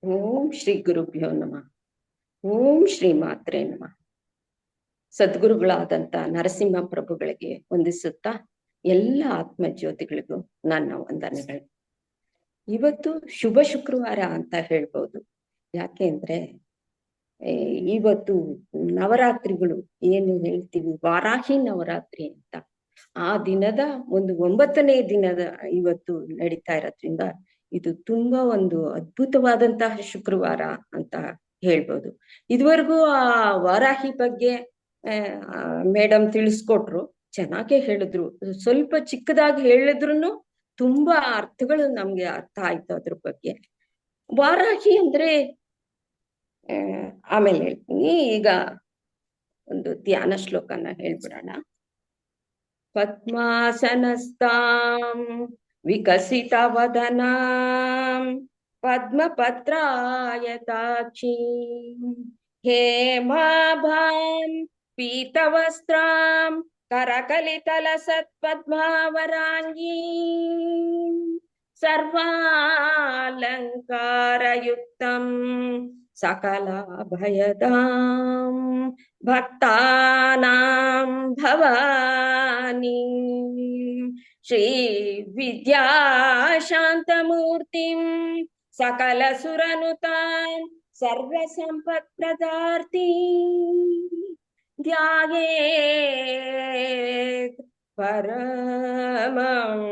ಓಂ ಶ್ರೀ ಗುರುಭ್ಯೋ ನಮಃ. ಓಂ ಶ್ರೀ ಮಾತ್ರೆ ನಮಃ. ಸದ್ಗುರುಗಳಾದಂತ ನರಸಿಂಹ ಪ್ರಭುಗಳಿಗೆ ವಂದಿಸುತ್ತಾ ಎಲ್ಲ ಆತ್ಮಜ್ಯೋತಿಗಳಿಗೂ ನನ್ನ ವಂದನೆಗಳು. ಇವತ್ತು ಶುಭ ಶುಕ್ರವಾರ ಅಂತ ಹೇಳ್ಬೋದು. ಯಾಕೆಂದ್ರೆ ಇವತ್ತು ನವರಾತ್ರಿಗಳು ಏನು ಹೇಳ್ತೀವಿ, ವಾರಾಹಿ ನವರಾತ್ರಿ ಅಂತ, ಆ ದಿನದ ಒಂದು 9ನೇ ದಿನದ ಇವತ್ತು ನಡೀತಾ ಇರೋದ್ರಿಂದ ಇದು ತುಂಬಾ ಒಂದು ಅದ್ಭುತವಾದಂತಹ ಶುಕ್ರವಾರ ಅಂತ ಹೇಳ್ಬೋದು. ಇದುವರೆಗೂ ಆ ವಾರಾಹಿ ಬಗ್ಗೆ ಮೇಡಮ್ ತಿಳಿಸ್ಕೊಟ್ರು, ಚೆನ್ನಾಗೇ ಹೇಳಿದ್ರು. ಸ್ವಲ್ಪ ಚಿಕ್ಕದಾಗಿ ಹೇಳಿದ್ರು ತುಂಬಾ ಅರ್ಥಗಳು ನಮ್ಗೆ ಅರ್ಥ ಆಯ್ತು ಅದ್ರ ಬಗ್ಗೆ. ವಾರಾಹಿ ಅಂದ್ರೆ ಆಮೇಲೆ ಹೇಳ್ತೀನಿ. ಈಗ ಒಂದು ಧ್ಯಾನ ಶ್ಲೋಕನ ಹೇಳ್ಬಿಡೋಣ. ಪದ್ಮಾಸನಸ್ತಾಂ ವಿಕಸಿತ ವದನಾಂ ಪದ್ಮಪತ್ರಾಯತಾಕ್ಷೀಂ ಹೇಮಾಭಾಂ ಪೀತವಸ್ತ್ರಾಂ ಕರಕಲಿತಲಸತ್ಪದ್ಮಾವರಾಂಗೀಂ ಸರ್ವಾಲಂಕಾರಯುಕ್ತಂ ಸಕಲಾಭಯದಾಂ ಭಕ್ತಾನಾಂ ಭವಾನಿ ಶ್ರೀ ವಿದ್ಯಾಶಾಂತಮೂರ್ತಿಂ ಸಕಲ ಸುರನುತಾಂ ಸರ್ವಸಂಪತ್ಪ್ರದಾರ್ಥಿ ಧ್ಯಾಯೇತ್ ಪರಮಂ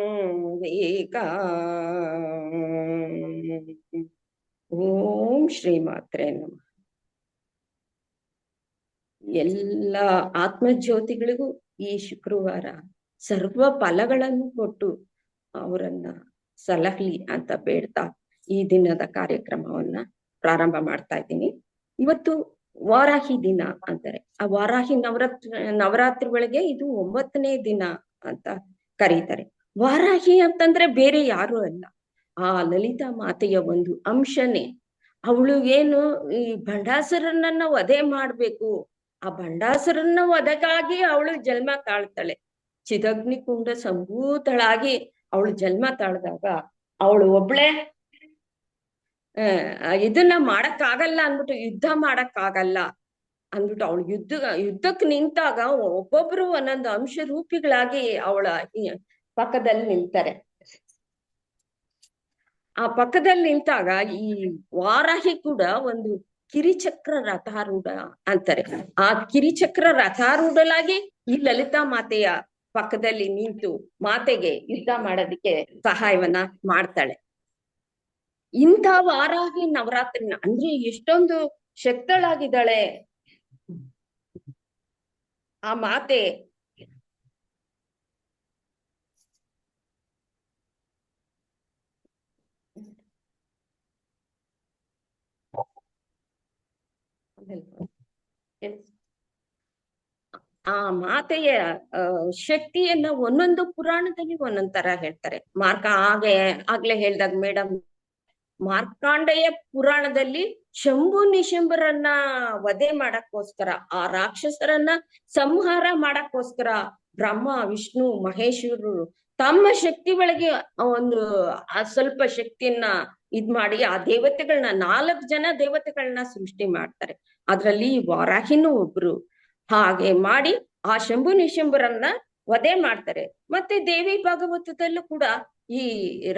ಓಂ ಶ್ರೀ ಮಾತ್ರೆ ನಮಃ. ಎಲ್ಲ ಆತ್ಮಜ್ಯೋತಿಗಳಿಗೂ ಈ ಶುಕ್ರವಾರ ಸರ್ವ ಫಲಗಳನ್ನು ಕೊಟ್ಟು ಅವರನ್ನ ಸಲಹಲಿ ಅಂತ ಬೇಡ್ತಾ ಈ ದಿನದ ಕಾರ್ಯಕ್ರಮವನ್ನ ಪ್ರಾರಂಭ ಮಾಡ್ತಾ ಇದ್ದೀನಿ. ಇವತ್ತು ವಾರಾಹಿ ದಿನ ಅಂತಾರೆ. ಆ ವಾರಾಹಿ ನವರಾತ್ರಿ ಒಳಗೆ ಇದು 9ನೇ ದಿನ ಅಂತ ಕರೀತಾರೆ. ವಾರಾಹಿ ಅಂತಂದ್ರೆ ಬೇರೆ ಯಾರು ಅಲ್ಲ, ಆ ಲಲಿತಾ ಮಾತೆಯ ಒಂದು ಅಂಶನೇ. ಅವಳು ಏನು ಈ ಭಂಡಾಸುರನನ್ನ ವಧೆ ಮಾಡ್ಬೇಕು, ಆ ಭಂಡಾಸುರನ ವಧೆಗಾಗಿ ಅವಳು ಜನ್ಮ ತಾಳ್ತಾಳೆ. ಚಿದಗ್ನಿಕುಂಡ ಸಂಭೂತಳಾಗಿ ಅವಳು ಜನ್ಮ ತಾಳ್ದಾಗ ಅವಳು ಒಬ್ಳೆ ಇದನ್ನ ಮಾಡಕ್ಕಾಗಲ್ಲ ಅಂದ್ಬಿಟ್ಟು, ಯುದ್ಧ ಮಾಡಕ್ಕಾಗಲ್ಲ ಅಂದ್ಬಿಟ್ಟು ಅವಳು ಯುದ್ಧಕ್ಕೆ ನಿಂತಾಗ ಒಬ್ಬೊಬ್ರು ಒಂದೊಂದು ಅಂಶ ರೂಪಿಗಳಾಗಿ ಅವಳ ಪಕ್ಕದಲ್ಲಿ ನಿಲ್ತಾರೆ. ಆ ಪಕ್ಕದಲ್ಲಿ ನಿಂತಾಗ ಈ ವಾರಾಹಿ ಕೂಡ ಒಂದು ಕಿರಿಚಕ್ರ ರಥಾರೂಢ ಅಂತಾರೆ. ಆ ಕಿರಿಚಕ್ರ ರಥಾರೂಢಲಾಗಿ ಈ ಲಲಿತಾ ಮಾತೆಯ ಪಕ್ಕದಲ್ಲಿ ನಿಂತು ಮಾತೆಗೆ ಯುದ್ಧ ಮಾಡೋದಕ್ಕೆ ಸಹಾಯವನ್ನ ಮಾಡ್ತಾಳೆ. ಇಂಥ ವಾರಾಹಿ ನವರಾತ್ರಿನ ಅಂದ್ರೆ ಎಷ್ಟೊಂದು ಶಕ್ತಳಾಗಿದ್ದಾಳೆ ಆ ಮಾತೆ. ಆ ಮಾತೆಯ ಶಕ್ತಿಯನ್ನ ಒಂದೊಂದು ಪುರಾಣದಲ್ಲಿ ಒಂದೊಂದ್ ತರ ಹೇಳ್ತಾರೆ. ಆಗ್ಲೇ ಹೇಳ್ದಾಗ ಮೇಡಮ್, ಮಾರ್ಕಾಂಡೇಯ ಪುರಾಣದಲ್ಲಿ ಶಂಭು ನಿಶಂಬರನ್ನ ವಧೆ ಮಾಡಕ್ಕೋಸ್ಕರ, ಆ ರಾಕ್ಷಸರನ್ನ ಸಂಹಾರ ಮಾಡಕ್ಕೋಸ್ಕರ ಬ್ರಹ್ಮ ವಿಷ್ಣು ಮಹೇಶ್ವರರು ತಮ್ಮ ಶಕ್ತಿ ಒಳಗೆ ಒಂದು ಸ್ವಲ್ಪ ಶಕ್ತಿಯನ್ನ ಮಾಡಿ ಆ ದೇವತೆಗಳನ್ನ 4 ಜನ ದೇವತೆಗಳನ್ನ ಸೃಷ್ಟಿ ಮಾಡ್ತಾರೆ. ಅದ್ರಲ್ಲಿ ವಾರಾಹಿನೂ ಒಬ್ರು. ಹಾಗೆ ಮಾಡಿ ಆ ಶಂಭು ನಿಶಂಬರನ್ನ ವಧೆ ಮಾಡ್ತಾರೆ. ಮತ್ತೆ ದೇವಿ ಭಾಗವತದಲ್ಲೂ ಕೂಡ ಈ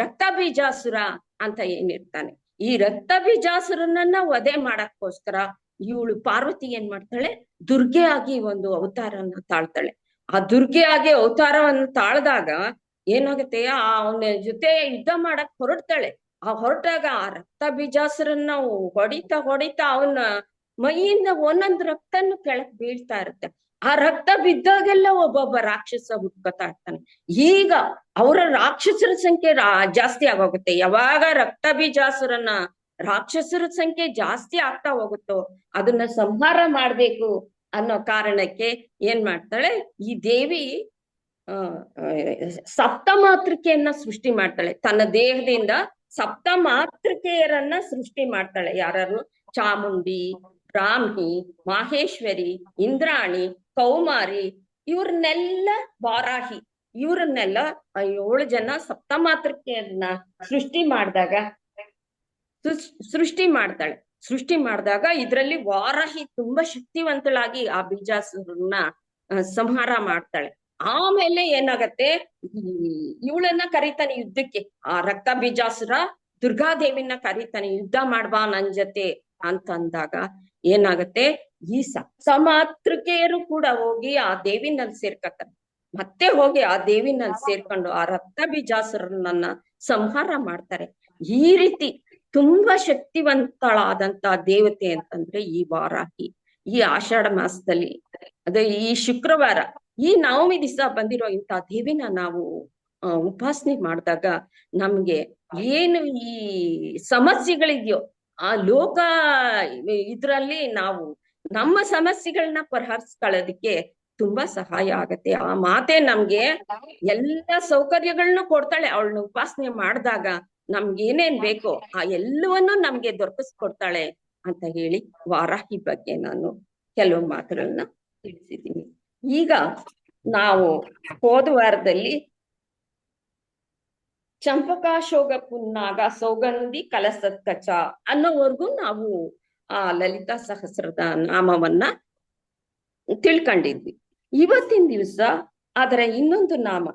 ರಕ್ತ ಬೀಜಾಸುರ ಅಂತ ಏನಿರ್ತಾನೆ, ಈ ರಕ್ತ ಬೀಜಾಸುರನನ್ನ ವಧೆ ಮಾಡಕ್ಕೋಸ್ಕರ ಇವಳು ಪಾರ್ವತಿ ಏನ್ ಮಾಡ್ತಾಳೆ, ದುರ್ಗೆ ಆಗಿ ಒಂದು ಅವತಾರನ ತಾಳ್ತಾಳೆ. ಆ ದುರ್ಗೆ ಆಗಿ ಅವತಾರವನ್ನು ತಾಳ್ದಾಗ ಏನಾಗುತ್ತೆ, ಅವನ ಜೊತೆ ಯುದ್ಧ ಮಾಡಕ್ ಹೊರಡ್ತಾಳೆ. ಆ ಹೊರಟಾಗ ಆ ರಕ್ತ ಬೀಜಾಸುರನ್ನ ಹೊಡಿತಾ ಅವನ ಮೈಯಿಂದ ಒಂದೊಂದು ರಕ್ತನು ಕೆಳಕ್ ಬೀಳ್ತಾ ಇರುತ್ತೆ. ಆ ರಕ್ತ ಬಿದ್ದಾಗೆಲ್ಲ ಒಬ್ಬೊಬ್ಬ ರಾಕ್ಷಸ ಹುಟ್ಕೋತಾ ಇರ್ತಾನೆ. ಈಗ ಅವರ ರಾಕ್ಷಸರ ಸಂಖ್ಯೆ ಜಾಸ್ತಿ ಆಗೋಗುತ್ತೆ. ಯಾವಾಗ ರಕ್ತ ಬೀಜಾಸುರನ ರಾಕ್ಷಸರ ಸಂಖ್ಯೆ ಜಾಸ್ತಿ ಆಗ್ತಾ ಹೋಗುತ್ತೋ ಅದನ್ನ ಸಂಹಾರ ಮಾಡ್ಬೇಕು ಅನ್ನೋ ಕಾರಣಕ್ಕೆ ಏನ್ ಮಾಡ್ತಾಳೆ, ಈ ದೇವಿ ಸಪ್ತಮಾತೃಕೆಯನ್ನ ಸೃಷ್ಟಿ ಮಾಡ್ತಾಳೆ. ತನ್ನ ದೇಹದಿಂದ ಸಪ್ತಮಾತೃಕೆಯರನ್ನ ಸೃಷ್ಟಿ ಮಾಡ್ತಾಳೆ. ಯಾರು? ಚಾಮುಂಡಿ, ಬ್ರಾಹ್ಮಿ, ಮಾಹೇಶ್ವರಿ, ಇಂದ್ರಾಣಿ, ಕೌಮಾರಿ, ಇವ್ರನ್ನೆಲ್ಲ ವಾರಾಹಿ, ಇವ್ರನ್ನೆಲ್ಲ 7 ಜನ ಸಪ್ತಮಾತೃಕೆಯನ್ನ ಸೃಷ್ಟಿ ಮಾಡಿದಾಗ ಸೃಷ್ಟಿ ಮಾಡ್ತಾಳೆ. ಸೃಷ್ಟಿ ಮಾಡಿದಾಗ ಇದ್ರಲ್ಲಿ ವಾರಾಹಿ ತುಂಬಾ ಶಕ್ತಿವಂತಳಾಗಿ ಆ ಬೀಜಾಸುರನ್ನ ಸಂಹಾರ ಮಾಡ್ತಾಳೆ. ಆಮೇಲೆ ಏನಾಗತ್ತೆ, ಇವಳನ್ನ ಕರೀತಾನೆ ಯುದ್ಧಕ್ಕೆ, ಆ ರಕ್ತ ಬೀಜಾಸುರ ದುರ್ಗಾದೇವಿನ ಕರೀತಾನೆ, ಯುದ್ಧ ಮಾಡ್ಬಾ ನನ್ ಜೊತೆ ಅಂತ ಅಂದಾಗ ಏನಾಗತ್ತೆ, ಈ ಸಪ್ತಮಾತೃಕೆಯರು ಕೂಡ ಹೋಗಿ ಆ ದೇವಿನಲ್ಲಿ ಸೇರ್ಕತ್ತಾರೆ. ಮತ್ತೆ ಹೋಗಿ ಆ ದೇವಿನಲ್ಲಿ ಸೇರ್ಕೊಂಡು ಆ ರಕ್ತ ಬೀಜಾಸುರನನ್ನ ಸಂಹಾರ ಮಾಡ್ತಾರೆ. ಈ ರೀತಿ ತುಂಬಾ ಶಕ್ತಿವಂತಳಾದಂತ ದೇವತೆ ಅಂತಂದ್ರೆ ಈ ವಾರಾಹಿ. ಈ ಆಷಾಢ ಮಾಸದಲ್ಲಿ ಅದೇ ಈ ಶುಕ್ರವಾರ ಈ ನವಮಿ ದಿವಸ ಬಂದಿರೋ ಇಂಥ ದೇವಿನ ನಾವು ಉಪಾಸನೆ ಮಾಡಿದಾಗ ನಮ್ಗೆ ಏನು ಈ ಸಮಸ್ಯೆಗಳಿದೆಯೋ ಆ ಲೋಕ ಇದ್ರಲ್ಲಿ ನಾವು ನಮ್ಮ ಸಮಸ್ಯೆಗಳನ್ನ ಪರಿಹರಿಸ್ಕೊಳ್ಳೋದಕ್ಕೆ ತುಂಬಾ ಸಹಾಯ ಆಗತ್ತೆ. ಆ ಮಾತೆ ನಮ್ಗೆ ಎಲ್ಲ ಸೌಕರ್ಯಗಳನ್ನ ಕೊಡ್ತಾಳೆ. ಅವಳನ್ನ ಉಪಾಸನೆ ಮಾಡಿದಾಗ ನಮ್ಗೆ ಏನೇನ್ ಬೇಕೋ ಆ ಎಲ್ಲವನ್ನೂ ನಮ್ಗೆ ದೊರಕಿಸ್ಕೊಡ್ತಾಳೆ ಅಂತ ಹೇಳಿ ವಾರಾಹಿ ಬಗ್ಗೆ ನಾನು ಕೆಲವು ಮಾತುಗಳನ್ನ ತಿಳಿಸಿದ್ದೀನಿ. ಈಗ ನಾವು ಹೋದ ವಾರದಲ್ಲಿ ಚಂಪಕಾಶೋಗ ಪುನ್ನಾಗ ಸೌಗಂಧಿ ಕಲಸತ್ಕಚ ಅನ್ನೋವರೆಗೂ ನಾವು ಆ ಲಲಿತಾ ಸಹಸ್ರದ ನಾಮವನ್ನ ತಿಳ್ಕೊಂಡಿದ್ವಿ. ಇವತ್ತಿನ ದಿವಸ ಅದರ ಇನ್ನೊಂದು ನಾಮ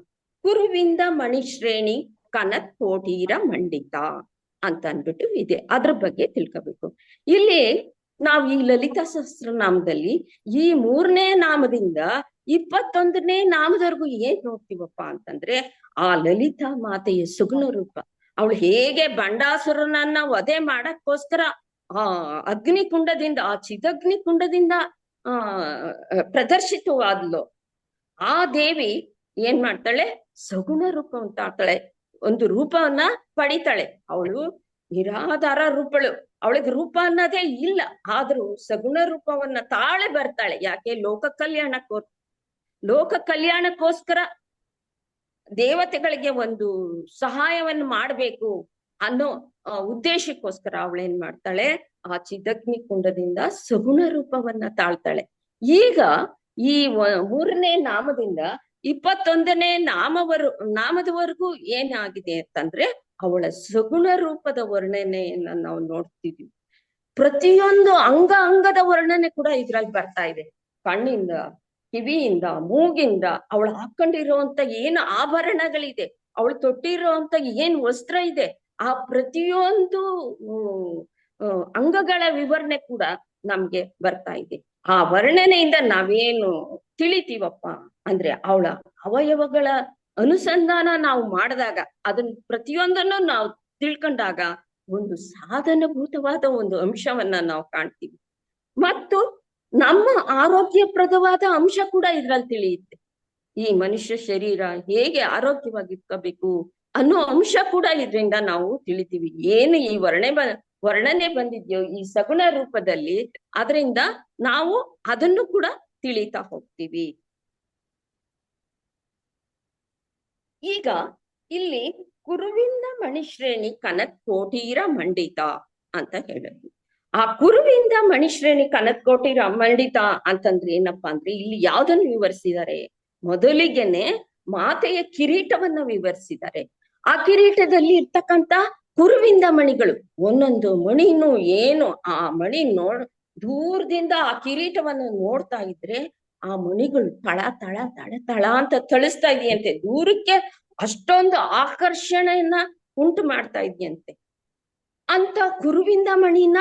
ಕುರುವಿಂದ ಮಣಿಶ್ರೇಣಿ ಕನತ್ ಕೋಟೀರ ಮಂಡಿತ ಅಂತ ಅನ್ಬಿಟ್ಟು ಇದೆ. ಅದ್ರ ಬಗ್ಗೆ ತಿಳ್ಕೋಬೇಕು. ಇಲ್ಲಿ ನಾವು ಈ ಲಲಿತಾ ಸಹಸ್ರನಾಮದಲ್ಲಿ ಈ 3ನೇ ನಾಮದಿಂದ 21ನೇ ನಾಮದವರೆಗೂ ಏನ್ ನೋಡ್ತೀವಪ್ಪ ಅಂತಂದ್ರೆ ಆ ಲಲಿತಾ ಮಾತೆಯ ಸುಗುಣ ರೂಪ. ಅವಳು ಹೇಗೆ ಬಂಡಾಸುರನನ್ನ ವಧೆ ಮಾಡಕ್ಕೋಸ್ಕರ ಆ ಅಗ್ನಿಕುಂಡದಿಂದ, ಆ ಚಿದಗ್ನಿಕುಂಡದಿಂದ ಪ್ರದರ್ಶಿತವಾದ್ಲು. ಆ ದೇವಿ ಏನ್ ಮಾಡ್ತಾಳೆ, ಸಗುಣ ರೂಪ ಅಂತ ಆಗ್ತಾಳೆ, ಒಂದು ರೂಪವನ್ನ ಪಡಿತಾಳೆ. ಅವಳು ನಿರಾಧಾರ ರೂಪಳು, ಅವಳಿಗೆ ರೂಪ ಅನ್ನೋದೇ ಇಲ್ಲ, ಆದ್ರೂ ಸಗುಣ ರೂಪವನ್ನ ತಾಳೆ ಬರ್ತಾಳೆ. ಯಾಕೆ, ಲೋಕ ಕಲ್ಯಾಣಕ್ಕೋಸ್ಕರ ದೇವತೆಗಳಿಗೆ ಒಂದು ಸಹಾಯವನ್ನು ಮಾಡ್ಬೇಕು ಅನ್ನೋ ಉದ್ದೇಶಕ್ಕೋಸ್ಕರ ಅವಳೇನ್ ಮಾಡ್ತಾಳೆ, ಆ ಚಿದಗ್ನಿ ಕುಂಡದಿಂದ ಸಗುಣ ರೂಪವನ್ನ ತಾಳ್ತಾಳೆ. ಈಗ ಈ 3ನೇ ನಾಮದಿಂದ 21ನೇ ನಾಮದವರೆಗೂ ಏನಾಗಿದೆ ಅಂತಂದ್ರೆ ಅವಳ ಸಗುಣ ರೂಪದ ವರ್ಣನೆಯನ್ನ ನಾವು ನೋಡ್ತೀವಿ. ಪ್ರತಿಯೊಂದು ಅಂಗದ ವರ್ಣನೆ ಕೂಡ ಇದ್ರಲ್ಲಿ ಬರ್ತಾ ಇದೆ. ಕಣ್ಣಿಂದ, ಕಿವಿಯಿಂದ, ಮೂಗಿಂದ, ಅವಳು ಹಾಕೊಂಡಿರುವಂತ ಏನು ಆಭರಣಗಳಿದೆ, ಅವಳು ತೊಟ್ಟಿರುವಂತ ಏನ್ ವಸ್ತ್ರ ಇದೆ, ಆ ಪ್ರತಿಯೊಂದು ಅಂಗಗಳ ವಿವರಣೆ ಕೂಡ ನಮ್ಗೆ ಬರ್ತಾ ಇದೆ. ಆ ವರ್ಣನೆಯಿಂದ ನಾವೇನು ತಿಳಿತೀವಪ್ಪ ಅಂದ್ರೆ ಅವಳ ಅವಯವಗಳ ಅನುಸಂಧಾನ ನಾವು ಮಾಡಿದಾಗ, ಅದನ್ನ ಪ್ರತಿಯೊಂದನ್ನು ನಾವು ತಿಳ್ಕೊಂಡಾಗ ಒಂದು ಸಾಧನಭೂತವಾದ ಒಂದು ಅಂಶವನ್ನ ನಾವು ಕಾಣ್ತೀವಿ. ಮತ್ತು ನಮ್ಮ ಆರೋಗ್ಯಪ್ರದವಾದ ಅಂಶ ಕೂಡ ಇದ್ರಲ್ಲಿ ತಿಳಿಯುತ್ತೆ. ಈ ಮನುಷ್ಯ ಶರೀರ ಹೇಗೆ ಆರೋಗ್ಯವಾಗಿರ್ಕೋಬೇಕು ಅನ್ನೋ ಅಂಶ ಕೂಡ ಇದರಿಂದ ನಾವು ತಿಳಿತೀವಿ. ಏನು ಈ ವರ್ಣನೆ ಬಂದಿದ್ಯೋ ಈ ಸಗುಣ ರೂಪದಲ್ಲಿ, ಅದರಿಂದ ನಾವು ಅದನ್ನು ಕೂಡ ತಿಳಿತಾ ಹೋಗ್ತೀವಿ. ಈಗ ಇಲ್ಲಿ ಕುರುವಿಂದ ಮಣಿಶ್ರೇಣಿ ಕನತ್ ಕೋಟೀರ ಮಂಡಿತ ಅಂತ ಹೇಳಿದ್ವಿ. ಆ ಕುರುವಿಂದ ಮಣಿಶ್ರೇಣಿ ಕನತ್ ಕೋಟೀರ ಮಂಡಿತ ಅಂತಂದ್ರೆ ಏನಪ್ಪಾ ಅಂದ್ರೆ ಇಲ್ಲಿ ಯಾವ್ದನ್ನು ವಿವರಿಸಿದ್ದಾರೆ, ಮೊದಲಿಗೆನೆ ಮಾತೆಯ ಕಿರೀಟವನ್ನ ವಿವರಿಸಿದ್ದಾರೆ. ಆ ಕಿರೀಟದಲ್ಲಿ ಇರ್ತಕ್ಕಂತ ಕುರುವಿಂದ ಮಣಿಗಳು, ಒಂದೊಂದು ಮಣಿನು ಏನು, ಆ ಮಣಿ ದೂರದಿಂದ ಆ ಕಿರೀಟವನ್ನು ನೋಡ್ತಾ ಇದ್ರೆ ಆ ಮಣಿಗಳು ತಳ ತಳ ತಳ ತಳ ಅಂತ ಥಳಿಸ್ತಾ ಇದೆಯಂತೆ. ದೂರಕ್ಕೆ ಅಷ್ಟೊಂದು ಆಕರ್ಷಣೆಯನ್ನ ಉಂಟು ಮಾಡ್ತಾ ಇದೆಯಂತೆ. ಅಂತ ಕುರುವಿಂದ ಮಣಿನ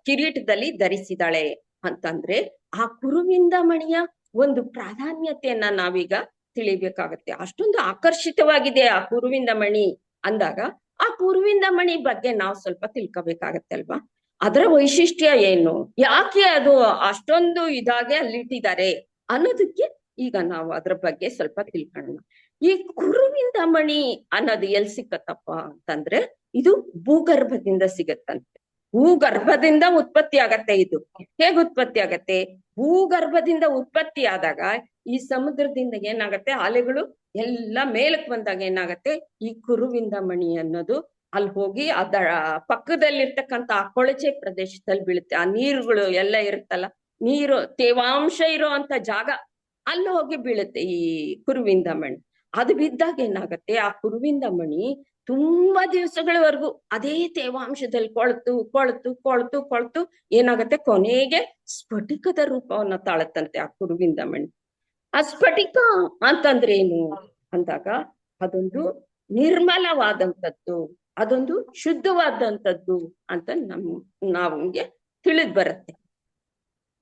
ಕಿರೀಟದಲ್ಲಿ ಧರಿಸಿದಾಳೆ ಅಂತಂದ್ರೆ ಆ ಕುರುವಿಂದ ಮಣಿಯ ಒಂದು ಪ್ರಾಧಾನ್ಯತೆಯನ್ನ ನಾವೀಗ ತಿಳಿಬೇಕಾಗತ್ತೆ. ಅಷ್ಟೊಂದು ಆಕರ್ಷಿತವಾಗಿದೆ ಆ ಕುರುವಿಂದ ಮಣಿ ಅಂದಾಗ ಆ ಕುರುವಿಂದ ಮಣಿ ಬಗ್ಗೆ ನಾವು ಸ್ವಲ್ಪ ತಿಳ್ಕೊಬೇಕಾಗತ್ತೆ ಅಲ್ವಾ. ಅದರ ವೈಶಿಷ್ಟ್ಯ ಏನು, ಯಾಕೆ ಅದು ಅಷ್ಟೊಂದು ಇದಾಗೆ ಅಲ್ಲಿಟ್ಟಿದ್ದಾರೆ ಅನ್ನೋದಕ್ಕೆ ಈಗ ನಾವು ಅದ್ರ ಬಗ್ಗೆ ಸ್ವಲ್ಪ ತಿಳ್ಕೊಳ್ಳೋಣ. ಈ ಕುರುವಿಂದ ಮಣಿ ಅನ್ನೋದು ಎಲ್ಲಿ ಸಿಕ್ಕತ್ತಪ್ಪ ಅಂತಂದ್ರೆ ಇದು ಭೂಗರ್ಭದಿಂದ ಸಿಗತ್ತಂತೆ. ಭೂಗರ್ಭದಿಂದ ಉತ್ಪತ್ತಿ ಆಗತ್ತೆ. ಇದು ಹೇಗ್ ಉತ್ಪತ್ತಿ ಆಗತ್ತೆ, ಭೂಗರ್ಭದಿಂದ ಉತ್ಪತ್ತಿ ಆದಾಗ ಈ ಸಮುದ್ರದಿಂದ ಏನಾಗತ್ತೆ, ಅಲೆಗಳು ಎಲ್ಲ ಮೇಲಕ್ ಬಂದಾಗ ಏನಾಗತ್ತೆ, ಈ ಕುರುವಿಂದ ಮಣಿ ಅನ್ನೋದು ಅಲ್ಲಿ ಹೋಗಿ ಅದರ ಪಕ್ಕದಲ್ಲಿರ್ತಕ್ಕಂಥ ಆ ಕೊಳಚೆ ಪ್ರದೇಶದಲ್ಲಿ ಬೀಳುತ್ತೆ. ಆ ನೀರುಗಳು ಎಲ್ಲ ಇರುತ್ತಲ್ಲ, ನೀರು ತೇವಾಂಶ ಇರುವಂತ ಜಾಗ, ಅಲ್ಲಿ ಹೋಗಿ ಬೀಳುತ್ತೆ ಈ ಕುರುವಿಂದ ಮಣಿ. ಅದು ಬಿದ್ದಾಗ ಏನಾಗತ್ತೆ, ಆ ಕುರುವಿಂದ ಮಣಿ ತುಂಬಾ ದಿವಸಗಳವರೆಗೂ ಅದೇ ತೇವಾಂಶದಲ್ಲಿ ಕೊಳ್ತು ಕೊಳ್ತು ಕೊಳ್ತು ಕೊಳ್ತು ಏನಾಗತ್ತೆ, ಕೊನೆಗೆ ಸ್ಫಟಿಕದ ರೂಪವನ್ನ ತಾಳತ್ತಂತೆ ಆ ಕುರುವಿಂದ ಮಣಿ. ಆ ಸ್ಫಟಿಕ ಅಂತಂದ್ರೆ ಏನು ಅಂದಾಗ ಅದೊಂದು ನಿರ್ಮಲವಾದಂಥದ್ದು, ಅದೊಂದು ಶುದ್ಧವಾದಂಥದ್ದು ಅಂತ ನಮ್ಗೆ ತಿಳಿದ್ ಬರುತ್ತೆ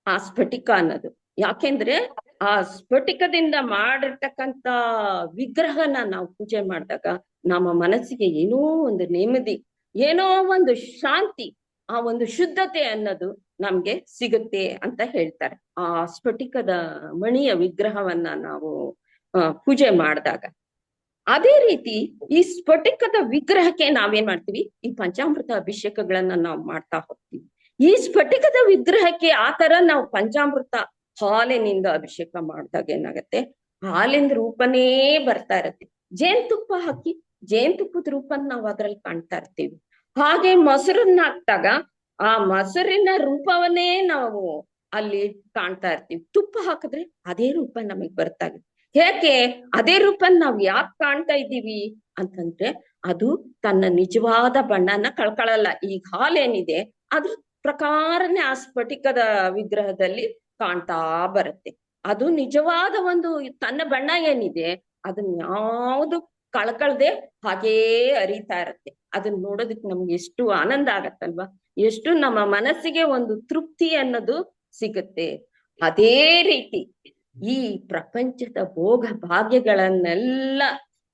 ಆ ಸ್ಫಟಿಕ ಅನ್ನೋದು. ಯಾಕೆಂದ್ರೆ ಆ ಸ್ಫಟಿಕದಿಂದ ಮಾಡಿರ್ತಕ್ಕಂತ ವಿಗ್ರಹನ ನಾವು ಪೂಜೆ ಮಾಡಿದಾಗ ನಮ್ಮ ಮನಸ್ಸಿಗೆ ಏನೋ ಒಂದು ನೆಮ್ಮದಿ, ಏನೋ ಒಂದು ಶಾಂತಿ, ಆ ಒಂದು ಶುದ್ಧತೆ ಅನ್ನೋದು ನಮ್ಗೆ ಸಿಗುತ್ತೆ ಅಂತ ಹೇಳ್ತಾರೆ ಆ ಸ್ಫಟಿಕದ ಮಣಿಯ ವಿಗ್ರಹವನ್ನ ನಾವು ಪೂಜೆ ಮಾಡಿದಾಗ. ಅದೇ ರೀತಿ ಈ ಸ್ಫಟಿಕದ ವಿಗ್ರಹಕ್ಕೆ ನಾವೇನ್ ಮಾಡ್ತೀವಿ, ಈ ಪಂಚಾಮೃತ ಅಭಿಷೇಕಗಳನ್ನ ನಾವು ಮಾಡ್ತಾ ಹೋಗ್ತೀವಿ. ಈ ಸ್ಫಟಿಕದ ವಿಗ್ರಹಕ್ಕೆ ಆತರ ನಾವು ಪಂಚಾಮೃತ ಹಾಲಿನಿಂದ ಅಭಿಷೇಕ ಮಾಡಿದಾಗ ಏನಾಗತ್ತೆ, ಹಾಲಿನ ರೂಪನೇ ಬರ್ತಾ ಇರತ್ತೆ. ಜೇನುತುಪ್ಪ ಹಾಕಿ ಜೇನುತುಪ್ಪದ ರೂಪನ ನಾವು ಅದ್ರಲ್ಲಿ ಕಾಣ್ತಾ ಇರ್ತೀವಿ. ಹಾಗೆ ಮೊಸರನ್ನ ಹಾಕ್ದಾಗ ಆ ಮೊಸರಿನ ರೂಪವನ್ನೇ ನಾವು ಅಲ್ಲಿ ಕಾಣ್ತಾ ಇರ್ತೀವಿ. ತುಪ್ಪ ಹಾಕಿದ್ರೆ ಅದೇ ರೂಪ ನಮಗ್ ಬರ್ತಾ ಇದೆ. ಯಾಕೆ ಅದೇ ರೂಪನ್ ನಾವ್ ಯಾಕೆ ಕಾಣ್ತಾ ಇದ್ದೀವಿ ಅಂತಂದ್ರೆ, ಅದು ತನ್ನ ನಿಜವಾದ ಬಣ್ಣನ ಕಳ್ಕೊಳ್ಳಲ್ಲ. ಈಗ ಹಾಲೇನಿದೆ ಅದ್ರ ಪ್ರಕಾರನೇ ಆ ಸ್ಫಟಿಕದ ವಿಗ್ರಹದಲ್ಲಿ ಕಾಣ್ತಾ ಬರುತ್ತೆ. ಅದು ನಿಜವಾದ ಒಂದು ತನ್ನ ಬಣ್ಣ ಏನಿದೆ ಅದನ್ನ ಯಾವುದು ಕಳ್ಕಳ್ದೆ ಹಾಗೇ ಅರಿತಾ ಇರತ್ತೆ. ಅದನ್ನ ನೋಡೋದಕ್ಕೆ ನಮ್ಗೆ ಎಷ್ಟು ಆನಂದ ಆಗತ್ತಲ್ವಾ, ಎಷ್ಟು ನಮ್ಮ ಮನಸ್ಸಿಗೆ ಒಂದು ತೃಪ್ತಿ ಅನ್ನೋದು ಸಿಗುತ್ತೆ. ಅದೇ ರೀತಿ ಈ ಪ್ರಪಂಚದ ಭೋಗ ಭಾಗ್ಯಗಳನ್ನೆಲ್ಲ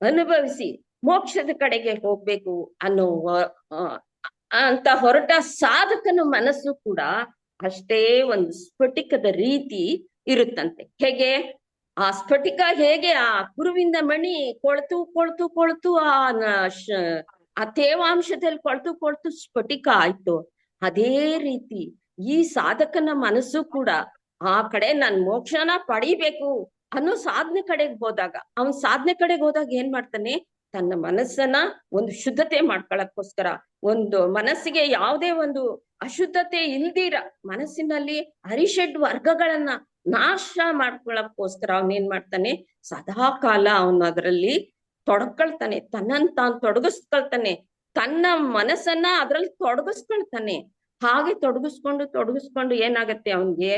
ಅನುಭವಿಸಿ ಮೋಕ್ಷದ ಕಡೆಗೆ ಹೋಗ್ಬೇಕು ಅನ್ನೋ ಅಂತ ಹೊರಟ ಸಾಧಕನ ಮನಸ್ಸು ಕೂಡ ಅಷ್ಟೇ ಒಂದು ಸ್ಫಟಿಕದ ರೀತಿ ಇರುತ್ತಂತೆ. ಹೇಗೆ ಆ ಸ್ಫಟಿಕ ಹೇಗೆ ಆ ಕುರುವಿಂದ ಮಣಿ ಕೊಳ್ತು ಕೊಳ್ತು ಕೊಳ್ತು ಆ ತೇವಾಂಶದಲ್ಲಿ ಕೊಳ್ತು ಕೊಳ್ತು ಸ್ಫಟಿಕ ಆಯ್ತು, ಅದೇ ರೀತಿ ಈ ಸಾಧಕನ ಮನಸ್ಸು ಕೂಡ ಆ ಕಡೆ ನನ್ ಮೋಕ್ಷನ ಪಡಿಬೇಕು ಅನ್ನೋ ಸಾಧನೆ ಕಡೆಗೆ ಹೋದಾಗ, ಅವನ್ ಸಾಧನೆ ಕಡೆಗೆ ಹೋದಾಗ ಏನ್ ಮಾಡ್ತಾನೆ, ತನ್ನ ಮನಸ್ಸನ್ನ ಒಂದು ಶುದ್ಧತೆ ಮಾಡ್ಕೊಳಕ್ಕೋಸ್ಕರ, ಒಂದು ಮನಸ್ಸಿಗೆ ಯಾವುದೇ ಒಂದು ಅಶುದ್ಧತೆ ಇಲ್ದಿರ ಮನಸ್ಸಿನಲ್ಲಿ ಅರಿಷಡ್ ವರ್ಗಗಳನ್ನ ನಾಶ ಮಾಡ್ಕೊಳಕ್ಕೋಸ್ಕರ ಅವನೇನ್ ಮಾಡ್ತಾನೆ, ಸದಾ ಕಾಲ ಅವನು ಅದರಲ್ಲಿ ತೊಡಕೊಳ್ತಾನೆ, ತನ್ನನ್ ತಾನು ತೊಡಗಿಸ್ಕೊಳ್ತಾನೆ, ತನ್ನ ಮನಸ್ಸನ್ನ ಅದ್ರಲ್ಲಿ ತೊಡಗಿಸ್ಕೊಳ್ತಾನೆ. ಹಾಗೆ ತೊಡಗಿಸ್ಕೊಂಡು ಏನಾಗತ್ತೆ ಅವನ್ಗೆ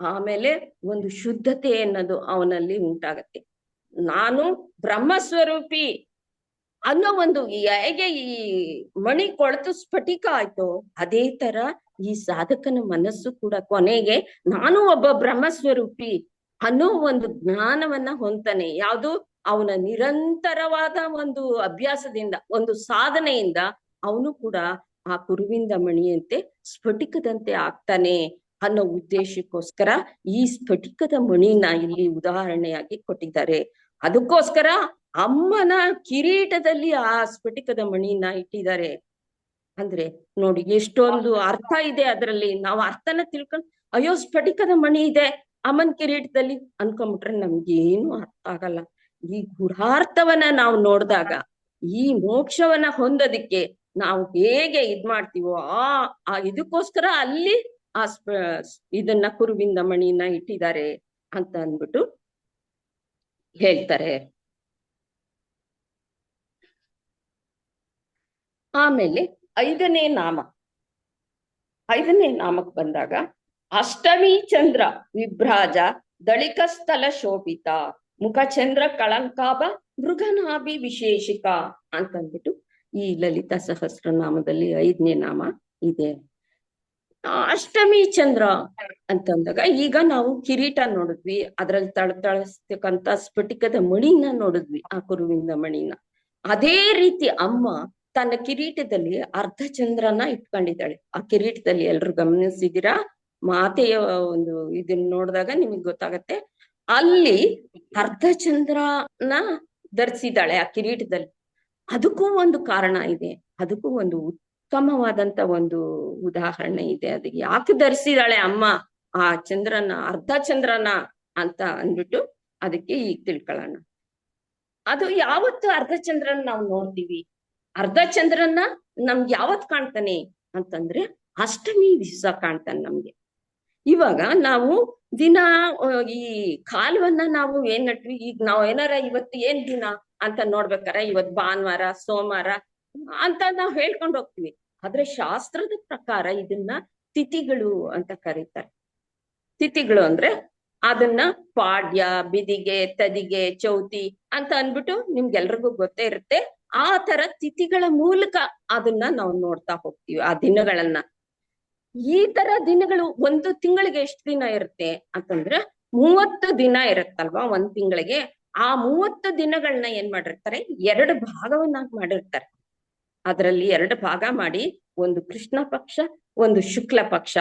ಆಮೇಲೆ ಒಂದು ಶುದ್ಧತೆ ಅನ್ನೋದು ಅವನಲ್ಲಿ ಉಂಟಾಗತ್ತೆ. ನಾನು ಬ್ರಹ್ಮಸ್ವರೂಪಿ ಅನ್ನೋ ಒಂದು ಹೇಗೆ ಈ ಮಣಿ ಕೊಳೆತು ಸ್ಫಟಿಕ ಆಯ್ತು, ಅದೇ ತರ ಈ ಸಾಧಕನ ಮನಸ್ಸು ಕೂಡ ಕೊನೆಗೆ ನಾನು ಒಬ್ಬ ಬ್ರಹ್ಮಸ್ವರೂಪಿ ಅನ್ನೋ ಒಂದು ಜ್ಞಾನವನ್ನ ಹೊಂತಾನೆ. ಯಾವುದು ಅವನ ನಿರಂತರವಾದ ಒಂದು ಅಭ್ಯಾಸದಿಂದ, ಒಂದು ಸಾಧನೆಯಿಂದ ಅವನು ಕೂಡ ಆ ಕುರುವಿಂದ ಮಣಿಯಂತೆ ಸ್ಫಟಿಕದಂತೆ ಆಗ್ತಾನೆ ಅನ್ನೋ ಉದ್ದೇಶಕ್ಕೋಸ್ಕರ ಈ ಸ್ಫಟಿಕದ ಮಣಿನ ಇಲ್ಲಿ ಉದಾಹರಣೆಯಾಗಿ ಕೊಟ್ಟಿದ್ದಾರೆ. ಅದಕ್ಕೋಸ್ಕರ ಅಮ್ಮನ ಕಿರೀಟದಲ್ಲಿ ಆ ಸ್ಫಟಿಕದ ಮಣಿನ ಇಟ್ಟಿದ್ದಾರೆ. ಅಂದ್ರೆ ನೋಡಿ ಎಷ್ಟೊಂದು ಅರ್ಥ ಇದೆ ಅದರಲ್ಲಿ. ನಾವು ಅರ್ಥನ ತಿಳ್ಕೊಂಡು ಅಯ್ಯೋ ಸ್ಫಟಿಕದ ಮಣಿ ಇದೆ ಅಮ್ಮನ ಕಿರೀಟದಲ್ಲಿ ಅನ್ಕೊಂಡ್ಬಿಟ್ರೆ ನಮ್ಗೇನು ಅರ್ಥ ಆಗಲ್ಲ. ಈ ಗೂಢಾರ್ಥವನ್ನ ನಾವು ನೋಡಿದಾಗ ಈ ಮೋಕ್ಷವನ್ನ ಹೊಂದೋದಿಕ್ಕೆ ನಾವು ಹೇಗೆ ಇದ್ ಮಾಡ್ತೀವೋ ಆ ಇದಕ್ಕೋಸ್ಕರ ಅಲ್ಲಿ ಆ ಇದನ್ನ ಕುರುವಿಂದ ಮಣಿನ ಇಟ್ಟಿದ್ದಾರೆ ಅಂತ ಅಂದ್ಬಿಟ್ಟು ಹೇಳ್ತಾರೆ. ಆಮೇಲೆ ಐದನೇ ನಾಮಕ್ ಬಂದಾಗ ಅಷ್ಟಮಿ ಚಂದ್ರ ವಿಭ್ರಾಜ ದಳಿಕ ಸ್ಥಳ ಶೋಭಿತ ಮುಖಚಂದ್ರ ಕಳಂಕಾಭ ಮೃಗನಾಭಿ ವಿಶೇಷಿಕ ಅಂತಂದ್ಬಿಟ್ಟು ಈ ಲಲಿತಾ ಸಹಸ್ರನಾಮದಲ್ಲಿ 5ನೇ ನಾಮ ಇದೆ. ಅಷ್ಟಮಿ ಚಂದ್ರ ಅಂತಂದಾಗ ಈಗ ನಾವು ಕಿರೀಟ ನೋಡಿದ್ವಿ, ಅದ್ರಲ್ಲಿ ತಳತಳಿಸ್ತಕ್ಕಂತ ಸ್ಫಟಿಕದ ಮಣಿನ ನೋಡಿದ್ವಿ, ಆ ಕುರುವಿಂದ ಮಣಿನ. ಅದೇ ರೀತಿ ಅಮ್ಮ ತನ್ನ ಕಿರೀಟದಲ್ಲಿ ಅರ್ಧ ಚಂದ್ರನ ಇಟ್ಕೊಂಡಿದ್ದಾಳೆ. ಆ ಕಿರೀಟದಲ್ಲಿ ಎಲ್ರು ಗಮನಿಸಿದಿರಾ, ಮಾತೆಯ ಒಂದು ಇದನ್ನ ನೋಡಿದಾಗ ನಿಮಗ್ ಗೊತ್ತಾಗತ್ತೆ, ಅಲ್ಲಿ ಅರ್ಧ ಚಂದ್ರನ ಧರಿಸಿದಾಳೆ ಆ ಕಿರೀಟದಲ್ಲಿ. ಅದಕ್ಕೂ ಒಂದು ಕಾರಣ ಇದೆ, ಅದಕ್ಕೂ ಒಂದು ಉತ್ತಮವಾದಂತ ಒಂದು ಉದಾಹರಣೆ ಇದೆ. ಅದಕ್ಕೆ ಯಾಕೆ ಧರಿಸಿದಾಳೆ ಅಮ್ಮ ಆ ಚಂದ್ರನ, ಅರ್ಧ ಚಂದ್ರನ ಅಂತ ಅಂದ್ಬಿಟ್ಟು ಅದಕ್ಕೆ ಈಗ ತಿಳ್ಕೊಳ್ಳೋಣ. ಅದು ಯಾವತ್ತು ಅರ್ಧ ಚಂದ್ರನ ನಾವು ನೋಡ್ತೀವಿ, ಅರ್ಧ ಚಂದ್ರನ ನಮ್ಗೆ ಯಾವತ್ ಕಾಣ್ತಾನೆ ಅಂತಂದ್ರೆ ಅಷ್ಟಮಿ ದಿವಸ ಕಾಣ್ತಾನೆ ನಮ್ಗೆ. ಇವಾಗ ನಾವು ದಿನ ಈ ಕಾಲವನ್ನ ನಾವು ಏನ್ ನಟ್ವಿ, ಈಗ ನಾವ್ ಏನಾರ ಇವತ್ತು ಏನ್ ದಿನ ಅಂತ ನೋಡ್ಬೇಕಾರ ಇವತ್ ಭಾನುವಾರ ಸೋಮವಾರ ಅಂತ ನಾವ್ ಹೇಳ್ಕೊಂಡು ಹೋಗ್ತೀವಿ. ಆದ್ರೆ ಶಾಸ್ತ್ರದ ಪ್ರಕಾರ ಇದನ್ನ ತಿಥಿಗಳು ಅಂತ ಕರೀತಾರೆ. ತಿಥಿಗಳು ಅಂದ್ರೆ ಅದನ್ನ ಪಾಡ್ಯ, ಬಿದಿಗೆ, ತದಿಗೆ, ಚೌತಿ ಅಂತ ಅನ್ಬಿಟ್ಟು ನಿಮ್ಗೆಲ್ರಿಗೂ ಗೊತ್ತೇ ಇರುತ್ತೆ. ಆ ತರ ತಿಥಿಗಳ ಮೂಲಕ ಅದನ್ನ ನಾವು ನೋಡ್ತಾ ಹೋಗ್ತೀವಿ ಆ ದಿನಗಳನ್ನ. ಈ ತರ ದಿನಗಳು ಒಂದು ತಿಂಗಳಿಗೆ ಎಷ್ಟು ದಿನ ಇರುತ್ತೆ ಅಂತಂದ್ರೆ 30 ದಿನ ಇರುತ್ತಲ್ವಾ ಒಂದ್ ತಿಂಗಳಿಗೆ. ಆ 30 ದಿನಗಳನ್ನ ಏನ್ ಮಾಡಿರ್ತಾರೆ, 2 ಭಾಗವನ್ನಾಗಿ ಮಾಡಿರ್ತಾರೆ. ಅದರಲ್ಲಿ 2 ಭಾಗ ಮಾಡಿ ಒಂದು ಕೃಷ್ಣ ಪಕ್ಷ, ಒಂದು ಶುಕ್ಲ ಪಕ್ಷ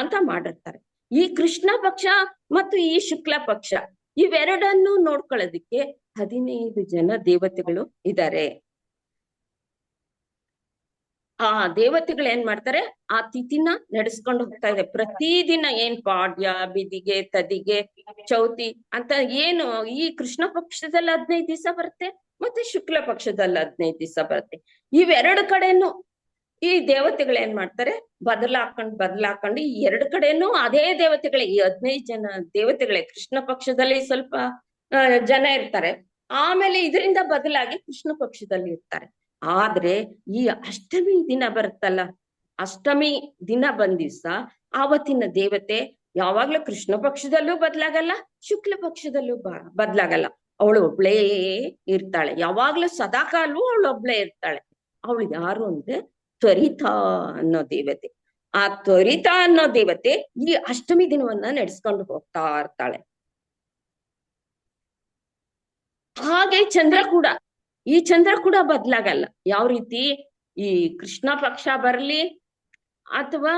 ಅಂತ ಮಾಡಿರ್ತಾರೆ. ಈ ಕೃಷ್ಣ ಪಕ್ಷ ಮತ್ತು ಈ ಶುಕ್ಲ ಪಕ್ಷ ಇವೆರಡನ್ನು ನೋಡ್ಕೊಳ್ಳೋದಿಕ್ಕೆ 15 ಜನ ದೇವತೆಗಳು ಇದ್ದಾರೆ. ಆ ದೇವತೆಗಳು ಏನ್ ಮಾಡ್ತಾರೆ, ಆ ತಿಥಿನ ನಡೆಸ್ಕೊಂಡು ಹೋಗ್ತಾ ಇದೆ. ಪ್ರತಿದಿನ ಏನ್ ಪಾಡ್ಯ, ಬಿದಿಗೆ, ತದಿಗೆ, ಚೌತಿ ಅಂತ ಏನು ಈ ಕೃಷ್ಣ ಪಕ್ಷದಲ್ಲಿ 15 ದಿವಸ ಬರುತ್ತೆ, ಮತ್ತೆ ಶುಕ್ಲ ಪಕ್ಷದಲ್ಲಿ 15 ದಿವಸ ಬರುತ್ತೆ. ಇವೆರಡು ಕಡೆನು ಈ ದೇವತೆಗಳು ಏನ್ ಮಾಡ್ತಾರೆ, ಬದಲಾಕೊಂಡು ಈ 2 ಕಡೆನೂ ಅದೇ ದೇವತೆಗಳೇ, ಈ 15 ಜನ ದೇವತೆಗಳೇ. ಕೃಷ್ಣ ಪಕ್ಷದಲ್ಲಿ ಸ್ವಲ್ಪ ಜನ ಇರ್ತಾರೆ, ಆಮೇಲೆ ಇದರಿಂದ ಬದಲಾಗಿ ಕೃಷ್ಣ ಪಕ್ಷದಲ್ಲಿ ಇರ್ತಾರೆ. ಆದ್ರೆ ಈ ಅಷ್ಟಮಿ ದಿನ ಬರುತ್ತಲ್ಲ, ಅಷ್ಟಮಿ ದಿನ ಬಂದ್ ದಿವ್ಸ ಆವತ್ತಿನ ದೇವತೆ ಯಾವಾಗ್ಲೂ ಕೃಷ್ಣ ಪಕ್ಷದಲ್ಲೂ ಬದ್ಲಾಗಲ್ಲ, ಶುಕ್ಲ ಪಕ್ಷದಲ್ಲೂ ಬದ್ಲಾಗಲ್ಲ. ಅವಳು ಒಬ್ಳೇ ಇರ್ತಾಳೆ, ಯಾವಾಗ್ಲೂ ಸದಾಕಾಲವೂ ಅವಳು ಒಬ್ಳೇ ಇರ್ತಾಳೆ. ಅವಳು ಯಾರು ಅಂದ್ರೆ ತ್ವರಿತ ಅನ್ನೋ ದೇವತೆ. ಆ ತ್ವರಿತ ಅನ್ನೋ ದೇವತೆ ಈ ಅಷ್ಟಮಿ ದಿನವನ್ನ ನಡೆಸ್ಕೊಂಡು ಹೋಗ್ತಾ ಇರ್ತಾಳೆ. ಹಾಗೆ ಚಂದ್ರ ಕೂಡ, ಈ ಚಂದ್ರ ಕೂಡ ಬದ್ಲಾಗಲ್ಲ. ಯಾವ ರೀತಿ ಈ ಕೃಷ್ಣ ಪಕ್ಷ ಬರ್ಲಿ ಅಥವಾ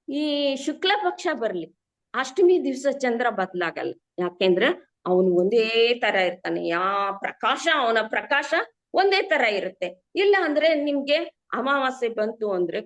ಈ ಶುಕ್ಲ ಪಕ್ಷ ಬರ್ಲಿ, ಅಷ್ಟಮಿ ದಿವ್ಸ ಚಂದ್ರ ಬದ್ಲಾಗಲ್ಲ. ಯಾಕೆಂದ್ರೆ ಅವನು ಒಂದೇ ತರ ಇರ್ತಾನೆ. ಅವನ ಪ್ರಕಾಶ ಒಂದೇ ತರ ಇರುತ್ತೆ. ಇಲ್ಲ ಅಂದ್ರೆ ನಿಮ್ಗೆ ಅಮಾವಾಸ್ಯೆ ಬಂತು ಅಂದ್ರೆ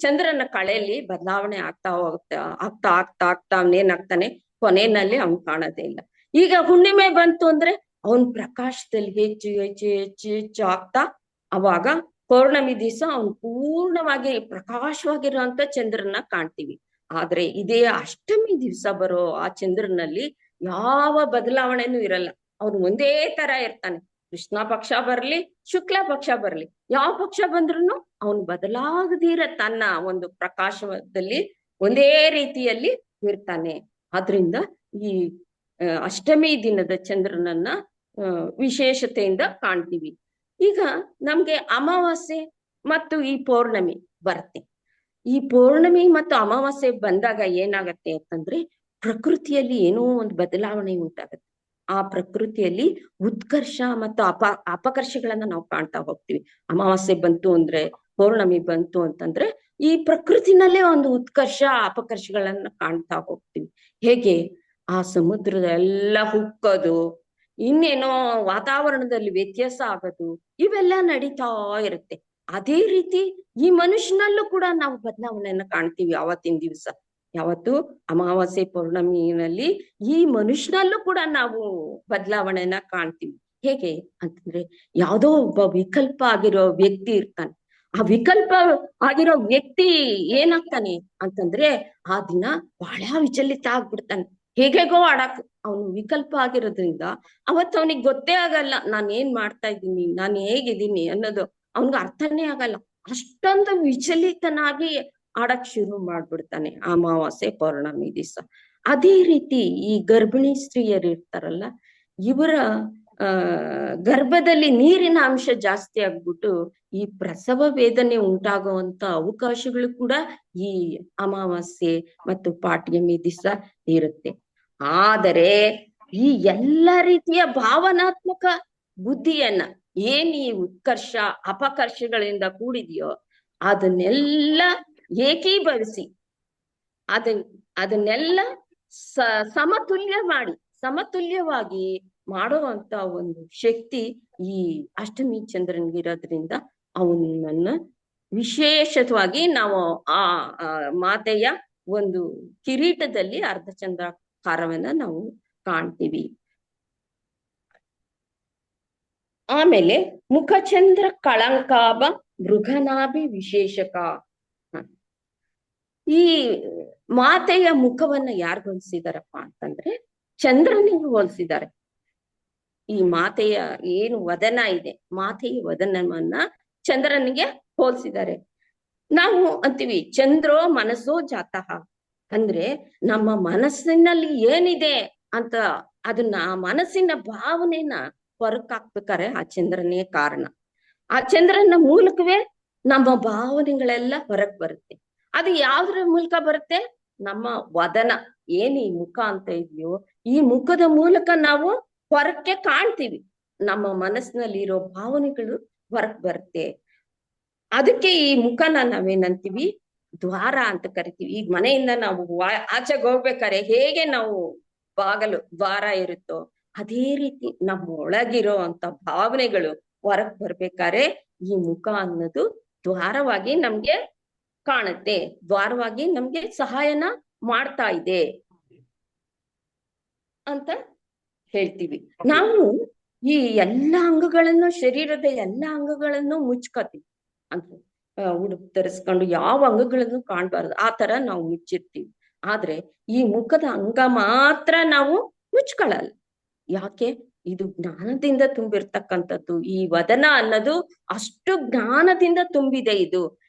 ಚಂದ್ರನ ಕಳೆಯಲ್ಲಿ ಬದಲಾವಣೆ ಆಗ್ತಾ ಹೋಗುತ್ತೆ. ಆಗ್ತಾ ಆಗ್ತಾ ಆಗ್ತಾ ಅವನೇನಾಗ್ತಾನೆ, ಕೊನೆಯಲ್ಲಿ ಅವ್ನ್ ಕಾಣೋದೇ ಇಲ್ಲ. ಈಗ ಹುಣ್ಣಿಮೆ ಬಂತು ಅಂದ್ರೆ ಅವನ್ ಪ್ರಕಾಶದಲ್ಲಿ ಹೆಚ್ಚು ಹೆಚ್ಚು ಹೆಚ್ಚು ಹೆಚ್ಚು ಆಗ್ತಾ, ಅವಾಗ ಪೌರ್ಣಮಿ ದಿವಸ ಅವನ್ ಪೂರ್ಣವಾಗಿ ಪ್ರಕಾಶವಾಗಿರುವಂತ ಚಂದ್ರನ ಕಾಣ್ತೀವಿ. ಆದ್ರೆ ಇದೇ ಅಷ್ಟಮಿ ದಿವಸ ಬರೋ ಆ ಚಂದ್ರನಲ್ಲಿ ಯಾವ ಬದಲಾವಣೆನೂ ಇರಲ್ಲ. ಅವನು ಒಂದೇ ತರ ಇರ್ತಾನೆ. ಕೃಷ್ಣ ಪಕ್ಷ ಬರ್ಲಿ ಶುಕ್ಲ ಪಕ್ಷ ಬರ್ಲಿ, ಯಾವ ಪಕ್ಷ ಬಂದ್ರು ಅವನು ಬದಲಾಗದಿರ ತನ್ನ ಒಂದು ಪ್ರಕಾಶದಲ್ಲಿ ಒಂದೇ ರೀತಿಯಲ್ಲಿ ಇರ್ತಾನೆ. ಆದ್ರಿಂದ ಈ ಅಷ್ಟಮಿ ದಿನದ ಚಂದ್ರನನ್ನ ವಿಶೇಷತೆಯಿಂದ ಕಾಣ್ತೀವಿ. ಈಗ ನಮ್ಗೆ ಅಮಾವಾಸ್ಯೆ ಮತ್ತು ಈ ಪೌರ್ಣಮಿ ಬರುತ್ತೆ. ಈ ಪೌರ್ಣಮಿ ಮತ್ತು ಅಮಾವಾಸ್ಯೆ ಬಂದಾಗ ಏನಾಗತ್ತೆ ಅಂತಂದ್ರೆ ಪ್ರಕೃತಿಯಲ್ಲಿ ಏನೋ ಒಂದು ಬದಲಾವಣೆ ಉಂಟಾಗತ್ತೆ. ಆ ಪ್ರಕೃತಿಯಲ್ಲಿ ಉತ್ಕರ್ಷ ಮತ್ತು ಅಪಕರ್ಷಗಳನ್ನ ನಾವು ಕಾಣ್ತಾ ಹೋಗ್ತೀವಿ. ಅಮಾವಾಸ್ಯೆ ಬಂತು ಅಂದ್ರೆ, ಪೌರ್ಣಮಿ ಬಂತು ಅಂತಂದ್ರೆ ಈ ಪ್ರಕೃತಿನಲ್ಲೇ ಒಂದು ಉತ್ಕರ್ಷ ಅಪಕರ್ಷಗಳನ್ನ ಕಾಣ್ತಾ ಹೋಗ್ತೀವಿ. ಹೇಗೆ ಆ ಸಮುದ್ರದ ಎಲ್ಲ ಹುಕ್ಕೋದು, ಇನ್ನೇನೋ ವಾತಾವರಣದಲ್ಲಿ ವ್ಯತ್ಯಾಸ ಆಗೋದು, ಇವೆಲ್ಲ ನಡೀತಾ ಇರುತ್ತೆ. ಅದೇ ರೀತಿ ಈ ಮನುಷ್ಯನಲ್ಲೂ ಕೂಡ ನಾವು ಬದಲಾವಣೆಯನ್ನ ಕಾಣ್ತೀವಿ ಆವತ್ತಿನ ದಿವಸ. ಯಾವತ್ತು ಅಮಾವಾಸ್ಯೆ ಪೌರ್ಣಮಿನಲ್ಲಿ ಈ ಮನುಷ್ಯನಲ್ಲೂ ಕೂಡ ನಾವು ಬದಲಾವಣೆಯನ್ನ ಕಾಣ್ತೀವಿ. ಹೇಗೆ ಅಂತಂದ್ರೆ ಯಾವ್ದೋ ಒಬ್ಬ ವಿಕಲ್ಪ ಆಗಿರೋ ವ್ಯಕ್ತಿ ಇರ್ತಾನೆ. ಆ ವಿಕಲ್ಪ ಆಗಿರೋ ವ್ಯಕ್ತಿ ಏನಾಗ್ತಾನೆ ಅಂತಂದ್ರೆ ಆ ದಿನ ಬಹಳ ವಿಚಲಿತ ಆಗ್ಬಿಡ್ತಾನೆ. ಹೇಗೆಗೋ ಆಡಕ್ ಅವನು ವಿಕಲ್ಪ ಆಗಿರೋದ್ರಿಂದ ಅವತ್ತು ಅವನಿಗೆ ಗೊತ್ತೇ ಆಗಲ್ಲ ನಾನು ಏನ್ ಮಾಡ್ತಾ ಇದ್ದೀನಿ, ನಾನು ಹೇಗಿದ್ದೀನಿ ಅನ್ನೋದು ಅವನ್ಗೆ ಅರ್ಥನೇ ಆಗಲ್ಲ. ಅಷ್ಟೊಂದು ವಿಚಲಿತನಾಗಿ ಆಡಕ್ ಶುರು ಮಾಡ್ಬಿಡ್ತಾನೆ ಅಮಾವಾಸ್ಯೆ ಪೌರ್ಣಮಿ ದಿವಸ. ಅದೇ ರೀತಿ ಈ ಗರ್ಭಿಣಿ ಸ್ತ್ರೀಯರು ಇರ್ತಾರಲ್ಲ, ಇವರ ಗರ್ಭದಲ್ಲಿ ನೀರಿನ ಅಂಶ ಜಾಸ್ತಿ ಆಗ್ಬಿಟ್ಟು ಈ ಪ್ರಸವ ವೇದನೆ ಉಂಟಾಗುವಂತ ಅವಕಾಶಗಳು ಕೂಡ ಈ ಅಮಾವಾಸ್ಯೆ ಮತ್ತು ಪಾಡ್ಯಮಿ ದಿವಸ ಇರುತ್ತೆ. ಆದರೆ ಈ ಎಲ್ಲ ರೀತಿಯ ಭಾವನಾತ್ಮಕ ಬುದ್ಧಿಯನ್ನ ಏನ್ ಈ ಉತ್ಕರ್ಷ ಅಪಕರ್ಷಗಳಿಂದ ಕೂಡಿದೆಯೋ ಅದನ್ನೆಲ್ಲ ಏಕೀಭವಿಸಿ ಅದನ್ನೆಲ್ಲ ಸಮತುಲ್ಯವಾಗಿ ಮಾಡುವಂತ ಒಂದು ಶಕ್ತಿ ಈ ಅಷ್ಟಮಿ ಚಂದ್ರನ್ಗಿರೋದ್ರಿಂದ ಅವನನ್ನ ವಿಶೇಷವಾಗಿ ನಾವು ಆ ಮಾತೆಯ ಒಂದು ಕಿರೀಟದಲ್ಲಿ ಅರ್ಧಚಂದ್ರಾಕಾರವನ್ನ ನಾವು ಕಾಣ್ತೀವಿ. ಆಮೇಲೆ ಮುಖಚಂದ್ರ ಕಳಂಕಾಭ ಮೃಗನಾಭಿ ವಿಶೇಷಕ. ಈ ಮಾತೆಯ ಮುಖವನ್ನ ಯಾರು ಹೋಲಿಸಿದಾರಪ್ಪ ಅಂತಂದ್ರೆ ಚಂದ್ರನಿಗೆ ಹೋಲಿಸಿದ್ದಾರೆ. ಈ ಮಾತೆಯ ಏನು ವದನ ಇದೆ, ಮಾತೆಯ ವದನವನ್ನ ಚಂದ್ರನಿಗೆ ಹೋಲಿಸಿದ್ದಾರೆ. ನಾವು ಅಂತೀವಿ ಚಂದ್ರೋ ಮನಸ್ಸೋ ಜಾತಃ, ಅಂದ್ರೆ ನಮ್ಮ ಮನಸ್ಸಿನಲ್ಲಿ ಏನಿದೆ ಅಂತ ಅದನ್ನ ಆ ಮನಸ್ಸಿನ ಭಾವನೆನ ಹೊರಕಾಕ್ಬೇಕಾರೆ ಆ ಚಂದ್ರನೇ ಕಾರಣ. ಆ ಚಂದ್ರನ ಮೂಲಕವೇ ನಮ್ಮ ಭಾವನೆಗಳೆಲ್ಲ ಹೊರಗ್ ಬರುತ್ತೆ. ಅದು ಯಾವ್ದ್ರ ಮೂಲಕ ಬರುತ್ತೆ? ನಮ್ಮ ವದನ, ಏನ್ ಈ ಮುಖ ಅಂತ ಇದೆಯೋ ಈ ಮುಖದ ಮೂಲಕ ನಾವು ಹೊರಕ್ಕೆ ಕಾಣ್ತೀವಿ. ನಮ್ಮ ಮನಸ್ಸಿನಲ್ಲಿ ಇರೋ ಭಾವನೆಗಳು ಹೊರಗ್ ಬರುತ್ತೆ. ಅದಕ್ಕೆ ಈ ಮುಖನ ನಾವೇನಂತೀವಿ, ದ್ವಾರ ಅಂತ ಕರಿತೀವಿ. ಈಗ ಮನೆಯಿಂದ ನಾವು ಆಚೆಗೆ ಹೋಗ್ಬೇಕಾರೆ ಹೇಗೆ ನಾವು ಬಾಗಲು ದ್ವಾರ ಇರುತ್ತೋ ಅದೇ ರೀತಿ ನಮ್ಮ ಒಳಗಿರೋ ಅಂತ ಭಾವನೆಗಳು ಹೊರಗ್ ಬರ್ಬೇಕಾರೆ ಈ ಮುಖ ಅನ್ನೋದು ದ್ವಾರವಾಗಿ ನಮ್ಗೆ ಕಾಣುತ್ತೆ, ದ್ವಾರವಾಗಿ ನಮ್ಗೆ ಸಹಾಯನ ಮಾಡ್ತಾ ಇದೆ ಅಂತ ಹೇಳ್ತೀವಿ. ನಾವು ಈ ಎಲ್ಲಾ ಅಂಗಗಳನ್ನು, ಶರೀರದ ಎಲ್ಲಾ ಅಂಗಗಳನ್ನು ಮುಚ್ಕೋತೀವಿ ಅಂದ್ರೆ ಉಡುಪು ಧರಿಸ್ಕೊಂಡು ಯಾವ ಅಂಗಗಳನ್ನು ಕಾಣ್ಬಾರ್ದು ಆ ತರ ನಾವು ಮುಚ್ಚಿರ್ತೀವಿ. ಆದ್ರೆ ಈ ಮುಖದ ಅಂಗ ಮಾತ್ರ ನಾವು ಮುಚ್ಕೊಳ್ಳಲ್ಲ. ಯಾಕೆ? ಇದು ಜ್ಞಾನದಿಂದ ತುಂಬಿರ್ತಕ್ಕಂಥದ್ದು. ಈ ವದನ ಅನ್ನೋದು ಅಷ್ಟು ಜ್ಞಾನದಿಂದ ತುಂಬಿದೆ. ಇದು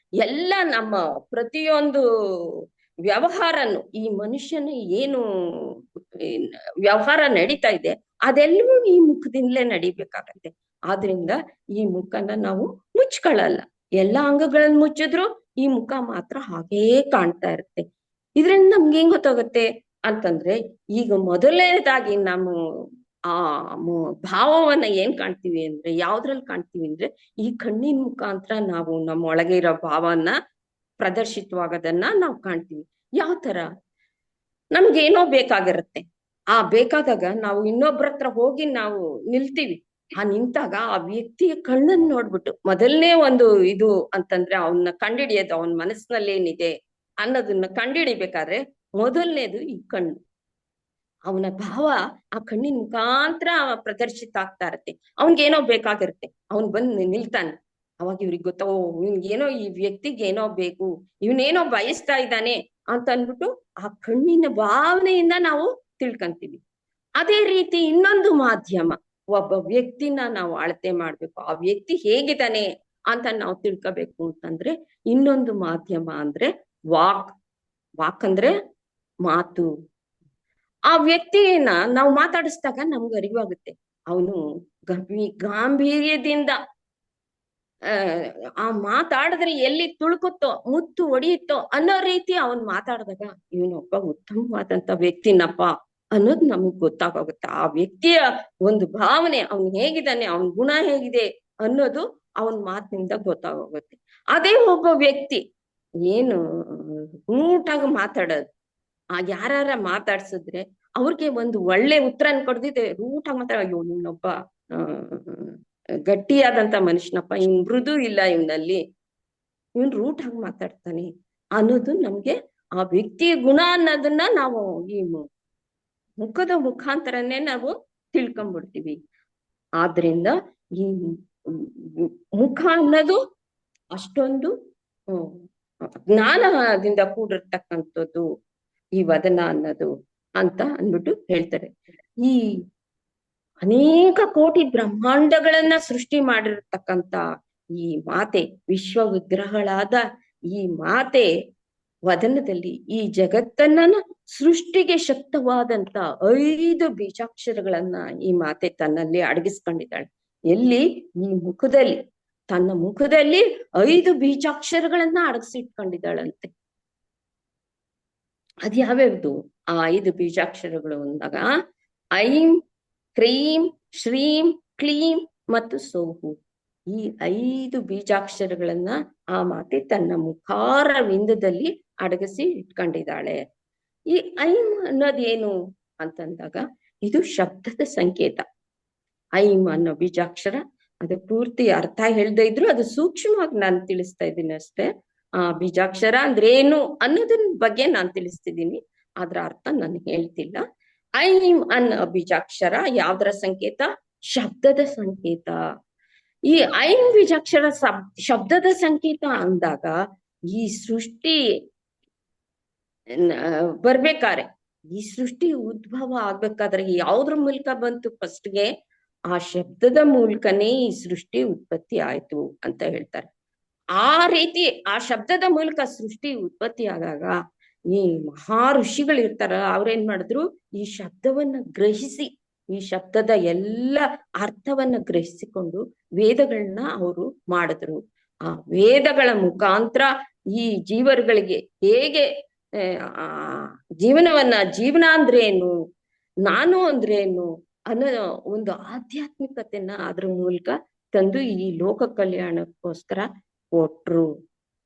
ಎಲ್ಲ ನಮ್ಮ ಪ್ರತಿಯೊಂದು ವ್ಯವಹಾರನು, ಈ ಮನುಷ್ಯನ ಏನು ವ್ಯವಹಾರ ನಡೀತಾ ಇದೆ ಅದೆಲ್ಲವೂ ಈ ಮುಖದಿಂದಲೇ ನಡಿಬೇಕಾಗತ್ತೆ. ಆದ್ರಿಂದ ಈ ಮುಖನ ನಾವು ಮುಚ್ಕೊಳ್ಳಲ್ಲ. ಎಲ್ಲಾ ಅಂಗಗಳನ್ನ ಮುಚ್ಚಿದ್ರು ಈ ಮುಖ ಮಾತ್ರ ಹಾಗೇ ಕಾಣ್ತಾ ಇರುತ್ತೆ. ಇದ್ರಿಂದ ನಮ್ಗೆ ಹೆಂಗ್ ಗೊತ್ತಾಗುತ್ತೆ ಅಂತಂದ್ರೆ, ಈಗ ಮೊದಲನೇದಾಗಿ ನಾವು ಆ ಭಾವವನ್ನ ಏನ್ ಕಾಣ್ತೀವಿ ಅಂದ್ರೆ, ಯಾವ್ದ್ರಲ್ಲಿ ಕಾಣ್ತೀವಿ ಅಂದ್ರೆ ಈ ಕಣ್ಣಿನ ಮುಖಾಂತರ ನಾವು ನಮ್ಮ ಒಳಗೆ ಇರೋ ಭಾವನ ಪ್ರದರ್ಶಿತವಾಗೋದನ್ನ ನಾವು ಕಾಣ್ತೀವಿ. ಯಾವ ತರ? ನಮ್ಗೇನೋ ಬೇಕಾಗಿರುತ್ತೆ. ಆ ಬೇಕಾದಾಗ ನಾವು ಇನ್ನೊಬ್ರ ಹತ್ರ ಹೋಗಿ ನಾವು ನಿಲ್ತೀವಿ. ಆ ನಿಂತಾಗ ಆ ವ್ಯಕ್ತಿಯ ಕಣ್ಣನ್ನ ನೋಡ್ಬಿಟ್ಟು, ಮೊದಲನೇ ಒಂದು ಇದು ಅಂತಂದ್ರೆ ಅವನ್ನ ಕಂಡಿಡಿಯೋದು, ಅವನ ಮನಸ್ಸಿನಲ್ಲಿ ಏನಿದೆ ಅನ್ನೋದನ್ನ ಕಂಡಿಡಿಬೇಕಾದ್ರೆ ಮೊದಲನೇದು ಈ ಕಣ್ಣು. ಅವನ ಭಾವ ಆ ಕಣ್ಣಿನ ಮುಖಾಂತರ ಪ್ರದರ್ಶಿತ ಆಗ್ತಾ ಇರತ್ತೆ. ಅವನ್ಗೇನೋ ಬೇಕಾಗಿರುತ್ತೆ, ಅವನ್ ಬಂದ್ ನಿಲ್ತಾನೆ. ಅವಾಗ ಇವ್ರಿಗೆ ಗೊತ್ತೋ, ಇವ್ನಿಗೇನೋ, ಈ ವ್ಯಕ್ತಿಗೆ ಏನೋ ಬೇಕು, ಇವನೇನೋ ಬಯಸ್ತಾ ಇದ್ದಾನೆ ಅಂತ ಅನ್ಬಿಟ್ಟು ಆ ಕಣ್ಣಿನ ಭಾವನೆಯಿಂದ ನಾವು ತಿಳ್ಕೊಂತೀವಿ. ಅದೇ ರೀತಿ ಇನ್ನೊಂದು ಮಾಧ್ಯಮ, ಒಬ್ಬ ವ್ಯಕ್ತಿನ ನಾವು ಅಳತೆ ಮಾಡ್ಬೇಕು, ಆ ವ್ಯಕ್ತಿ ಹೇಗಿದ್ದಾನೆ ಅಂತ ನಾವು ತಿಳ್ಕೋಬೇಕು ಅಂತಂದ್ರೆ ಇನ್ನೊಂದು ಮಾಧ್ಯಮ ಅಂದ್ರೆ ವಾಕ್. ವಾಕ್ ಅಂದ್ರೆ ಮಾತು. ಆ ವ್ಯಕ್ತಿಯನ್ನ ನಾವು ಮಾತಾಡಿಸಿದಾಗ ನಮ್ಗೆ ಅರಿವಾಗುತ್ತೆ, ಅವನು ಗಾಂಭೀರ್ಯದಿಂದ ಆ ಮಾತಾಡಿದ್ರೆ ಎಲ್ಲಿ ತುಳುಕುತ್ತೋ, ಮುತ್ತು ಒಡೆಯುತ್ತೋ ಅನ್ನೋ ರೀತಿ ಅವನ್ ಮಾತಾಡಿದಾಗ ಇವನೊಬ್ಬ ಉತ್ತಮವಾದಂತ ವ್ಯಕ್ತಿನಪ್ಪ ಅನ್ನೋದು ನಮಗ್ ಗೊತ್ತಾಗೋಗುತ್ತೆ. ಆ ವ್ಯಕ್ತಿಯ ಒಂದು ಭಾವನೆ, ಅವನ್ ಹೇಗಿದ್ದಾನೆ, ಅವನ್ ಗುಣ ಹೇಗಿದೆ ಅನ್ನೋದು ಅವನ್ ಮಾತಿನಿಂದ ಗೊತ್ತಾಗೋಗುತ್ತೆ. ಅದೇ ಒಬ್ಬ ವ್ಯಕ್ತಿ ಏನು ರೂಟಾಗಿ ಮಾತಾಡೋದು, ಆ ಯಾರ ಮಾತಾಡ್ಸಿದ್ರೆ ಅವ್ರಿಗೆ ಒಂದು ಒಳ್ಳೆ ಉತ್ತರ ಕೊಡ್ದಿದೆ, ರೂಟಾಗಿ ಮಾತಾಡ, ಅಯ್ಯೋ ಇವನೊಬ್ಬ ಗಟ್ಟಿಯಾದಂತ ಮನುಷ್ಯನಪ್ಪ, ಇವ್ನ್ ಮೃದು ಇಲ್ಲ ಇವನಲ್ಲಿ, ಇವನ್ ರೂಟಾಗಿ ಮಾತಾಡ್ತಾನೆ ಅನ್ನೋದು ನಮ್ಗೆ ಆ ವ್ಯಕ್ತಿಯ ಗುಣ ಅನ್ನೋದನ್ನ ನಾವು ಈ ಮುಖದ ಮುಖಾಂತರನೇ ನಾವು ತಿಳ್ಕೊಂಡ್ಬಿಡ್ತೀವಿ. ಆದ್ರಿಂದ ಈ ಮುಖ ಅನ್ನೋದು ಅಷ್ಟೊಂದು ಜ್ಞಾನದಿಂದ ಕೂಡಿರ್ತಕ್ಕಂಥದ್ದು ಈ ವದನ ಅನ್ನೋದು ಅಂತ ಅಂದ್ಬಿಟ್ಟು ಹೇಳ್ತಾರೆ. ಈ ಅನೇಕ ಕೋಟಿ ಬ್ರಹ್ಮಾಂಡಗಳನ್ನ ಸೃಷ್ಟಿ ಮಾಡಿರ್ತಕ್ಕಂಥ ಈ ಮಾತೆ, ವಿಶ್ವ ವಿಗ್ರಹಗಳಾದ ಈ ಮಾತೆ ವದನದಲ್ಲಿ ಈ ಜಗತ್ತನ್ನ ಸೃಷ್ಟಿಗೆ ಶಕ್ತವಾದಂತ 5 ಬೀಜಾಕ್ಷರಗಳನ್ನ ಈ ಮಾತೆ ತನ್ನಲ್ಲಿ ಅಡಗಿಸ್ಕೊಂಡಿದ್ದಾಳೆ. ಎಲ್ಲಿ? ಈ ಮುಖದಲ್ಲಿ, ತನ್ನ ಮುಖದಲ್ಲಿ 5 ಬೀಜಾಕ್ಷರಗಳನ್ನ ಅಡಗಿಸಿಟ್ಕೊಂಡಿದ್ದಾಳಂತೆ. ಅದ್ಯಾವ್ಯಾವ್ದು ಆ 5 ಬೀಜಾಕ್ಷರಗಳು ಅಂದಾಗ? ಐಂ, ಕ್ರೀಂ, ಶ್ರೀಂ, ಕ್ಲೀಂ ಮತ್ತು ಸೌಹು. ಈ 5 ಬೀಜಾಕ್ಷರಗಳನ್ನ ಆ ಮಾತೆ ತನ್ನ ಮುಖಾರವಿಂದದಲ್ಲಿ ಅಡಗಿಸಿ ಇಟ್ಕೊಂಡಿದ್ದಾಳೆ. ಈ ಐಂ ಅನ್ನೋದೇನು ಅಂತಂದಾಗ ಇದು ಶಬ್ದದ ಸಂಕೇತ. ಐಂ ಅನ್ನೋ ಬೀಜಾಕ್ಷರ, ಅದು ಪೂರ್ತಿ ಅರ್ಥ ಹೇಳ್ದೇ ಇದ್ರು ಅದು ಸೂಕ್ಷ್ಮವಾಗಿ ನಾನು ತಿಳಿಸ್ತಾ ಇದ್ದೀನಿ ಅಷ್ಟೇ. ಆ ಬೀಜಾಕ್ಷರ ಅಂದ್ರೆ ಏನು ಅನ್ನೋದನ್ನ ಬಗ್ಗೆ ನಾನು ತಿಳಿಸ್ತಿದ್ದೀನಿ, ಅದ್ರ ಅರ್ಥ ನಾನು ಹೇಳ್ತಿಲ್ಲ. ಐಂ ಅನ್ನೋ ಬೀಜಾಕ್ಷರ ಯಾವ್ದರ ಸಂಕೇತ? ಶಬ್ದದ ಸಂಕೇತ. ಈ ಐಂ ಬೀಜಾಕ್ಷರ ಶಬ್ದದ ಸಂಕೇತ ಅಂದಾಗ ಈ ಸೃಷ್ಟಿ ಬರ್ಬೇಕಾರೆ ಈ ಸೃಷ್ಟಿ ಉದ್ಭವ ಆಗ್ಬೇಕಾದ್ರೆ ಯಾವ್ದ್ರ ಮೂಲಕ ಬಂತು ಫಸ್ಟ್ಗೆ? ಆ ಶಬ್ದದ ಮೂಲಕನೇ ಈ ಸೃಷ್ಟಿ ಉತ್ಪತ್ತಿ ಆಯ್ತು ಅಂತ ಹೇಳ್ತಾರೆ. ಆ ರೀತಿ ಆ ಶಬ್ದದ ಮೂಲಕ ಸೃಷ್ಟಿ ಉತ್ಪತ್ತಿ ಆದಾಗ ಈ ಮಹಾ ಋಷಿಗಳು ಇರ್ತಾರ, ಅವ್ರೇನ್ ಮಾಡಿದ್ರು, ಈ ಶಬ್ದವನ್ನ ಗ್ರಹಿಸಿ, ಈ ಶಬ್ದದ ಎಲ್ಲ ಅರ್ಥವನ್ನ ಗ್ರಹಿಸಿಕೊಂಡು ವೇದಗಳನ್ನ ಅವರು ಮಾಡಿದ್ರು. ಆ ವೇದಗಳ ಮುಖಾಂತರ ಈ ಜೀವರುಗಳಿಗೆ ಹೇಗೆ ಆ ಜೀವನ ಅಂದ್ರೆ ಏನು, ನಾನು ಅಂದ್ರೆ ಏನು ಅನ್ನೋ ಒಂದು ಆಧ್ಯಾತ್ಮಿಕತೆಯನ್ನ ಅದ್ರ ಮೂಲಕ ತಂದು ಈ ಲೋಕ ಕಲ್ಯಾಣಕ್ಕೋಸ್ಕರ ಕೊಟ್ರು,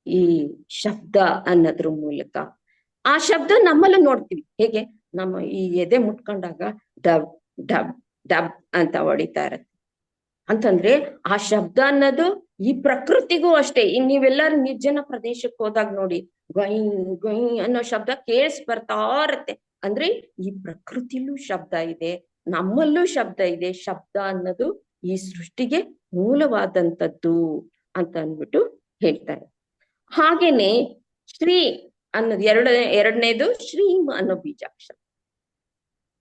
ಈ ಶಬ್ದ ಅನ್ನೋದ್ರ ಮೂಲಕ. ಆ ಶಬ್ದ ನಮ್ಮಲ್ಲೂ ನೋಡ್ತೀವಿ, ಹೇಗೆ ನಮ್ಮ ಈ ಎದೆ ಮುಟ್ಕೊಂಡಾಗ ಡಬ್ ಡಬ್ ಡಬ್ ಅಂತ ಹೊಡಿತಾ ಇರತ್ತೆ. ಅಂತಂದ್ರೆ ಆ ಶಬ್ದ ಅನ್ನೋದು ಈ ಪ್ರಕೃತಿಗೂ ಅಷ್ಟೇ. ನೀವೆಲ್ಲರೂ ನಿರ್ಜನ ಪ್ರದೇಶಕ್ಕೆ ಹೋದಾಗ ನೋಡಿ, ಗೊಯ್ ಗೊಯ್ ಅನ್ನೋ ಶಬ್ದ ಬರ್ತಾ ಇರತ್ತೆ. ಅಂದ್ರೆ ಈ ಪ್ರಕೃತಿಲೂ ಶಬ್ದ ಇದೆ, ನಮ್ಮಲ್ಲೂ ಶಬ್ದ ಇದೆ. ಶಬ್ದ ಅನ್ನೋದು ಈ ಸೃಷ್ಟಿಗೆ ಮೂಲವಾದಂಥದ್ದು ಅಂತ ಅಂದ್ಬಿಟ್ಟು ಹೇಳ್ತಾರೆ. ಹಾಗೇನೆ ಶ್ರೀ ಅನ್ನೋದು ಎರಡನೇದು ಶ್ರೀಮ್ ಅನ್ನೋ ಬೀಜಾಕ್ಷರ.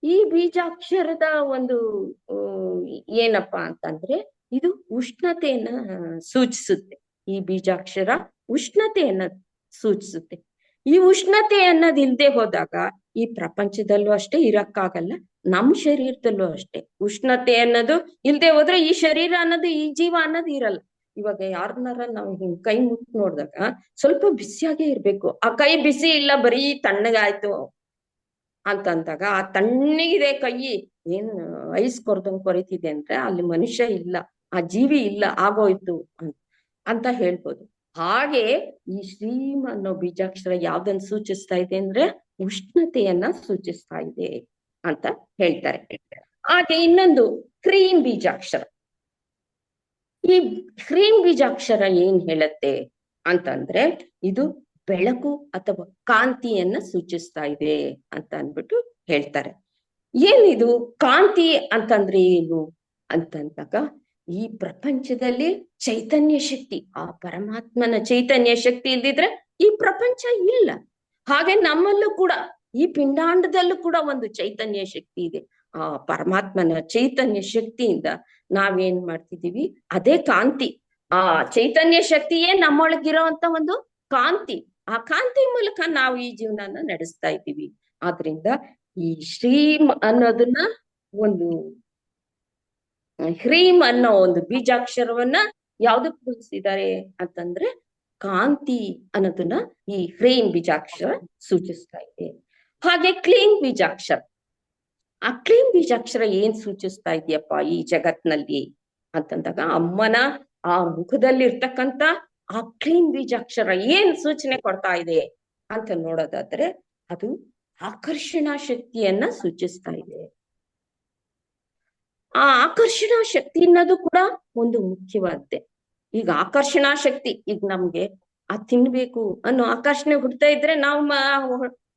ಈ ಬೀಜಾಕ್ಷರದ ಒಂದು ಏನಪ್ಪಾ ಅಂತಂದ್ರೆ, ಇದು ಉಷ್ಣತೆಯನ್ನ ಸೂಚಿಸುತ್ತೆ. ಈ ಬೀಜಾಕ್ಷರ ಉಷ್ಣತೆಯನ್ನ ಸೂಚಿಸುತ್ತೆ. ಈ ಉಷ್ಣತೆ ಅನ್ನೋದು ಇಲ್ದೆ ಹೋದಾಗ ಈ ಪ್ರಪಂಚದಲ್ಲೂ ಅಷ್ಟೇ ಇರಕ್ಕಾಗಲ್ಲ, ನಮ್ ಶರೀರದಲ್ಲೂ ಅಷ್ಟೇ. ಉಷ್ಣತೆ ಅನ್ನೋದು ಇಲ್ದೆ ಹೋದ್ರೆ ಈ ಶರೀರ ಅನ್ನೋದು, ಈ ಜೀವ ಅನ್ನೋದು ಇರಲ್ಲ. ಇವಾಗ ಯಾರನ್ನಾರ ನಾವು ಹಿಂಗ್ ಕೈ ಮುಟ್ ನೋಡಿದಾಗ ಸ್ವಲ್ಪ ಬಿಸಿಯಾಗೇ ಇರ್ಬೇಕು. ಆ ಕೈ ಬಿಸಿ ಇಲ್ಲ, ಬರೀ ತಣ್ಣಗಾಯ್ತು ಅಂತಂದಾಗ ಆ ತಣ್ಣಗಿದೆ ಕೈ, ಏನ್ ಐಸ್ ಕೊರ್ದಂಗ್ ಕೊರಿತಿದೆ ಅಂದ್ರೆ ಅಲ್ಲಿ ಮನುಷ್ಯ ಇಲ್ಲ, ಆ ಜೀವಿ ಇಲ್ಲ, ಆಗೋಯ್ತು ಅಂತ ಹೇಳ್ಬೋದು. ಹಾಗೆ ಈ ಶ್ರೀಮ್ ಅನ್ನೋ ಬೀಜಾಕ್ಷರ ಯಾವ್ದನ್ನ ಸೂಚಿಸ್ತಾ ಇದೆ ಅಂದ್ರೆ ಉಷ್ಣತೆಯನ್ನ ಸೂಚಿಸ್ತಾ ಇದೆ ಅಂತ ಹೇಳ್ತಾರೆ. ಹಾಗೆ ಇನ್ನೊಂದು ಕ್ರೀಮ್ ಬೀಜಾಕ್ಷರ. ಈ ಕ್ರೀಮ್ ಬೀಜಾಕ್ಷರ ಏನ್ ಹೇಳತ್ತೆ ಅಂತಂದ್ರೆ, ಇದು ಬೆಳಕು ಅಥವಾ ಕಾಂತಿಯನ್ನ ಸೂಚಿಸ್ತಾ ಇದೆ ಅಂತ ಅಂದ್ಬಿಟ್ಟು ಹೇಳ್ತಾರೆ. ಏನಿದು ಕಾಂತಿ ಅಂತಂದ್ರೆ ಏನು ಅಂತಂದಾಗ, ಈ ಪ್ರಪಂಚದಲ್ಲಿ ಚೈತನ್ಯ ಶಕ್ತಿ, ಆ ಪರಮಾತ್ಮನ ಚೈತನ್ಯ ಶಕ್ತಿ ಇಲ್ದಿದ್ರೆ ಈ ಪ್ರಪಂಚ ಇಲ್ಲ. ಹಾಗೆ ನಮ್ಮಲ್ಲೂ ಕೂಡ, ಈ ಪಿಂಡಾಂಡದಲ್ಲೂ ಕೂಡ ಒಂದು ಚೈತನ್ಯ ಶಕ್ತಿ ಇದೆ. ಆ ಪರಮಾತ್ಮನ ಚೈತನ್ಯ ಶಕ್ತಿಯಿಂದ ನಾವೇನ್ ಮಾಡ್ತಿದೀವಿ, ಅದೇ ಕಾಂತಿ. ಆ ಚೈತನ್ಯ ಶಕ್ತಿಯೇ ನಮ್ಮೊಳಗಿರೋ ಅಂತ ಒಂದು ಕಾಂತಿ. ಆ ಕಾಂತಿ ಮೂಲಕ ನಾವು ಈ ಜೀವನನ ನಡೆಸ್ತಾ ಇದ್ದೀವಿ. ಆದ್ರಿಂದ ಈ ಶ್ರೀಮ್ ಅನ್ನೋದನ್ನ ಒಂದು ಹ್ರೀಮ್ ಅನ್ನೋ ಒಂದು ಬೀಜಾಕ್ಷರವನ್ನ ಯಾವ್ದಕ್ ಬಳಸಿದ್ದಾರೆ ಅಂತಂದ್ರೆ, ಕಾಂತಿ ಅನ್ನೋದನ್ನ ಈ ಹ್ರೀಮ್ ಬೀಜಾಕ್ಷರ ಸೂಚಿಸ್ತಾ ಇದೆ. ಹಾಗೆ ಕ್ಲೀನ್ ಬೀಜಾಕ್ಷರ. ಆ ಕ್ಲೀನ್ ಬೀಜಾಕ್ಷರ ಏನ್ ಸೂಚಿಸ್ತಾ ಇದೆಯಪ್ಪ ಈ ಜಗತ್ನಲ್ಲಿ ಅಂತಂದಾಗ, ಅಮ್ಮನ ಆ ಮುಖದಲ್ಲಿ ಇರ್ತಕ್ಕಂತ ಆ ಕ್ಲೀನ್ ಬೀಜಾಕ್ಷರ ಏನ್ ಸೂಚನೆ ಕೊಡ್ತಾ ಇದೆ ಅಂತ ನೋಡೋದಾದ್ರೆ, ಅದು ಆಕರ್ಷಣಾ ಶಕ್ತಿಯನ್ನ ಸೂಚಿಸ್ತಾ ಇದೆ. ಆ ಆಕರ್ಷಣಾ ಶಕ್ತಿ ಅನ್ನೋದು ಕೂಡ ಒಂದು ಮುಖ್ಯವಾದ್ದೆ. ಈಗ ಆಕರ್ಷಣಾ ಶಕ್ತಿ, ಈಗ ನಮ್ಗೆ ಆ ತಿನ್ಬೇಕು ಅನ್ನೋ ಆಕರ್ಷಣೆ ಹುಡ್ತಾ ಇದ್ರೆ ನಾವು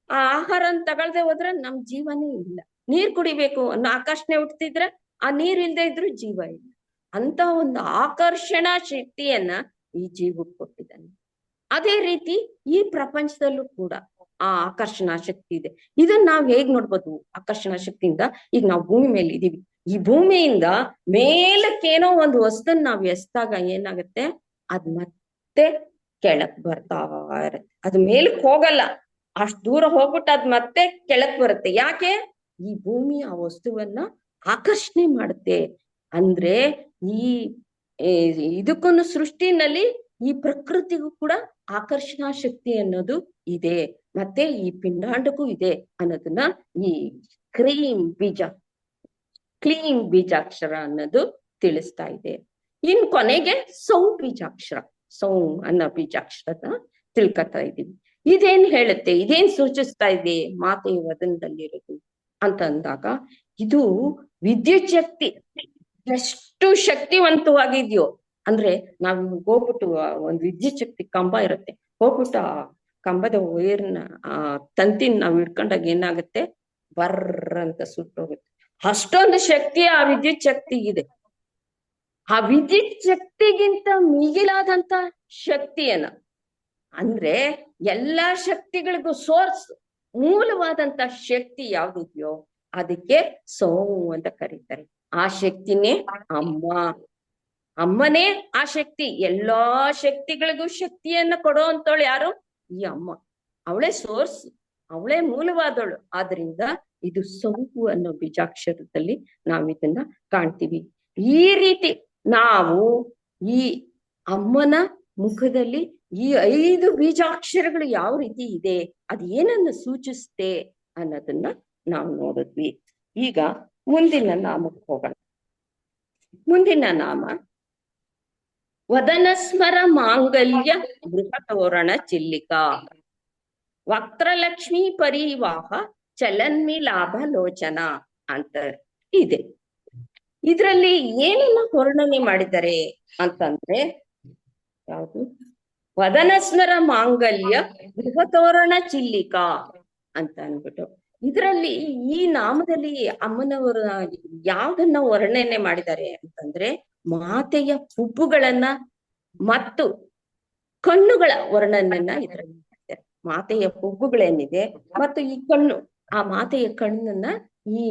ಆ ಆಹಾರನ ತಗೊಳ್ದೆ ಹೋದ್ರೆ ನಮ್ ಜೀವನೇ ಇಲ್ಲ. ನೀರ್ ಕುಡಿಬೇಕು ಅನ್ನೋ ಆಕರ್ಷಣೆ ಹುಡ್ತಿದ್ರೆ ಆ ನೀರ್ ಇಲ್ದೆ ಇದ್ರು ಜೀವ ಇಲ್ಲ. ಅಂತ ಒಂದು ಆಕರ್ಷಣಾ ಶಕ್ತಿಯನ್ನ ಈ ಜೀವಕ್ಕೆ ಕೊಟ್ಟಿದ್ದಾನೆ. ಅದೇ ರೀತಿ ಈ ಪ್ರಪಂಚದಲ್ಲೂ ಕೂಡ ಆ ಆಕರ್ಷಣಾ ಶಕ್ತಿ ಇದೆ. ಇದನ್ನ ನಾವ್ ಹೇಗ್ ನೋಡ್ಬೋದು ಆಕರ್ಷಣಾ ಶಕ್ತಿಯಿಂದ? ಈಗ ನಾವು ಭೂಮಿ ಮೇಲೆ ಇದೀವಿ, ಈ ಭೂಮಿಯಿಂದ ಮೇಲಕ್ಕೇನೋ ಒಂದು ವಸ್ತುನ ನಾವ್ ಎಸ್ದಾಗ ಏನಾಗತ್ತೆ, ಅದ್ ಮತ್ತೆ ಕೆಳಕ್ ಬರ್ತಾ ಇರತ್ತೆ. ಅದು ಮೇಲಕ್ ಹೋಗಲ್ಲ, ಅಷ್ಟ್ ದೂರ ಹೋಗ್ಬಿಟ್ಟು ಅದ್ ಮತ್ತೆ ಕೆಳಕ್ ಬರುತ್ತೆ. ಯಾಕೆ? ಈ ಭೂಮಿ ಆ ವಸ್ತುವನ್ನ ಆಕರ್ಷಣೆ ಮಾಡುತ್ತೆ. ಅಂದ್ರೆ ಈ ಇದಕ್ಕೂ ಸೃಷ್ಟಿನಲ್ಲಿ ಈ ಪ್ರಕೃತಿಗೂ ಕೂಡ ಆಕರ್ಷಣಾ ಶಕ್ತಿ ಅನ್ನೋದು ಇದೆ, ಮತ್ತೆ ಈ ಪಿಂಡಾಂಡಕ್ಕೂ ಇದೆ ಅನ್ನೋದನ್ನ ಈ ಕ್ಲೀನ್ ಬೀಜಾಕ್ಷರ ಅನ್ನೋದು ತಿಳಿಸ್ತಾ ಇದೆ. ಇನ್ ಕೊನೆಗೆ ಸೌ ಬೀಜಾಕ್ಷರ, ಸೌ ಅನ್ನೋ ಬೀಜಾಕ್ಷರದ ತಿಳ್ಕೊತಾ ಇದೀವಿ. ಇದೇನ್ ಹೇಳುತ್ತೆ, ಇದೇನ್ ಸೂಚಿಸ್ತಾ ಇದೆ ಮಾತೆಯ ವದನದಲ್ಲಿರೋದು ಅಂತ ಅಂದಾಗ, ಇದು ವಿದ್ಯುತ್ ಶಕ್ತಿ ಎಷ್ಟು ಶಕ್ತಿವಂತವಾಗಿದ್ಯೋ ಅಂದ್ರೆ, ನಾವ್ ಹೋಗ್ಬಿಟ್ಟು ಒಂದ್ ವಿದ್ಯುತ್ ಶಕ್ತಿ ಕಂಬ ಇರುತ್ತೆ, ಹೋಗ್ಬಿಟ್ಟು ಆ ಕಂಬದ ವೈರ್ನ ಆ ತಂತಿನ ನಾವ್ ಹಿಡ್ಕೊಂಡಾಗ ಏನಾಗುತ್ತೆ, ಬರ್ರ ಅಂತ ಸುಟ್ಟೋಗುತ್ತೆ. ಅಷ್ಟೊಂದು ಶಕ್ತಿ ಆ ವಿದ್ಯುತ್ ಶಕ್ತಿ ಇದೆ. ಆ ವಿದ್ಯುತ್ ಶಕ್ತಿಗಿಂತ ಮಿಗಿಲಾದಂತ ಶಕ್ತಿಯನ್ನ, ಅಂದ್ರೆ ಎಲ್ಲಾ ಶಕ್ತಿಗಳಿಗೂ ಸೋರ್ಸ್ ಮೂಲವಾದಂತ ಶಕ್ತಿ ಯಾವ್ದಿದ್ಯೋ ಅದಕ್ಕೆ ಸೋಮು ಅಂತ ಕರೀತಾರೆ. ಆ ಶಕ್ತಿನೇ ಅಮ್ಮ. ಅಮ್ಮನೇ ಆ ಶಕ್ತಿ. ಎಲ್ಲಾ ಶಕ್ತಿಗಳಿಗೂ ಶಕ್ತಿಯನ್ನ ಕೊಡೋ ಅಂತವಳು ಯಾರು? ಈ ಅಮ್ಮ. ಅವಳೇ ಸೋರ್ಸ್, ಅವಳೇ ಮೂಲವಾದವಳು. ಆದ್ರಿಂದ ಇದು ಸೌಂಪು ಅನ್ನೋ ಬೀಜಾಕ್ಷರದಲ್ಲಿ ನಾವು ಇದನ್ನ ಕಾಣ್ತೀವಿ. ಈ ರೀತಿ ನಾವು ಈ ಅಮ್ಮನ ಮುಖದಲ್ಲಿ ಈ 5 ಬೀಜಾಕ್ಷರಗಳು ಯಾವ ರೀತಿ ಇದೆ, ಅದು ಏನನ್ನ ಸೂಚಿಸುತ್ತೆ ಅನ್ನೋದನ್ನ ನಾವು ನೋಡಿದ್ವಿ. ಈಗ ಮುಂದಿನ ನಾಮಕ್ಕೆ ಹೋಗೋಣ. ಮುಂದಿನ ನಾಮ ವದನಸ್ಮರ ಮಾಂಗಲ್ಯ ಗೃಹತೋರಣ ಚಿಲ್ಲಿಕಾ ವಕ್ರಲಕ್ಷ್ಮೀ ಪರಿವಾಹ ಚಲನ್ಮಿ ಲಾಭ ಲೋಚನ ಅಂತ ಇದೆ. ಇದ್ರಲ್ಲಿ ಏನನ್ನ ವರ್ಣನೆ ಮಾಡಿದ್ದಾರೆ ಅಂತಂದ್ರೆ, ಯಾವುದು? ವದನಸ್ಮರ ಮಾಂಗಲ್ಯ ಗೃಹತೋರಣ ಚಿಲ್ಲಿಕಾ ಅಂತ ಅನ್ಬಿಟ್ಟು ಇದರಲ್ಲಿ ಈ ನಾಮದಲ್ಲಿ ಅಮ್ಮನವರ ಯಾವ್ದನ್ನ ವರ್ಣನೆ ಮಾಡಿದ್ದಾರೆ ಅಂತಂದ್ರೆ, ಮಾತೆಯ ಹುಬ್ಬುಗಳನ್ನ ಮತ್ತು ಕಣ್ಣುಗಳ ವರ್ಣನೆಯನ್ನ ಇದರಲ್ಲಿ ಮಾಡಿದ್ದಾರೆ. ಮಾತೆಯ ಹುಬ್ಬುಗಳೇನಿದೆ ಮತ್ತು ಈ ಕಣ್ಣು, ಆ ಮಾತೆಯ ಕಣ್ಣನ್ನ ಈ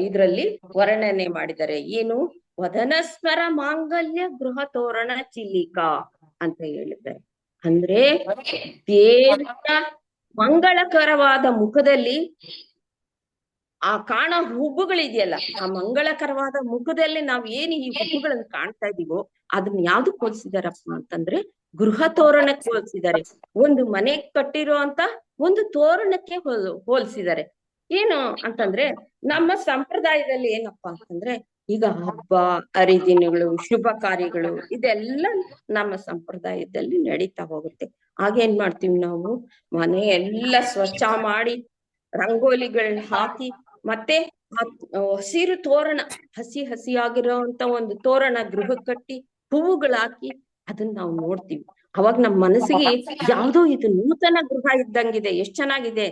ಇದರಲ್ಲಿ ವರ್ಣನೆ ಮಾಡಿದ್ದಾರೆ. ಏನು? ವದನಸ್ಮರ ಮಾಂಗಲ್ಯ ಗೃಹ ತೋರಣ ಚಿಲ್ಲಿಕಾ ಅಂತ ಹೇಳಿದ್ದಾರೆ. ಅಂದ್ರೆ ದೇವರ ಮಂಗಳಕರವಾದ ಮುಖದಲ್ಲಿ ಆ ಕಾಣೋ ಹುಬ್ಬುಗಳಿದೆಯಲ್ಲ, ಆ ಮಂಗಳಕರವಾದ ಮುಖದಲ್ಲಿ ನಾವ್ ಏನು ಈ ಹುಬ್ಬುಗಳನ್ನ ಕಾಣ್ತಾ ಇದೀವೋ ಅದನ್ನ ಯಾವ್ದಕ್ ಹೋಲಿಸಿದಾರಪ್ಪ ಅಂತಂದ್ರೆ ಗೃಹ ತೋರಣಕ್ಕೆ ಹೋಲಿಸಿದ್ದಾರೆ. ಒಂದು ಮನೆ ಕಟ್ಟಿರೋ ಅಂತ ಒಂದು ತೋರಣಕ್ಕೆ ಹೋಲಿಸಿದ್ದಾರೆ. ಏನು ಅಂತಂದ್ರೆ, ನಮ್ಮ ಸಂಪ್ರದಾಯದಲ್ಲಿ ಏನಪ್ಪಾ ಅಂತಂದ್ರೆ, ಈಗ ಹಬ್ಬ ಹರಿದಿನಗಳು, ಶುಭ ಕಾರ್ಯಗಳು ಇದೆಲ್ಲ ನಮ್ಮ ಸಂಪ್ರದಾಯದಲ್ಲಿ ನಡೀತಾ ಹೋಗುತ್ತೆ. ಆಗೇನ್ ಮಾಡ್ತೀವಿ ನಾವು? ಮನೆ ಎಲ್ಲ ಸ್ವಚ್ಛ ಮಾಡಿ ರಂಗೋಲಿಗಳನ್ನ ಹಾಕಿ ಮತ್ತೆ ಹಸಿರು ತೋರಣ, ಹಸಿಯಾಗಿರೋಂತ ಒಂದು ತೋರಣ ಗೃಹ ಕಟ್ಟಿ ಹೂವುಗಳಾಕಿ ಅದನ್ನ ನಾವು ನೋಡ್ತೀವಿ. ಅವಾಗ ನಮ್ಮ ಮನಸ್ಸಿಗೆ ಯಾವ್ದೋ ಇದು ನೂತನ ಗೃಹ ಇದ್ದಂಗಿದೆ, ಎಷ್ಟ್ ಚೆನ್ನಾಗಿದೆ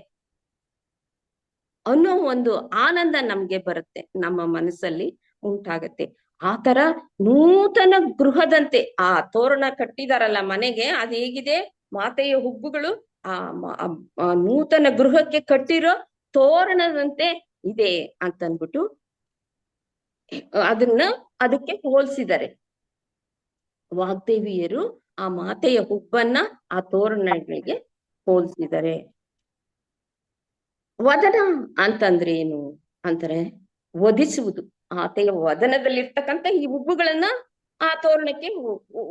ಅನ್ನೋ ಒಂದು ಆನಂದ ನಮ್ಗೆ ಬರುತ್ತೆ, ನಮ್ಮ ಮನಸ್ಸಲ್ಲಿ ಉಂಟಾಗತ್ತೆ. ಆ ತರ ನೂತನ ಗೃಹದಂತೆ ಆ ತೋರಣ ಕಟ್ಟಿದಾರಲ್ಲ ಮನೆಗೆ, ಅದು ಹೇಗಿದೆ? ಮಾತೆಯ ಹುಬ್ಬುಗಳು ಆ ನೂತನ ಗೃಹಕ್ಕೆ ಕಟ್ಟಿರೋ ತೋರಣದಂತೆ ಇದೆ ಅಂತ ಅನ್ಬಿಟ್ಟು ಅದಕ್ಕೆ ಹೋಲಿಸಿದ್ದಾರೆ. ವಾಗ್ದೇವಿಯರು ಆ ಮಾತೆಯ ಹುಬ್ಬನ್ನ ಆ ತೋರಣಗಳಿಗೆ ಹೋಲಿಸಿದ್ದಾರೆ. ವದನ ಅಂತಂದ್ರೆ ಏನು ಅಂತಾರೆ? ವಧಿಸುವುದು. ಆತೆಯ ವದನದಲ್ಲಿರ್ತಕ್ಕಂಥ ಈ ಹುಬ್ಬುಗಳನ್ನ ಆ ತೋರಣಕ್ಕೆ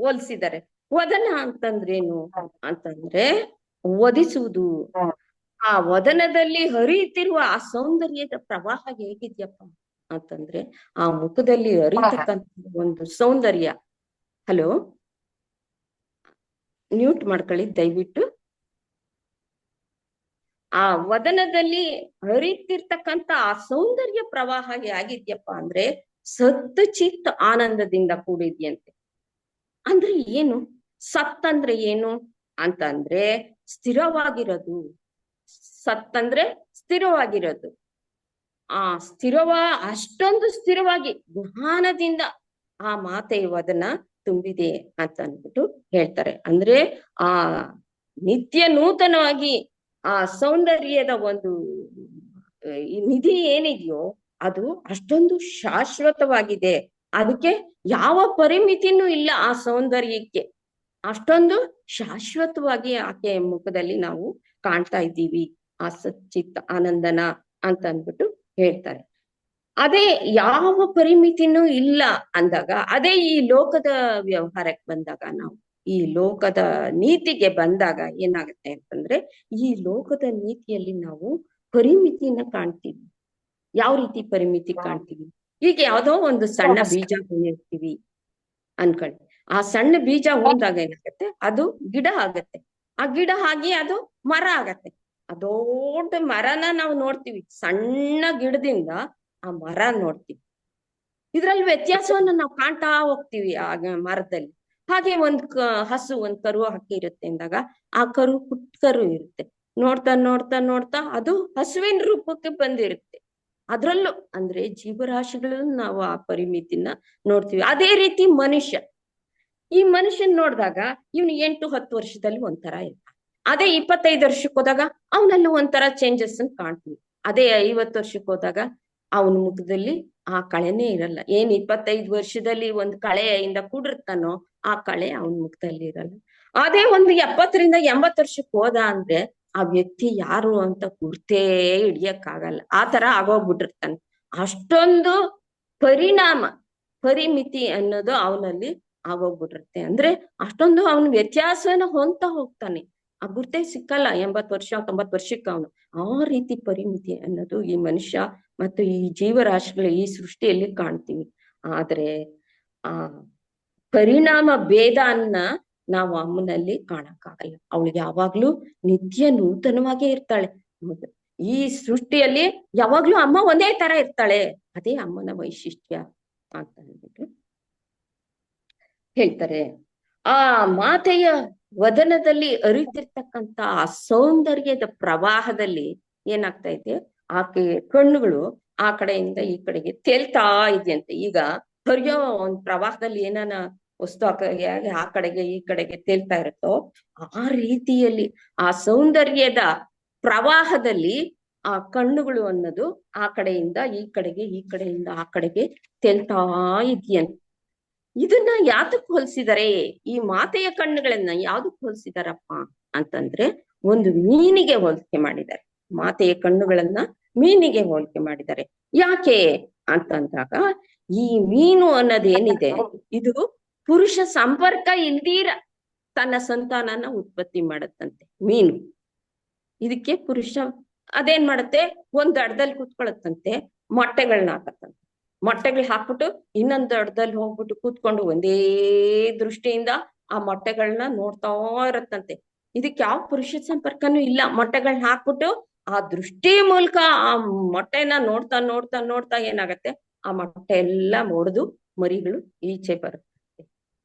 ಹೋಲಿಸಿದ್ದಾರೆ. ವದನ ಅಂತಂದ್ರೇನು ಅಂತಂದ್ರೆ ವಧಿಸುವುದು. ಆ ವದನದಲ್ಲಿ ಹರಿಯುತ್ತಿರುವ ಆ ಸೌಂದರ್ಯದ ಪ್ರವಾಹ ಹೇಗಿದ್ಯಪ್ಪ ಅಂತಂದ್ರೆ, ಆ ಮುಖದಲ್ಲಿ ಹರಿತಕ್ಕಂಥ ಒಂದು ಸೌಂದರ್ಯ. ಹಲೋ, ಮ್ಯೂಟ್ ಮಾಡ್ಕೊಳ್ಳಿ ದಯವಿಟ್ಟು. ಆ ವದನದಲ್ಲಿ ಹರಿತಿರ್ತಕ್ಕಂಥ ಆ ಸೌಂದರ್ಯ ಪ್ರವಾಹ ಹೇಗಿದ್ಯಪ್ಪ ಅಂದ್ರೆ ಸತ್ ಚಿತ್ ಆನಂದದಿಂದ ಕೂಡಿದ್ಯಂತೆ. ಅಂದ್ರೆ ಏನು? ಸತ್ ಅಂದ್ರೆ ಏನು ಅಂತಂದ್ರೆ ಸ್ಥಿರವಾಗಿರೋದು. ಸತ್ ಅಂದ್ರೆ ಸ್ಥಿರವಾಗಿರೋದು. ಆ ಅಷ್ಟೊಂದು ಸ್ಥಿರವಾಗಿ ಜ್ಞಾನದಿಂದ ಆ ಮಾತೆಯ ವದನ ತುಂಬಿದೆ ಅಂತ ಅಂದ್ಬಿಟ್ಟು ಹೇಳ್ತಾರೆ. ಅಂದ್ರೆ ಆ ನಿತ್ಯ ನೂತನವಾಗಿ ಆ ಸೌಂದರ್ಯದ ಒಂದು ನಿಧಿ ಏನಿದೆಯೋ ಅದು ಅಷ್ಟೊಂದು ಶಾಶ್ವತವಾಗಿದೆ. ಅದಕ್ಕೆ ಯಾವ ಪರಿಮಿತಿನೂ ಇಲ್ಲ ಆ ಸೌಂದರ್ಯಕ್ಕೆ. ಅಷ್ಟೊಂದು ಶಾಶ್ವತವಾಗಿ ಆಕೆಯ ಮುಖದಲ್ಲಿ ನಾವು ಕಾಣ್ತಾ ಇದ್ದೀವಿ ಆ ಸಚ್ಚಿತ್ ಆನಂದನ ಅಂತ ಅಂದ್ಬಿಟ್ಟು ಹೇಳ್ತಾರೆ. ಅದೇ ಯಾವ ಪರಿಮಿತಿನೂ ಇಲ್ಲ ಅಂದಾಗ, ಅದೇ ಈ ಲೋಕದ ವ್ಯವಹಾರಕ್ಕೆ ಬಂದಾಗ, ನಾವು ಈ ಲೋಕದ ನೀತಿಗೆ ಬಂದಾಗ ಏನಾಗುತ್ತೆ ಅಂತಂದ್ರೆ, ಈ ಲೋಕದ ನೀತಿಯಲ್ಲಿ ನಾವು ಪರಿಮಿತಿನ ಕಾಣ್ತೀವಿ. ಯಾವ ರೀತಿ ಪರಿಮಿತಿ ಕಾಣ್ತೀವಿ? ಈಗ ಯಾವ್ದೋ ಒಂದು ಸಣ್ಣ ಬೀಜ ಹೂಣಿರ್ತೀವಿ ಅನ್ಕೊಳ್ಳಿ. ಆ ಸಣ್ಣ ಬೀಜ ಹೂಂದಾಗ ಏನಾಗತ್ತೆ? ಅದು ಗಿಡ ಆಗತ್ತೆ. ಆ ಗಿಡ ಆಗಿ ಅದು ಮರ ಆಗತ್ತೆ. ಆ ದೊಡ್ಡ ಮರನ ನಾವು ನೋಡ್ತೀವಿ, ಸಣ್ಣ ಗಿಡದಿಂದ ಆ ಮರ ನೋಡ್ತೀವಿ. ಇದ್ರಲ್ಲಿ ವ್ಯತ್ಯಾಸವನ್ನ ನಾವು ಕಾಣ್ತಾ ಹೋಗ್ತೀವಿ ಆ ಮರದಲ್ಲಿ. ಹಾಗೆ ಒಂದ್ ಕರು ಹಕ್ಕಿ ಇರುತ್ತೆ ಅಂದಾಗ ಆ ಕರು ಪುಟ್ಟ ಕರು ಇರುತ್ತೆ. ನೋಡ್ತಾ ನೋಡ್ತಾ ನೋಡ್ತಾ ಅದು ಹಸುವಿನ ರೂಪಕ್ಕೆ ಬಂದಿರುತ್ತೆ. ಅದ್ರಲ್ಲೂ ಅಂದ್ರೆ ಜೀವರಾಶಿಗಳನ್ನ ನಾವು ಆ ಪರಿಮಿತಿನ ನೋಡ್ತೀವಿ. ಅದೇ ರೀತಿ ಮನುಷ್ಯ, ಈ ಮನುಷ್ಯನ್ ನೋಡಿದಾಗ ಇವ್ನು 8-10 ವರ್ಷದಲ್ಲಿ ಒಂಥರ ಇರ್ತಾನೆ. ಅದೇ 25 ವರ್ಷಕ್ಕೆ ಹೋದಾಗ ಅವನಲ್ಲಿ ಒಂಥರ ಚೇಂಜಸ್ ಕಾಣ್ತೀವಿ. ಅದೇ 50 ವರ್ಷಕ್ಕೆ ಹೋದಾಗ ಅವನ ಮುಖದಲ್ಲಿ ಆ ಕಳೆನೇ ಇರಲ್ಲ. ಏನ್ 25 ವರ್ಷದಲ್ಲಿ ಒಂದ್ ಕಳೆಯಿಂದ ಕೂಡಿರ್ತಾನೋ ಆ ಕಳೆ ಅವನ ಮುಖದಲ್ಲಿ ಇರಲ್ಲ. ಅದೇ ಒಂದು 70ರಿಂದ 80 ವರ್ಷಕ್ಕೆ ಹೋದ ಅಂದ್ರೆ ಆ ವ್ಯಕ್ತಿ ಯಾರು ಅಂತ ಗುರ್ತೇ ಹಿಡಿಯಕ್ಕಾಗಲ್ಲ. ಆ ತರ ಆಗೋಗ್ಬಿಟ್ಟಿರ್ತಾನೆ. ಅಷ್ಟೊಂದು ಪರಿಣಾಮ, ಪರಿಮಿತಿ ಅನ್ನೋದು ಅವನಲ್ಲಿ ಆಗೋಗ್ಬಿಟ್ಟಿರುತ್ತೆ. ಅಂದ್ರೆ ಅಷ್ಟೊಂದು ಅವನ ವ್ಯತ್ಯಾಸನ ಹೊಂದ್ತಾ ಹೋಗ್ತಾನೆ. ಆ ಗುರ್ತೇ ಸಿಕ್ಕಲ್ಲ 80 ವರ್ಷ 90 ವರ್ಷಕ್ಕೆ ಅವನು. ಆ ರೀತಿ ಪರಿಮಿತಿ ಅನ್ನೋದು ಈ ಮನುಷ್ಯ ಮತ್ತು ಈ ಜೀವರಾಶಿಗಳ ಈ ಸೃಷ್ಟಿಯಲ್ಲಿ ಕಾಣ್ತೀವಿ. ಆದ್ರೆ ಆ ಪರಿಣಾಮ ಭೇದನ್ನ ನಾವು ಅಮ್ಮನಲ್ಲಿ ಕಾಣಕ್ಕಾಗಲ್ಲ. ಅವಳಿಗೆ ಯಾವಾಗ್ಲೂ ನಿತ್ಯ ನೂತನವಾಗೇ ಇರ್ತಾಳೆ. ಈ ಸೃಷ್ಟಿಯಲ್ಲಿ ಯಾವಾಗ್ಲೂ ಅಮ್ಮ ಒಂದೇ ತರ ಇರ್ತಾಳೆ. ಅದೇ ಅಮ್ಮನ ವೈಶಿಷ್ಟ್ಯ ಅಂತ ಹೇಳ್ಬಿಟ್ಟು ಹೇಳ್ತಾರೆ. ಆ ಮಾತೆಯ ವದನದಲ್ಲಿ ಅರಿತಿರ್ತಕ್ಕಂತ ಆ ಸೌಂದರ್ಯದ ಪ್ರವಾಹದಲ್ಲಿ ಏನಾಗ್ತಾ ಇದೆ, ಆಕೆ ಕಣ್ಣುಗಳು ಆ ಕಡೆಯಿಂದ ಈ ಕಡೆಗೆ ತೇಲ್ತಾ ಇದೆಯಂತೆ. ಈಗ ಹರಿಯೋ ಒಂದ್ ಪ್ರವಾಹದಲ್ಲಿ ಏನಾನ ವಸ್ತು ಆ ಕಡೆಗೆ ಈ ಕಡೆಗೆ ತೇಲ್ತಾ ಇರುತ್ತೋ ಆ ರೀತಿಯಲ್ಲಿ ಆ ಸೌಂದರ್ಯದ ಪ್ರವಾಹದಲ್ಲಿ ಆ ಕಣ್ಣುಗಳು ಅನ್ನೋದು ಆ ಕಡೆಯಿಂದ ಈ ಕಡೆಗೆ ಈ ಕಡೆಯಿಂದ ಆ ಕಡೆಗೆ ತೇಲ್ತಾ ಇದೆಯಂತೆ. ಇದನ್ನ ಯಾತಕ್ ಹೋಲಿಸಿದರೆ, ಈ ಮಾತೆಯ ಕಣ್ಣುಗಳನ್ನ ಯಾವ್ದಕ್ ಹೋಲಿಸಿದಾರಪ್ಪ ಅಂತಂದ್ರೆ ಒಂದು ಮೀನಿಗೆ ಹೋಲಿಕೆ ಮಾಡಿದ್ದಾರೆ. ಮಾತೆಯ ಕಣ್ಣುಗಳನ್ನ ಮೀನಿಗೆ ಹೋಲಿಕೆ ಮಾಡಿದ್ದಾರೆ. ಯಾಕೆ ಅಂತಂದಾಗ ಈ ಮೀನು ಅನ್ನೋದೇನಿದೆ ಇದು ಪುರುಷ ಸಂಪರ್ಕ ಇಲ್ದೀರ ತನ್ನ ಸಂತಾನನ ಉತ್ಪತ್ತಿ ಮಾಡತ್ತಂತೆ ಮೀನು. ಇದಕ್ಕೆ ಪುರುಷ ಅದೇನ್ ಮಾಡತ್ತೆ, ಒಂದ್ ದಡದಲ್ಲಿ ಕೂತ್ಕೊಳತ್ತಂತೆ, ಮೊಟ್ಟೆಗಳನ್ನ ಹಾಕತ್ತಂತೆ. ಮೊಟ್ಟೆಗಳು ಹಾಕ್ಬಿಟ್ಟು ಇನ್ನೊಂದ್ ದಡದಲ್ಲಿ ಹೋಗ್ಬಿಟ್ಟು ಕೂತ್ಕೊಂಡು ಒಂದೇ ದೃಷ್ಟಿಯಿಂದ ಆ ಮೊಟ್ಟೆಗಳನ್ನ ನೋಡ್ತಾ ಇರತ್ತಂತೆ. ಇದಕ್ಕೆ ಯಾವ ಪುರುಷ ಸಂಪರ್ಕನೂ ಇಲ್ಲ. ಮೊಟ್ಟೆಗಳನ್ನ ಹಾಕ್ಬಿಟ್ಟು ಆ ದೃಷ್ಟಿ ಮೂಲಕ ಆ ಮೊಟ್ಟೆನ ನೋಡ್ತಾ ನೋಡ್ತಾ ನೋಡ್ತಾ ಏನಾಗತ್ತೆ, ಆ ಮೊಟ್ಟೆ ಎಲ್ಲ ಒಡೆದು ಮರಿಗಳು ಈಚೆ ಬರುತ್ತೆ.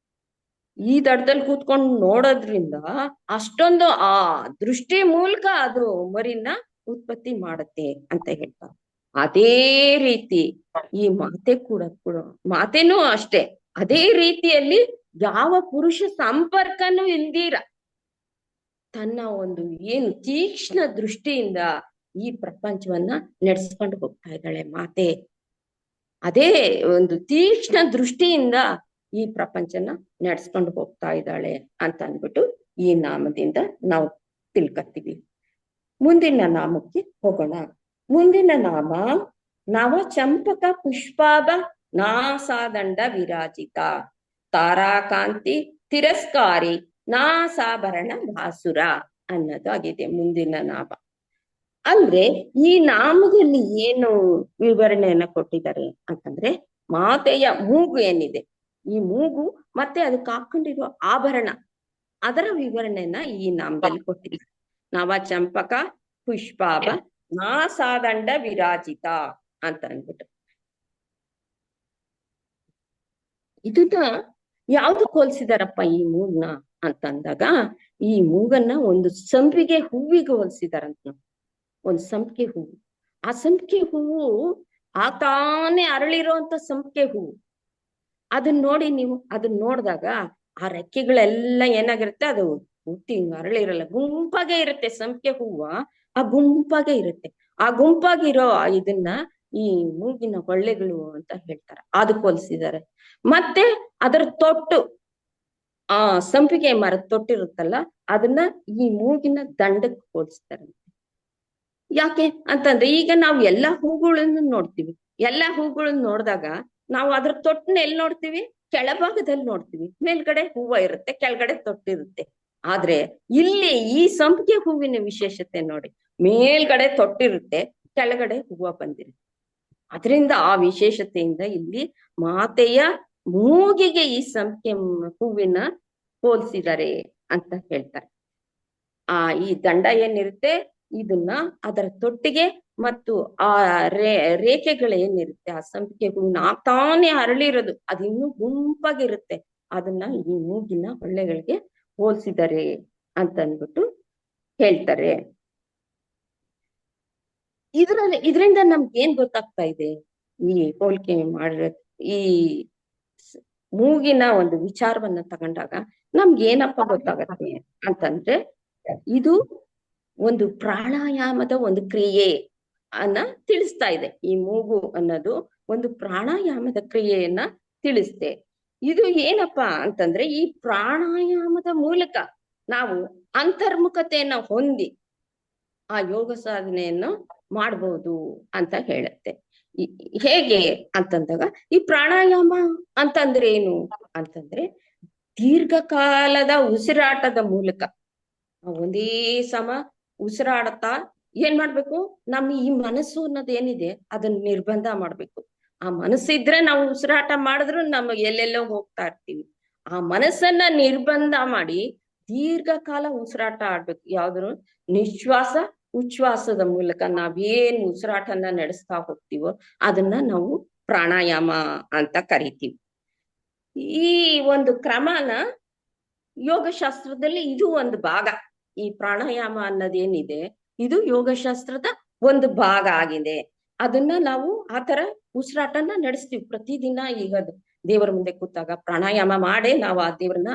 ಈ ದಡದಲ್ಲಿ ಕೂತ್ಕೊಂಡು ನೋಡೋದ್ರಿಂದ ಅಷ್ಟೊಂದು ಆ ದೃಷ್ಟಿ ಮೂಲಕ ಅದು ಮರಿನ ಉತ್ಪತ್ತಿ ಮಾಡುತ್ತೆ ಅಂತ ಹೇಳ್ತಾರೆ. ಅದೇ ರೀತಿ ಈ ಮಾತೆ ಕೂಡ ಮಾತೆನೂ ಅಷ್ಟೇ ಅದೇ ರೀತಿಯಲ್ಲಿ ಯಾವ ಪುರುಷ ಸಂಪರ್ಕನೂ ಇಲ್ದಿರ ತನ್ನ ಒಂದು ಏನು ತೀಕ್ಷ್ಣ ದೃಷ್ಟಿಯಿಂದ ಈ ಪ್ರಪಂಚವನ್ನ ನಡೆಸ್ಕೊಂಡು ಹೋಗ್ತಾ ಇದ್ದಾಳೆ ಮಾತೆ. ಅದೇ ಒಂದು ತೀಕ್ಷ್ಣ ದೃಷ್ಟಿಯಿಂದ ಈ ಪ್ರಪಂಚನ ನಡೆಸ್ಕೊಂಡು ಹೋಗ್ತಾ ಇದ್ದಾಳೆ ಅಂತ ಅಂದ್ಬಿಟ್ಟು ಈ ನಾಮದಿಂದ ನಾವು ತಿಳ್ಕತ್ತೀವಿ. ಮುಂದಿನ ನಾಮಕ್ಕೆ ಹೋಗೋಣ. ಮುಂದಿನ ನಾಮ ನವ ಚಂಪಕ ಪುಷ್ಪಾಭ ನಾಸಾದಂಡ ವಿರಾಜಿತ ತಾರಾಕಾಂತಿ ತಿರಸ್ಕಾರಿ ನಾಸಾಭರಣ ಭಾಸುರ ಅನ್ನೋದು ಆಗಿದೆ ಮುಂದಿನ ನಾಮ. ಅಂದ್ರೆ ಈ ನಾಮದಲ್ಲಿ ಏನು ವಿವರಣೆಯನ್ನ ಕೊಟ್ಟಿದ್ದಾರೆ ಅಂತಂದ್ರೆ, ಮಾತೆಯ ಮೂಗು ಏನಿದೆ, ಈ ಮೂಗು ಮತ್ತೆ ಅದಕ್ಕೆ ಹಾಕೊಂಡಿರುವ ಆಭರಣ, ಅದರ ವಿವರಣೆಯನ್ನ ಈ ನಾಮದಲ್ಲಿ ಕೊಟ್ಟಿದ್ದಾರೆ. ನವ ಚಂಪಕ ಪುಷ್ಪಾಭ ನಾಸಾದಂಡ ವಿರಾಜಿತ ಅಂತ ಅಂದ್ಬಿಟ್ಟು ಇದನ್ನ ಯಾವ್ದಕ್ ಹೋಲ್ಸಿದಾರಪ್ಪ ಈ ಮೂಗ್ನ ಅಂತಂದಾಗ, ಈ ಮೂಗನ್ನ ಒಂದು ಸಂಪಿಗೆ ಹೂವಿಗೆ ಹೋಲ್ಸಿದಾರಂತ. ಒಂದು ಸಂಪಿಗೆ ಹೂವು, ಆ ಸಂಪಿಗೆ ಹೂವು ತಾನೇ ಅರಳಿರುವಂತ ಸಂಪಿಗೆ ಹೂವು. ಅದನ್ನ ನೋಡಿ ನೀವು ಅದನ್ನ ನೋಡಿದಾಗ ಆ ರೆಕ್ಕೆಗಳೆಲ್ಲ ಏನಾಗಿರುತ್ತೆ, ಅದು ಹುಟ್ಟಿ ಅರಳಿರಲ್ಲ, ಗುಂಪಾಗೆ ಇರುತ್ತೆ. ಸಂಪಿಗೆ ಹೂವ ಆ ಗುಂಪಾಗೆ ಇರುತ್ತೆ. ಆ ಗುಂಪಾಗಿರೋ ಇದನ್ನ ಈ ಮೂಗಿನ ಹೊಳ್ಳೆಗಳು ಅಂತ ಹೇಳ್ತಾರೆ, ಅದಕ್ಕೆ ಹೋಲಿಸಿದ್ದಾರೆ. ಮತ್ತೆ ಅದರ ತೊಟ್ಟು, ಆ ಸಂಪಿಗೆ ಮರದ ತೊಟ್ಟಿರುತ್ತಲ್ಲ ಅದನ್ನ ಈ ಮೂಗಿನ ದಂಡಕ್ಕೆ ಹೋಲಿಸ್ತಾರೆ. ಯಾಕೆ ಅಂತಂದ್ರೆ ಈಗ ನಾವು ಎಲ್ಲಾ ಹೂಗಳನ್ನು ನೋಡ್ತೀವಿ. ಎಲ್ಲಾ ಹೂಗಳನ್ನ ನೋಡಿದಾಗ ನಾವು ಅದ್ರ ತೊಟ್ಟನ್ನ ಎಲ್ಲಿ ನೋಡ್ತೀವಿ, ಕೆಳಭಾಗದಲ್ಲಿ ನೋಡ್ತೀವಿ. ಮೇಲ್ಗಡೆ ಹೂವ ಇರುತ್ತೆ, ಕೆಳಗಡೆ ತೊಟ್ಟಿರುತ್ತೆ. ಆದ್ರೆ ಇಲ್ಲಿ ಈ ಸಂಪಿಗೆ ಹೂವಿನ ವಿಶೇಷತೆ ನೋಡಿ, ಮೇಲ್ಗಡೆ ತೊಟ್ಟಿರುತ್ತೆ, ಕೆಳಗಡೆ ಹೂವ ಬಂದಿರುತ್ತೆ. ಅದರಿಂದ ಆ ವಿಶೇಷತೆಯಿಂದ ಇಲ್ಲಿ ಮಾತೆಯ ಮೂಗಿಗೆ ಈ ಸಂಪಿಗೆ ಹೂವಿನ ಹೋಲಿಸಿದ್ದಾರೆ ಅಂತ ಹೇಳ್ತಾರೆ. ಈ ದಂಡ ಏನಿರುತ್ತೆ ಇದನ್ನ ಅದರ ತೊಟ್ಟಿಗೆ ಮತ್ತು ಆ ರೇಖೆಗಳೇನಿರುತ್ತೆ ಆ ಸಂಪಿಗೆ ಹೂವಿನ ತಾನೇ ಅರಳಿರೋದು ಅದಿನ್ನೂ ಗುಂಪಾಗಿರುತ್ತೆ, ಅದನ್ನ ಈ ಮೂಗಿನ ಹೊಳ್ಳೆಗಳಿಗೆ ಹೋಲಿಸಿದ್ದಾರೆ ಅಂತ ಅಂದ್ಬಿಟ್ಟು ಹೇಳ್ತಾರೆ. ಇದರಿಂದ ನಮ್ಗೆ ಏನ್ ಗೊತ್ತಾಗ್ತಾ ಇದೆ, ಈ ಹೋಲಿಕೆ ಮಾಡಿರೋ ಈ ಮೂಗಿನ ಒಂದು ವಿಚಾರವನ್ನ ತಗೊಂಡಾಗ ನಮ್ಗೆ ಏನಪ್ಪ ಗೊತ್ತಾಗತ್ತೆ ಅಂತಂದ್ರೆ, ಇದು ಒಂದು ಪ್ರಾಣಾಯಾಮದ ಒಂದು ಕ್ರಿಯೆ ಅನ್ನ ತಿಳಿಸ್ತಾ ಇದೆ. ಈ ಮೂಗು ಅನ್ನೋದು ಒಂದು ಪ್ರಾಣಾಯಾಮದ ಕ್ರಿಯೆಯನ್ನ ತಿಳಿಸ್ತೆ. ಇದು ಏನಪ್ಪಾ ಅಂತಂದ್ರೆ ಈ ಪ್ರಾಣಾಯಾಮದ ಮೂಲಕ ನಾವು ಅಂತರ್ಮುಖತೆಯನ್ನ ಹೊಂದಿ ಆ ಯೋಗ ಸಾಧನೆಯನ್ನು ಮಾಡಬಹುದು ಅಂತ ಹೇಳುತ್ತೆ. ಹೇಗೆ ಅಂತಂದಾಗ ಈ ಪ್ರಾಣಾಯಾಮ ಅಂತಂದ್ರೆ ಏನು ಅಂತಂದ್ರೆ ದೀರ್ಘಕಾಲದ ಉಸಿರಾಟದ ಮೂಲಕ ಒಂದೇ ಸಮ ಉಸಿರಾಡತಾ ಏನ್ ಮಾಡ್ಬೇಕು, ನಮ್ಮ ಈ ಮನಸ್ಸು ಅನ್ನೋದು ಏನಿದೆ ಅದನ್ನ ನಿರ್ಬಂಧ ಮಾಡ್ಬೇಕು. ಆ ಮನಸ್ಸಿದ್ರೆ ನಾವು ಉಸಿರಾಟ ಮಾಡಿದ್ರು ನಮ್ಮ ಎಲ್ಲೆಲ್ಲೋ ಹೋಗ್ತಾ ಇರ್ತೀವಿ. ಆ ಮನಸ್ಸನ್ನ ನಿರ್ಬಂಧ ಮಾಡಿ ದೀರ್ಘಕಾಲ ಉಸಿರಾಟ ಆಡ್ಬೇಕು. ಯಾವ್ದು ನಿಶ್ವಾಸ ಉಚ್ಛ್ವಾಸದ ಮೂಲಕ ನಾವೇನ್ ಉಸಿರಾಟನ ನಡೆಸ್ತಾ ಹೋಗ್ತೀವೋ ಅದನ್ನ ನಾವು ಪ್ರಾಣಾಯಾಮ ಅಂತ ಕರಿತೀವಿ. ಈ ಒಂದು ಕ್ರಮನ ಯೋಗಶಾಸ್ತ್ರದಲ್ಲಿ ಇದು ಒಂದು ಭಾಗ. ಈ ಪ್ರಾಣಾಯಾಮ ಅನ್ನೋದೇನಿದೆ ಇದು ಯೋಗಶಾಸ್ತ್ರದ ಒಂದು ಭಾಗ ಆಗಿದೆ. ಅದನ್ನ ನಾವು ಆತರ ಉಸಿರಾಟನ ನಡೆಸ್ತೀವಿ ಪ್ರತಿದಿನ. ಈಗ ದೇವರ ಮುಂದೆ ಕೂತಾಗ ಪ್ರಾಣಾಯಾಮ ಮಾಡೇ ನಾವು ಆ ದೇವ್ರನ್ನ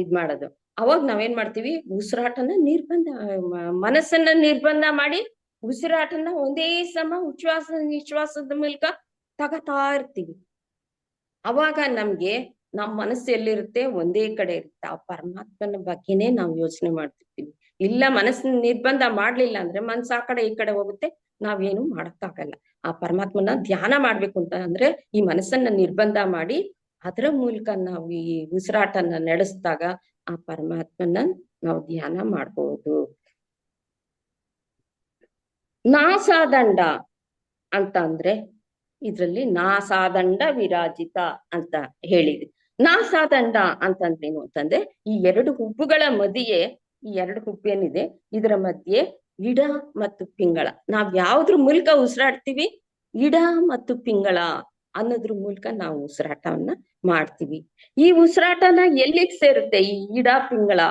ಇದ್ ಮಾಡೋದು. ಅವಾಗ ನಾವೇನ್ ಮಾಡ್ತೀವಿ, ಉಸಿರಾಟನ ನಿರ್ಬಂಧ, ಮನಸ್ಸನ್ನ ನಿರ್ಬಂಧ ಮಾಡಿ ಉಸಿರಾಟನ ಒಂದೇ ಸಮ ಉಚ್ಛ್ವಾಸ ನಿಶ್ವಾಸದ ಮೂಲಕ ತಗತಾ ಇರ್ತೀವಿ. ಅವಾಗ ನಮ್ಗೆ ನಮ್ ಮನಸ್ಸು ಎಲ್ಲಿರುತ್ತೆ, ಒಂದೇ ಕಡೆ ಇರುತ್ತೆ. ಆ ಪರಮಾತ್ಮನ ಬಗ್ಗೆನೇ ನಾವು ಯೋಚನೆ ಮಾಡ್ತಿರ್ತೀವಿ. ಇಲ್ಲ ಮನಸ್ಸನ್ನ ನಿರ್ಬಂಧ ಮಾಡ್ಲಿಲ್ಲ ಅಂದ್ರೆ ಮನ್ಸ ಆ ಕಡೆ ಈ ಕಡೆ ಹೋಗುತ್ತೆ, ನಾವೇನು ಮಾಡಕ್ಕಾಗಲ್ಲ. ಆ ಪರಮಾತ್ಮನ ಧ್ಯಾನ ಮಾಡ್ಬೇಕು ಅಂತ ಅಂದ್ರೆ ಈ ಮನಸ್ಸನ್ನ ನಿರ್ಬಂಧ ಮಾಡಿ ಅದರ ಮೂಲಕ ನಾವು ಈ ಉಸಿರಾಟನ ನಡೆಸಿದಾಗ ಆ ಪರಮಾತ್ಮನ ನಾವು ಧ್ಯಾನ ಮಾಡ್ಬೋದು. ನಾಸಾದಂಡ ಅಂತ ಅಂದ್ರೆ ಇದ್ರಲ್ಲಿ ನಾಸಾದಂಡ ವಿರಾಜಿತ ಅಂತ ಹೇಳಿದೆ. ನಾಸಾದಂಡ ಅಂತಂದ್ರೇನು ಅಂತಂದ್ರೆ ಈ ಎರಡು ಹುಬ್ಬುಗಳ ಮಧ್ಯೆ, ಈ ಎರಡು ಹುಬ್ಬು ಏನಿದೆ ಇದರ ಮಧ್ಯೆ ಇಡ ಮತ್ತು ಪಿಂಗಳ. ನಾವ್ ಯಾವ್ದ್ರ ಮೂಲಕ ಉಸಿರಾಡ್ತೀವಿ, ಇಡ ಮತ್ತು ಪಿಂಗಳ ಅನ್ನೋದ್ರ ಮೂಲಕ ನಾವು ಉಸಿರಾಟವನ್ನ ಮಾಡ್ತೀವಿ. ಈ ಉಸಿರಾಟನ ಎಲ್ಲಿಗೆ ಸೇರುತ್ತೆ, ಈ ಇಡ ಪಿಂಗಳ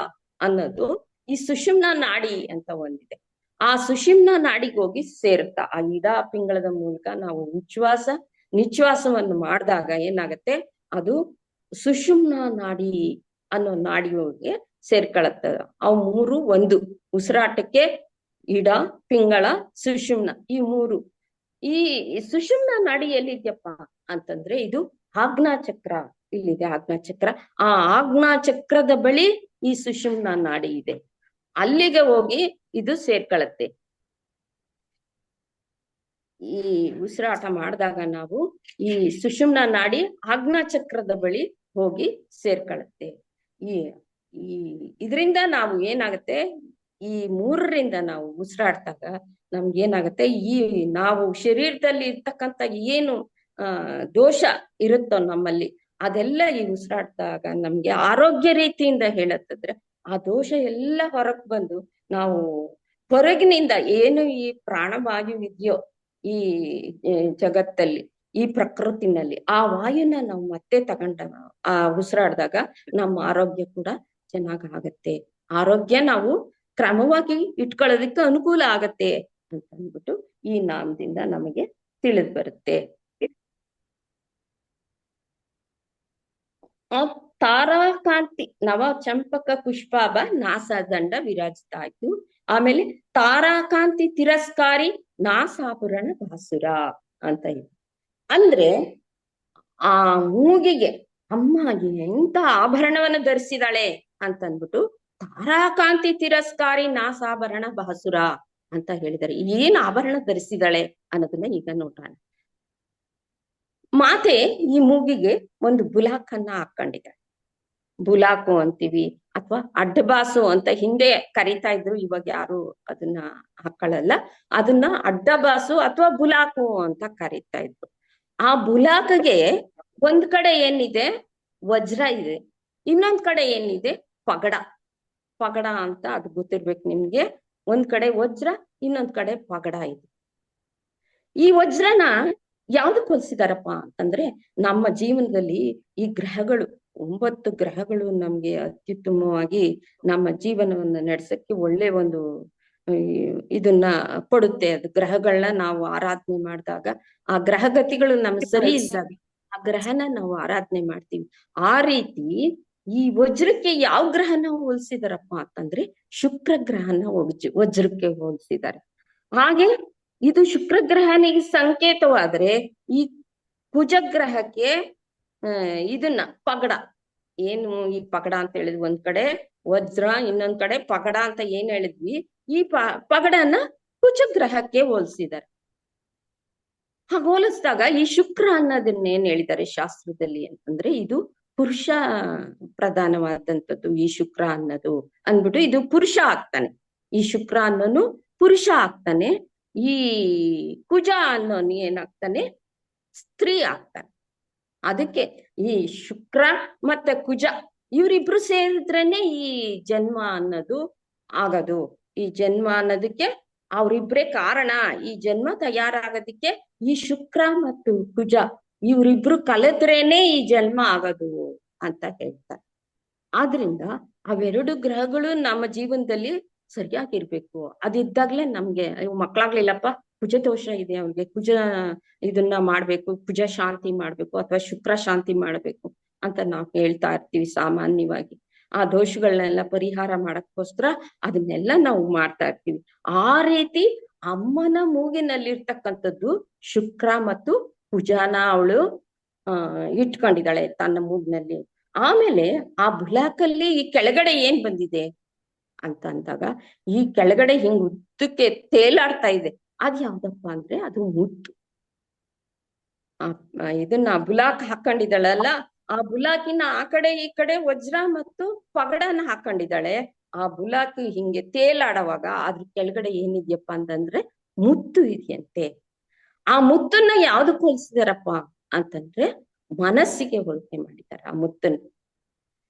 ಅನ್ನೋದು ಈ ಸುಷುಮ್ನ ನಾಡಿ ಅಂತ ಒಂದಿದೆ. ಆ ಸುಷುಮ್ನ ನಾಡಿಗೆ ಹೋಗಿ ಸೇರುತ್ತಾ. ಆ ಇಡ ಪಿಂಗಳದ ಮೂಲಕ ನಾವು ಉಚ್ಛ್ವಾಸ ನಿಶ್ವಾಸವನ್ನು ಮಾಡಿದಾಗ ಏನಾಗತ್ತೆ, ಅದು ಸುಷುಮ್ನ ನಾಡಿ ಅನ್ನೋ ನಾಡಿಗೆ ಸೇರ್ಕೊಳತ್ತದ. ಅವು ಮೂರು ಒಂದು ಉಸಿರಾಟಕ್ಕೆ ಇಡ ಪಿಂಗಳ ಸುಷುಮ್ನ, ಈ ಮೂರು. ಈ ಸುಷುಮ್ನ ನಾಡಿ ಎಲ್ಲಿದ್ಯಪ್ಪ ಅಂತಂದ್ರೆ ಇದು ಆಜ್ಞಾ ಚಕ್ರ, ಇಲ್ಲಿದೆ ಆಜ್ಞಾ ಚಕ್ರ. ಆ ಆಜ್ಞಾ ಚಕ್ರದ ಬಳಿ ಈ ಸುಷುಮ್ನ ನಾಡಿ ಇದೆ. ಅಲ್ಲಿಗೆ ಹೋಗಿ ಇದು ಸೇರ್ಕೊಳತ್ತೆ. ಈ ಉಸಿರಾಟ ಮಾಡಿದಾಗ ನಾವು ಈ ಸುಷುಮ್ನ ನಾಡಿ ಆಜ್ಞಾ ಚಕ್ರದ ಬಳಿ ಹೋಗಿ ಸೇರ್ಕೊಳತ್ತೆ. ಈ ಇದರಿಂದ ನಾವು ಏನಾಗತ್ತೆ, ಈ ಮೂರರಿಂದ ನಾವು ಉಸಿರಾಡ್ದಾಗ ನಮ್ಗೆ ಏನಾಗತ್ತೆ, ಈ ನಾವು ಶರೀರದಲ್ಲಿ ಇರ್ತಕ್ಕಂಥ ಏನು ದೋಷ ಇರುತ್ತೋ ನಮ್ಮಲ್ಲಿ ಅದೆಲ್ಲ ಈ ಉಸಿರಾಡ್ದಾಗ ನಮ್ಗೆ ಆರೋಗ್ಯ ರೀತಿಯಿಂದ ಹೇಳತ್ತಂದ್ರೆ ಆ ದೋಷ ಎಲ್ಲ ಹೊರಗ್ ಬಂದು ನಾವು ಹೊರಗಿನಿಂದ ಏನು ಈ ಪ್ರಾಣವಾಯು ಇದೆಯೋ ಈ ಜಗತ್ತಲ್ಲಿ ಈ ಪ್ರಕೃತಿನಲ್ಲಿ ಆ ವಾಯುನ ನಾವು ಮತ್ತೆ ತಗೊಂಡ ಆ ಉಸಿರಾಡ್ದಾಗ ನಮ್ಮ ಆರೋಗ್ಯ ಕೂಡ ಚೆನ್ನಾಗತ್ತೆ. ಆರೋಗ್ಯ ನಾವು ಕ್ರಮವಾಗಿ ಇಟ್ಕೊಳ್ಳೋದಕ್ಕೆ ಅನುಕೂಲ ಆಗತ್ತೆ ಅಂತ ಅಂದ್ಬಿಟ್ಟು ಈ ನಾಮದಿಂದ ನಮಗೆ ತಿಳಿದು ಬರುತ್ತೆ. ತಾರಾಕಾಂತಿ ನವ ಚಂಪಕ ಪುಷ್ಪಾಭ ನಾಸಾದಂಡ ವಿರಾಜಿತ ಆಯ್ತು. ಆಮೇಲೆ ತಾರಾಕಾಂತಿ ತಿರಸ್ಕಾರಿ ನಾಸಾಭರಣ ಭಾಸುರ ಅಂತ ಇದೆ. ಅಂದ್ರೆ ಆ ಮೂಗಿಗೆ ಅಮ್ಮ ಎಂತ ಆಭರಣವನ್ನ ಧರಿಸಿದಾಳೆ ಅಂತಂದ್ಬಿಟ್ಟು ತಾರಾಕಾಂತಿ ತಿರಸ್ಕಾರಿ ನಾಸಾಭರಣ ಭಾಸುರ ಅಂತ ಹೇಳಿದ್ದಾರೆ. ಏನ್ ಆಭರಣ ಧರಿಸಿದಾಳೆ ಅನ್ನೋದನ್ನ ಈಗ ನೋಡೋಣ. ಮಾತೆ ಈ ಮೂಗಿಗೆ ಒಂದು ಬುಲಾಕನ್ನ ಹಾಕೊಂಡಿದ್ದಾರೆ. ಬುಲಾಕು ಅಂತೀವಿ ಅಥವಾ ಅಡ್ಡಬಾಸು ಅಂತ ಹಿಂದೆ ಕರಿತಾ ಇದ್ರು, ಇವಾಗ ಯಾರು ಅದನ್ನ ಹಾಕೊಳ್ಳಲ್ಲ. ಅದನ್ನ ಅಡ್ಡಬಾಸು ಅಥವಾ ಬುಲಾಕು ಅಂತ ಕರಿತಾ ಇದ್ರು. ಆ ಬುಲಾಕಗೆ ಒಂದ್ ಕಡೆ ಏನಿದೆ ವಜ್ರ ಇದೆ, ಇನ್ನೊಂದ್ ಕಡೆ ಏನಿದೆ ಪಗಡ. ಪಗಡ ಅಂತ ಅದು ಗೊತ್ತಿರ್ಬೇಕು ನಿಮ್ಗೆ. ಒಂದ್ ಕಡೆ ವಜ್ರ, ಇನ್ನೊಂದ್ ಕಡೆ ಪಗಡ ಇದೆ. ಈ ವಜ್ರನ ಯಾವ್ದಕ್ ಹೋಲಿಸಿದಾರಪ್ಪ ಅಂತಂದ್ರೆ ನಮ್ಮ ಜೀವನದಲ್ಲಿ ಈ ಗ್ರಹಗಳು 9 ಗ್ರಹಗಳು ನಮ್ಗೆ ಅತ್ಯುತ್ತಮವಾಗಿ ನಮ್ಮ ಜೀವನವನ್ನ ನಡೆಸಕ್ಕೆ ಒಳ್ಳೆ ಒಂದು ಇದನ್ನ ಕೊಡುತ್ತೆ. ಅದು ಗ್ರಹಗಳನ್ನ ನಾವು ಆರಾಧನೆ ಮಾಡಿದಾಗ ಆ ಗ್ರಹಗತಿಗಳು ನಮ್ಗೆ ಸರಿ ಇದ್ದಾಗ ಆ ಗ್ರಹನ ನಾವು ಆರಾಧನೆ ಮಾಡ್ತೀವಿ. ಆ ರೀತಿ ಈ ವಜ್ರಕ್ಕೆ ಯಾವ ಗ್ರಹನ ಹೋಲಿಸಿದಾರಪ್ಪ ಅಂತಂದ್ರೆ ಶುಕ್ರ ಗ್ರಹನ ವಜ್ರಕ್ಕೆ ಹೋಲಿಸಿದ್ದಾರೆ. ಹಾಗೆ ಇದು ಶುಕ್ರ ಗ್ರಹನಿಗೆ ಸಂಕೇತವಾದ್ರೆ ಈ ಕುಜ ಗ್ರಹಕ್ಕೆ ಇದನ್ನ ಪಗಡ, ಏನು ಈ ಪಗಡ ಅಂತ ಹೇಳಿದ್ವಿ, ಒಂದ್ ಕಡೆ ವಜ್ರ, ಇನ್ನೊಂದ್ ಕಡೆ ಪಗಡ ಅಂತ ಏನ್ ಹೇಳಿದ್ವಿ, ಈ ಪಗಡನ ಕುಜ ಗ್ರಹಕ್ಕೆ ಹೋಲಿಸಿದ್ದಾರೆ. ಹಾಗೆ ಹೋಲಿಸಿದಾಗ ಈ ಶುಕ್ರ ಅನ್ನೋದನ್ನ ಏನ್ ಹೇಳಿದ್ದಾರೆ ಶಾಸ್ತ್ರದಲ್ಲಿ ಅಂತಂದ್ರೆ, ಇದು ಪುರುಷ ಪ್ರಧಾನವಾದಂಥದ್ದು ಈ ಶುಕ್ರ ಅನ್ನೋದು ಅಂದ್ಬಿಟ್ಟು, ಇದು ಪುರುಷ ಆಗ್ತಾನೆ. ಈ ಶುಕ್ರ ಅನ್ನೋನು ಪುರುಷ ಆಗ್ತಾನೆ, ಈ ಕುಜ ಅನ್ನೋನು ಏನಾಗ್ತಾನೆ ಸ್ತ್ರೀ ಆಗ್ತಾನೆ. ಅದಕ್ಕೆ ಈ ಶುಕ್ರ ಮತ್ತೆ ಕುಜ ಇವರಿಬ್ರು ಸೇರಿದ್ರೇನೆ ಈ ಜನ್ಮ ಅನ್ನೋದು ಆಗದು. ಈ ಜನ್ಮ ಅನ್ನೋದಕ್ಕೆ ಅವರಿಬ್ರೇ ಕಾರಣ. ಈ ಜನ್ಮ ತಯಾರಾಗೋದಕ್ಕೆ ಈ ಶುಕ್ರ ಮತ್ತು ಕುಜ ಇವರಿಬ್ರು ಕಲೆತ್ರೇನೆ ಈ ಜನ್ಮ ಆಗದು ಅಂತ ಹೇಳ್ತಾರೆ. ಆದ್ರಿಂದ ಅವೆರಡು ಗ್ರಹಗಳು ನಮ್ಮ ಜೀವನದಲ್ಲಿ ಸರಿಯಾಗಿರ್ಬೇಕು. ಅದಿದ್ದಾಗ್ಲೇ ನಮ್ಗೆ ಮಕ್ಳಾಗ್ಲಿಲ್ಲಪ್ಪ, ಕುಜ ದೋಷ ಇದೆ ಅವ್ರಿಗೆ, ಕುಜ ಇದನ್ನ ಮಾಡ್ಬೇಕು, ಕುಜ ಶಾಂತಿ ಮಾಡ್ಬೇಕು ಅಥವಾ ಶುಕ್ರ ಶಾಂತಿ ಮಾಡ್ಬೇಕು ಅಂತ ನಾವು ಹೇಳ್ತಾ ಇರ್ತೀವಿ ಸಾಮಾನ್ಯವಾಗಿ. ಆ ದೋಷಗಳನ್ನೆಲ್ಲ ಪರಿಹಾರ ಮಾಡಕ್ಕೋಸ್ಕರ ಅದನ್ನೆಲ್ಲ ನಾವು ಮಾಡ್ತಾ ಇರ್ತೀವಿ. ಆ ರೀತಿ ಅಮ್ಮನ ಮೂಗಿನಲ್ಲಿರ್ತಕ್ಕಂಥದ್ದು ಶುಕ್ರ ಮತ್ತು ಕುಜಾನ ಅವಳು ಇಟ್ಕೊಂಡಿದ್ದಾಳೆ ತನ್ನ ಮೂಗಿನಲ್ಲಿ. ಆಮೇಲೆ ಆ ಬುಲಾಕಲ್ಲಿ ಈ ಕೆಳಗಡೆ ಏನ್ ಬಂದಿದೆ ಅಂತ ಅಂದಾಗ, ಈ ಕೆಳಗಡೆ ಹಿಂಗ್ ಉದ್ದಕ್ಕೆ ತೇಲಾಡ್ತಾ ಇದೆ, ಅದ್ ಯಾವ್ದಪ್ಪ ಅಂದ್ರೆ ಅದು ಮುತ್ತು. ಇದನ್ನ ಬುಲಾಕ್ ಹಾಕೊಂಡಿದ್ದಾಳಲ್ಲ, ಆ ಬುಲಾಕಿನ ಆ ಕಡೆ ಈ ಕಡೆ ವಜ್ರ ಮತ್ತು ಪಗಡನ ಹಾಕೊಂಡಿದ್ದಾಳೆ. ಆ ಬುಲಾಕಿ ಹಿಂಗೆ ತೇಲಾಡುವಾಗ ಅದ್ರ ಕೆಳಗಡೆ ಏನಿದ್ಯಪ್ಪ ಅಂತಂದ್ರೆ ಮುತ್ತು ಇದೆಯಂತೆ. ಆ ಮುತ್ತನ್ನ ಯಾವ್ದಕ್ ಹೋಲಿಸಿದಾರಪ್ಪ ಅಂತಂದ್ರೆ ಮನಸ್ಸಿಗೆ ಹೋಲಿಕೆ ಮಾಡಿದ್ದಾರೆ ಆ ಮುತ್ತನ್ನ.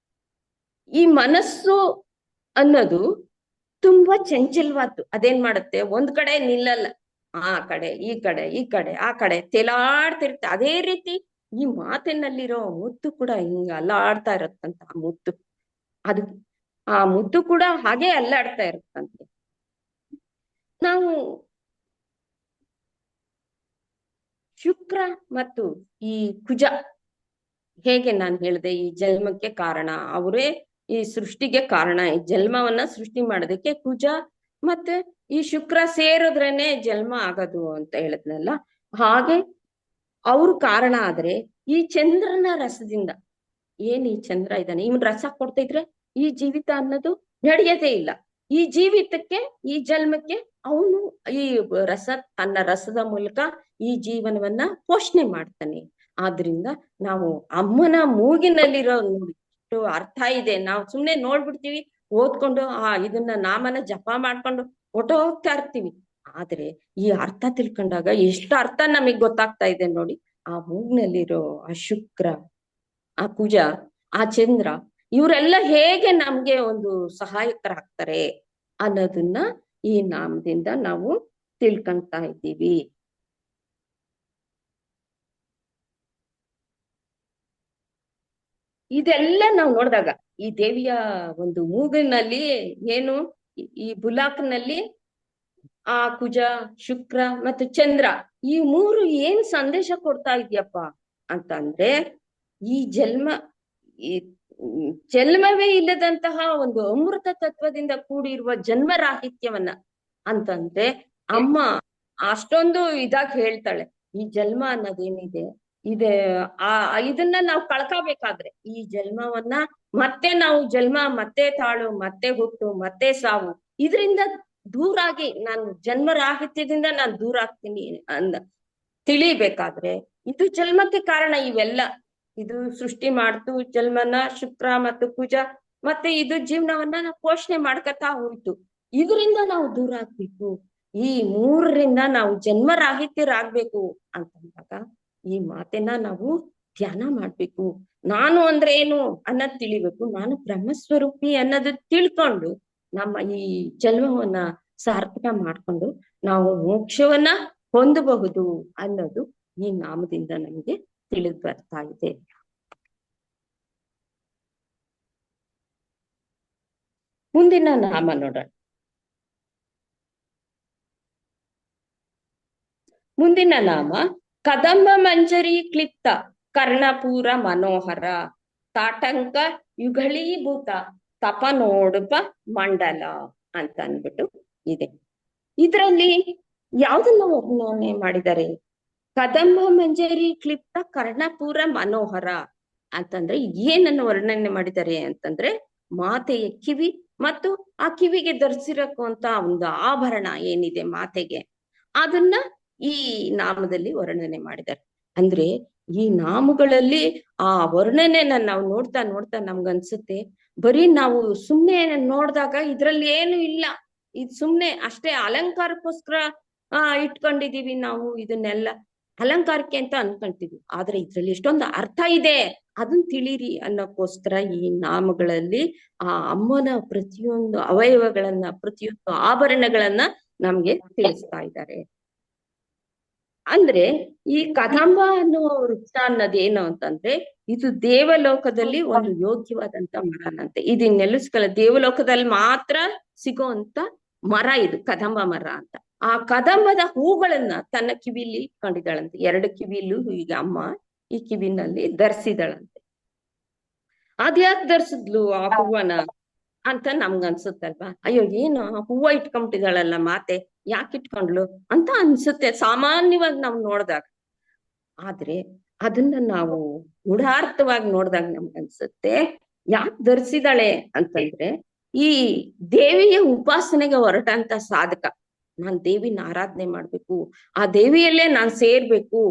ಈ ಮನಸ್ಸು ಅನ್ನೋದು ತುಂಬಾ ಚಂಚಲವಾದ್ದು. ಅದೇನ್ ಮಾಡುತ್ತೆ, ಒಂದ್ ಕಡೆ ನಿಲ್ಲಲ್ಲ, ಆ ಕಡೆ ಈ ಕಡೆ ಈ ಕಡೆ ಆ ಕಡೆ ತೇಲಾಡ್ತಿರುತ್ತೆ. ಅದೇ ರೀತಿ ಈ ಮಾತಿನಲ್ಲಿರೋ ಮುತ್ತು ಕೂಡ ಹಿಂಗ ಅಲ್ಲಾಡ್ತಾ ಇರತ್ತಂತ ಆ ಮುತ್ತು. ಅದು ಆ ಮುತ್ತು ಕೂಡ ಹಾಗೆ ಅಲ್ಲಾಡ್ತಾ ಇರುತ್ತಂತೆ. ನಾವು ಶುಕ್ರ ಮತ್ತು ಈ ಕುಜ ಹೇಗೆ ನಾನು ಹೇಳಿದೆ, ಈ ಜನ್ಮಕ್ಕೆ ಕಾರಣ ಅವರೇ, ಈ ಸೃಷ್ಟಿಗೆ ಕಾರಣ, ಈ ಜನ್ಮವನ್ನ ಸೃಷ್ಟಿ ಮಾಡೋದಕ್ಕೆ ಕುಜ ಮತ್ತೆ ಈ ಶುಕ್ರ ಸೇರಿದ್ರೇನೆ ಜನ್ಮ ಆಗದು ಅಂತ ಹೇಳಿದ್ನಲ್ಲ. ಹಾಗೆ ಅವ್ರು ಕಾರಣ ಆದ್ರೆ ಈ ಚಂದ್ರನ ರಸದಿಂದ, ಏನ್ ಈ ಚಂದ್ರ ಇದ್ದಾನೆ ಇವನ್ ರಸ ಕೊಡ್ತಿದ್ರೆ ಈ ಜೀವಿತ ಅನ್ನೋದು ನಡೆಯದೇ ಇಲ್ಲ. ಈ ಜೀವಿತಕ್ಕೆ, ಈ ಜನ್ಮಕ್ಕೆ ಅವನು ಈ ರಸ, ತನ್ನ ರಸದ ಮೂಲಕ ಈ ಜೀವನವನ್ನ ಪೋಷಣೆ ಮಾಡ್ತಾನೆ. ಆದ್ರಿಂದ ನಾವು ಅಮ್ಮನ ಮೂಗಿನಲ್ಲಿರೋ ಎಷ್ಟು ಅರ್ಥ ಇದೆ, ನಾವು ಸುಮ್ನೆ ನೋಡ್ಬಿಡ್ತೀವಿ, ಓದ್ಕೊಂಡು ಇದನ್ನ ನಾಮನ ಜಪ ಮಾಡ್ಕೊಂಡು ಹೊಟ್ಟೋಗ್ತಾ ಇರ್ತೀವಿ. ಆದ್ರೆ ಈ ಅರ್ಥ ತಿಳ್ಕೊಂಡಾಗ ಎಷ್ಟು ಅರ್ಥ ನಮಗ್ ಗೊತ್ತಾಗ್ತಾ ಇದೆ ನೋಡಿ. ಆ ಮೂಗಿನಲ್ಲಿರೋ ಆ ಶುಕ್ರ, ಆ ಕುಜ, ಆ ಚಂದ್ರ ಇವರೆಲ್ಲ ಹೇಗೆ ನಮ್ಗೆ ಒಂದು ಸಹಾಯಕರಾಗ್ತಾರೆ ಅನ್ನೋದನ್ನ ಈ ನಾಮದಿಂದ ನಾವು ತಿಳ್ಕೊಂತಾ ಇದ್ದೀವಿ. ಇದೆಲ್ಲ ನಾವು ನೋಡಿದಾಗ ಈ ದೇವಿಯ ಒಂದು ಮೂಗಿನಲ್ಲಿ ಏನು, ಈ ಬುಲಾಕ್ನಲ್ಲಿ ಆ ಕುಜ, ಶುಕ್ರ ಮತ್ತು ಚಂದ್ರ ಈ ಮೂರು ಏನ್ ಸಂದೇಶ ಕೊಡ್ತಾ ಇದ್ಯಪ್ಪ ಅಂತಂದ್ರೆ, ಈ ಈ ಜನ್ಮವೇ ಇಲ್ಲದಂತಹ ಒಂದು ಅಮೃತ ತತ್ವದಿಂದ ಕೂಡಿರುವ ಜನ್ಮರಾಹಿತ್ಯವನ್ನ ಅಂತಂದ್ರೆ ಅಮ್ಮ ಅಷ್ಟೊಂದು ಇದಾಗಿ ಹೇಳ್ತಾಳೆ. ಈ ಜನ್ಮ ಅನ್ನೋದೇನಿದೆ ಇದೆ, ಇದನ್ನ ನಾವು ಕಳ್ಕೋಬೇಕಾದ್ರೆ ಈ ಜನ್ಮವನ್ನ ಮತ್ತೆ ನಾವು ಜನ್ಮ, ಮತ್ತೆ ತಾಳು, ಮತ್ತೆ ಹುಟ್ಟು, ಮತ್ತೆ ಸಾವು, ಇದರಿಂದ ದೂರಾಗಿ ನಾನು ಜನ್ಮರಾಹಿತ್ಯದಿಂದ ನಾನು ದೂರ ಆಗ್ತೀನಿ ಅಂದ ತಿಳಿಬೇಕಾದ್ರೆ ಇದು ಜನ್ಮಕ್ಕೆ ಕಾರಣ ಇವೆಲ್ಲ. ಇದು ಸೃಷ್ಟಿ ಮಾಡ್ತು ಜನ್ಮನ ಶುಕ್ರ ಮತ್ತು ಕುಜ, ಮತ್ತೆ ಇದು ಜೀವನವನ್ನ ನಾವು ಪೋಷಣೆ ಮಾಡ್ಕತಾ ಹೋಯ್ತು. ಇದರಿಂದ ನಾವು ದೂರ ಆಗ್ಬೇಕು, ಈ ಮೂರರಿಂದ ನಾವು ಜನ್ಮರಾಹಿತ್ಯರಾಗ್ಬೇಕು ಅಂತಂದಾಗ ಈ ಮಾತನ್ನ ನಾವು ಧ್ಯಾನ ಮಾಡ್ಬೇಕು. ನಾನು ಅಂದ್ರೆ ಏನು ಅನ್ನೋದ್ ತಿಳಿಬೇಕು, ನಾನು ಬ್ರಹ್ಮಸ್ವರೂಪಿ ಅನ್ನೋದು ತಿಳ್ಕೊಂಡು ನಮ್ಮ ಈ ಜನ್ಮವನ್ನ ಸಾರ್ಥಕ ಮಾಡ್ಕೊಂಡು ನಾವು ಮೋಕ್ಷವನ್ನ ಹೊಂದಬಹುದು ಅನ್ನೋದು ಈ ನಾಮದಿಂದ ನಮಗೆ ತಿಳಿದು ಬರ್ತಾ ಇದೆ. ಮುಂದಿನ ನಾಮ ನೋಡೋಣ. ಮುಂದಿನ ನಾಮ ಕದಂಬ ಮಂಜರಿ ಕ್ಲಿಪ್ತ ಕರ್ಣಪೂರ ಮನೋಹರ ತಾಟಂಕ ಯುಗಳೀಭೂತ ತಪ ನೋಡುಪ ಮಂಡಲ ಅಂತ ಅಂದ್ಬಿಟ್ಟು ಇದೆ. ಇದರಲ್ಲಿ ಯಾವ್ದನ್ನ ವರ್ಣನೆ ಮಾಡಿದ್ದಾರೆ? ಕದಂಬ ಮಂಜರಿ ಕ್ಲಿಪ್ತ ಕರ್ಣಪೂರ ಮನೋಹರ ಅಂತಂದ್ರೆ ಏನನ್ನ ವರ್ಣನೆ ಮಾಡಿದ್ದಾರೆ ಅಂತಂದ್ರೆ, ಮಾತೆಯ ಕಿವಿ ಮತ್ತು ಆ ಕಿವಿಗೆ ಧರಿಸಿರಕ್ಕುವಂತ ಒಂದು ಆಭರಣ ಏನಿದೆ ಮಾತೆಗೆ, ಅದನ್ನ ಈ ನಾಮದಲ್ಲಿ ವರ್ಣನೆ ಮಾಡಿದ್ದಾರೆ. ಅಂದ್ರೆ ಈ ನಾಮಗಳಲ್ಲಿ ಆ ವರ್ಣನೆನ ನಾವು ನೋಡ್ತಾ ನೋಡ್ತಾ ನಮ್ಗನ್ಸುತ್ತೆ, ಬರೀ ನಾವು ಸುಮ್ನೆ ನೋಡ್ದಾಗ ಇದ್ರಲ್ಲಿ ಏನು ಇಲ್ಲ, ಇದು ಸುಮ್ನೆ ಅಷ್ಟೇ ಅಲಂಕಾರಕ್ಕೋಸ್ಕರ ಇಟ್ಕೊಂಡಿದೀವಿ ನಾವು, ಇದನ್ನೆಲ್ಲ ಅಲಂಕಾರಕ್ಕೆ ಅಂತ ಅನ್ಕೊಂತೀವಿ. ಆದ್ರೆ ಇದ್ರಲ್ಲಿ ಎಷ್ಟೊಂದು ಅರ್ಥ ಇದೆ, ಅದನ್ನ ತಿಳಿರಿ ಅನ್ನೋಕ್ಕೋಸ್ಕರ ಈ ನಾಮಗಳಲ್ಲಿ ಆ ಅಮ್ಮನ ಪ್ರತಿಯೊಂದು ಅವಯವಗಳನ್ನ, ಪ್ರತಿಯೊಂದು ಆಭರಣಗಳನ್ನ ನಮ್ಗೆ ತಿಳಿಸ್ತಾ ಇದ್ದಾರೆ. ಅಂದ್ರೆ ಈ ಕದಂಬ ಅನ್ನುವ ವೃಕ್ಷ ಅನ್ನೋದೇನು ಅಂತಂದ್ರೆ, ಇದು ದೇವಲೋಕದಲ್ಲಿ ಒಂದು ಯೋಗ್ಯವಾದಂತ ಮರನಂತೆ. ಇದು ನೆಲೆಸ್ಕಲ್ಲ, ದೇವಲೋಕದಲ್ಲಿ ಮಾತ್ರ ಸಿಗೋಂತ ಮರ ಇದು ಕದಂಬ ಮರ ಅಂತ. ಆ ಕದಂಬದ ಹೂಗಳನ್ನ ತನ್ನ ಕಿವಿಲಿ ಇಟ್ಕೊಂಡಿದ್ದಾಳಂತೆ. 2 ಕಿವಿಲೂ ಈಗ ಅಮ್ಮ ಈ ಕಿವಿನಲ್ಲಿ ಧರಿಸಿದಳಂತೆ. ಅದ್ಯಾಕ್ ಧರಿಸಿದ್ಲು ಆ ಹೂವನ ಅಂತ ನಮ್ಗನ್ಸುತ್ತಲ್ವಾ? ಅಯ್ಯೋ ಏನು ಹೂವ ಇಟ್ಕೊಂಡ್ಬಿಟ್ಟಿದಾಳಲ್ಲ ಮಾತೆ, ಯಾಕೆ ಇಟ್ಕೊಂಡ್ಲು ಅಂತ ಅನ್ಸುತ್ತೆ ಸಾಮಾನ್ಯವಾಗಿ ನಾವ್ ನೋಡ್ದಾಗ. ಆದ್ರೆ ಅದನ್ನ ನಾವು ಗೂಢಾರ್ಥವಾಗಿ ನೋಡ್ದಾಗ ನಮ್ಗನ್ಸುತ್ತೆ, ಯಾಕೆ ಧರಿಸಿದಾಳೆ ಅಂತಂದ್ರೆ, ಈ ದೇವಿಯ ಉಪಾಸನೆಗೆ ಹೊರಟಂತ ಸಾಧಕ, ನಾನ್ ದೇವಿನ ಆರಾಧನೆ ಮಾಡ್ಬೇಕು, ಆ ದೇವಿಯಲ್ಲೇ ನಾನ್ ಸೇರ್ಬೇಕು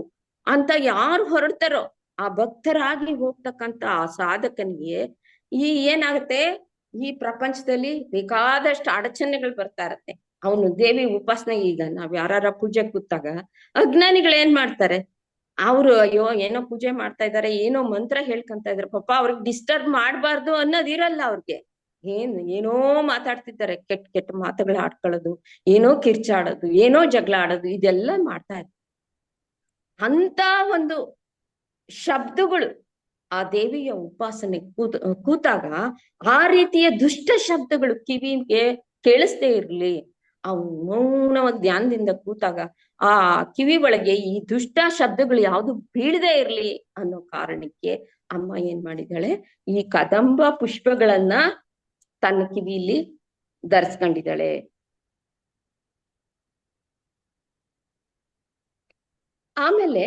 ಅಂತ ಯಾರು ಹೊರಡ್ತಾರೋ, ಆ ಭಕ್ತರಾಗಿ ಹೋಗ್ತಕ್ಕಂತ ಆ ಸಾಧಕನಿಗೆ ಈ ಏನಾಗುತ್ತೆ, ಈ ಪ್ರಪಂಚದಲ್ಲಿ ಬೇಕಾದಷ್ಟು ಅಡಚಣೆಗಳು ಬರ್ತಾ ಇರತ್ತೆ. ಅವನು ದೇವಿ ಉಪಾಸನೆ, ಈಗ ನಾವ್ ಯಾರ ಪೂಜೆ ಕೂತಾಗ ಅಜ್ಞಾನಿಗಳು ಏನ್ ಮಾಡ್ತಾರೆ, ಅವ್ರು ಅಯ್ಯೋ ಏನೋ ಪೂಜೆ ಮಾಡ್ತಾ ಇದಾರೆ, ಏನೋ ಮಂತ್ರ ಹೇಳ್ಕೊಂತ ಇದಾರೆ, ಪಾಪ ಅವ್ರಿಗೆ ಡಿಸ್ಟರ್ಬ್ ಮಾಡ್ಬಾರ್ದು ಅನ್ನೋದಿರಲ್ಲ ಅವ್ರಿಗೆ. ಏನೋ ಮಾತಾಡ್ತಿದ್ದಾರೆ, ಕೆಟ್ಟ ಮಾತುಗಳು ಆಡ್ಕೊಳ್ಳೋದು, ಏನೋ ಕಿರ್ಚಾಡೋದು, ಏನೋ ಜಗಳ ಆಡೋದು, ಇದೆಲ್ಲ ಮಾಡ್ತಾ ಇದ್ದಾರೆ. ಅಂತ ಒಂದು ಶಬ್ದಗಳು ಆ ದೇವಿಯ ಉಪಾಸನೆ ಕೂತಾಗ ಆ ರೀತಿಯ ದುಷ್ಟ ಶಬ್ದಗಳು ಕಿವಿಗೆ ಕೇಳಿಸ್ದೇ ಇರ್ಲಿ, ಅವು ಮೌನವಾಗಿ ಧ್ಯಾನದಿಂದ ಕೂತಾಗ ಆ ಕಿವಿ ಒಳಗೆ ಈ ದುಷ್ಟ ಶಬ್ದಗಳು ಯಾವ್ದು ಬೀಳದೇ ಇರ್ಲಿ ಅನ್ನೋ ಕಾರಣಕ್ಕೆ ಅಮ್ಮ ಏನ್ ಮಾಡಿದಾಳೆ, ಈ ಕದಂಬ ಪುಷ್ಪಗಳನ್ನ ತನ್ನ ಕಿವಿಲಿ ಧರಿಸ್ಕೊಂಡಿದ್ದಾಳೆ. ಆಮೇಲೆ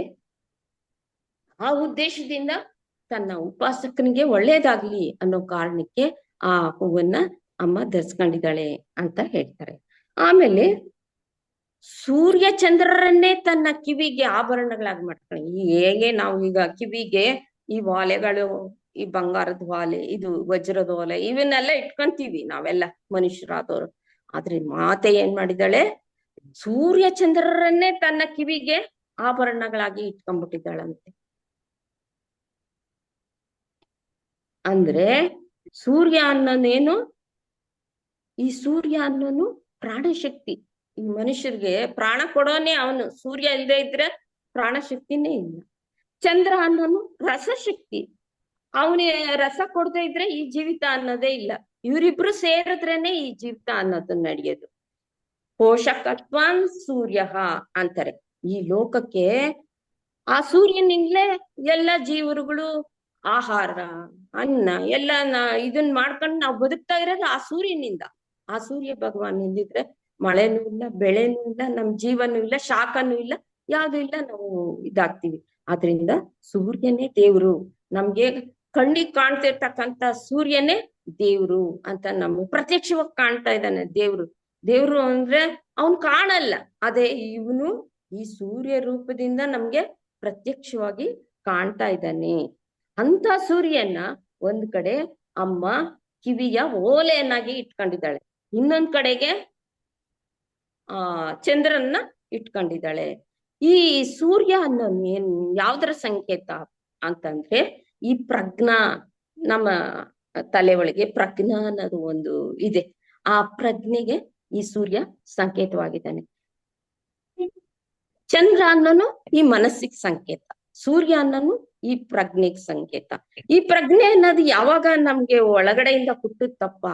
ಆ ಉದ್ದೇಶದಿಂದ ತನ್ನ ಉಪಾಸಕನಿಗೆ ಒಳ್ಳೇದಾಗ್ಲಿ ಅನ್ನೋ ಕಾರಣಕ್ಕೆ ಆ ಹೂವನ್ನ ಅಮ್ಮ ಧರಿಸ್ಕೊಂಡಿದ್ದಾಳೆ ಅಂತ ಹೇಳ್ತಾರೆ. ಆಮೇಲೆ ಸೂರ್ಯ ಚಂದ್ರರನ್ನೇ ತನ್ನ ಕಿವಿಗೆ ಆಭರಣಗಳಾಗಿ ಮಾಡ್ಕೊಳ್ಳಿ. ಹೇಗೆ ನಾವು ಈಗ ಕಿವಿಗೆ ಈ ವಾಲೆಗಳು, ಈ ಬಂಗಾರದ ವಾಲೆ, ಇದು ವಜ್ರದ ವಾಲೆ, ಇವನ್ನೆಲ್ಲ ಇಟ್ಕೊಂತೀವಿ ನಾವೆಲ್ಲ ಮನುಷ್ಯರಾದವರು. ಆದ್ರೆ ಮಾತೆ ಏನ್ ಮಾಡಿದಾಳೆ, ಸೂರ್ಯ ಚಂದ್ರರನ್ನೇ ತನ್ನ ಕಿವಿಗೆ ಆಭರಣಗಳಾಗಿ ಇಟ್ಕೊಂಡ್ಬಿಟ್ಟಿದ್ದಾಳಂತೆ. ಅಂದ್ರೆ ಸೂರ್ಯ ಅನ್ನೋನೇನು, ಈ ಸೂರ್ಯ ಅನ್ನೋನು ಪ್ರಾಣಶಕ್ತಿ. ಈ ಮನುಷ್ಯರಿಗೆ ಪ್ರಾಣ ಕೊಡೋನೆ ಅವನು. ಸೂರ್ಯ ಇಲ್ಲದೆ ಇದ್ರೆ ಪ್ರಾಣ ಶಕ್ತಿನೇ ಇಲ್ಲ. ಚಂದ್ರ ಅನ್ನೋನು ರಸಶಕ್ತಿ, ಅವನೇ ರಸ ಕೊಡದೆ ಇದ್ರೆ ಈ ಜೀವಿತ ಅನ್ನೋದೇ ಇಲ್ಲ. ಇವರಿಬ್ರು ಸೇರಿದ್ರೇನೆ ಈ ಜೀವಿತ ಅನ್ನೋದು ನಡೆಯೋದು. ಪೋಷಕತ್ವಾನ್ ಸೂರ್ಯ ಅಂತಾರೆ. ಈ ಲೋಕಕ್ಕೆ ಆ ಸೂರ್ಯನಿಂದಲೇ ಎಲ್ಲ ಜೀವರುಗಳು ಆಹಾರ, ಅನ್ನ ಎಲ್ಲ ಇದನ್ ಮಾಡ್ಕೊಂಡು ನಾವು ಬದುಕ್ತಾ ಇರೋದು ಆ ಸೂರ್ಯನಿಂದ. ಆ ಸೂರ್ಯ ಭಗವಾನ್ ಇಲ್ದಿದ್ರೆ ಮಳೆನೂ ಇಲ್ಲ, ಬೆಳೆನೂ ಇಲ್ಲ, ನಮ್ ಜೀವನೂ ಇಲ್ಲ, ಶಾಖನೂ ಇಲ್ಲ, ಯಾವ್ದು ಇಲ್ಲ, ನಾವು ಇದಾಗ್ತೀವಿ. ಆದ್ರಿಂದ ಸೂರ್ಯನೇ ದೇವ್ರು, ನಮ್ಗೆ ಕಣ್ಣಿಗೆ ಕಾಣ್ತಿರ್ತಕ್ಕಂತ ಸೂರ್ಯನೇ ದೇವ್ರು ಅಂತ ನಮ್ಗೆ ಪ್ರತ್ಯಕ್ಷವಾಗಿ ಕಾಣ್ತಾ ಇದ್ದಾನೆ. ದೇವ್ರು ಅಂದ್ರೆ ಅವನ್ ಕಾಣಲ್ಲ, ಅದೇ ಇವನು ಈ ಸೂರ್ಯ ರೂಪದಿಂದ ನಮ್ಗೆ ಪ್ರತ್ಯಕ್ಷವಾಗಿ ಕಾಣ್ತಾ ಇದ್ದಾನೆ. ಅಂತ ಸೂರ್ಯನ ಒಂದ್ ಕಡೆ ಅಮ್ಮ ಕಿವಿಯ ಓಲೆಯನ್ನಾಗಿ ಇಟ್ಕೊಂಡಿದ್ದಾಳೆ, ಇನ್ನೊಂದ್ ಕಡೆಗೆ ಚಂದ್ರನ್ನ ಇಟ್ಕೊಂಡಿದ್ದಾಳೆ. ಈ ಸೂರ್ಯ ಅನ್ನೋ ಯಾವ್ದರ ಸಂಕೇತ ಅಂತಂದ್ರೆ, ಈ ಪ್ರಜ್ಞಾ, ನಮ್ಮ ತಲೆ ಒಳಗೆ ಪ್ರಜ್ಞಾ ಅನ್ನೋದು ಒಂದು ಇದೆ, ಆ ಪ್ರಜ್ಞೆಗೆ ಈ ಸೂರ್ಯ ಸಂಕೇತವಾಗಿದ್ದಾನೆ. ಚಂದ್ರ ಅನ್ನೋನು ಈ ಮನಸ್ಸಿಗೆ ಸಂಕೇತ, ಸೂರ್ಯ ಅನ್ನೋನು ಈ ಪ್ರಜ್ಞೆಗೆ ಸಂಕೇತ. ಈ ಪ್ರಜ್ಞೆ ಅನ್ನೋದು ಯಾವಾಗ ನಮ್ಗೆ ಒಳಗಡೆಯಿಂದ ಹುಟ್ಟುತ್ತಪ್ಪ,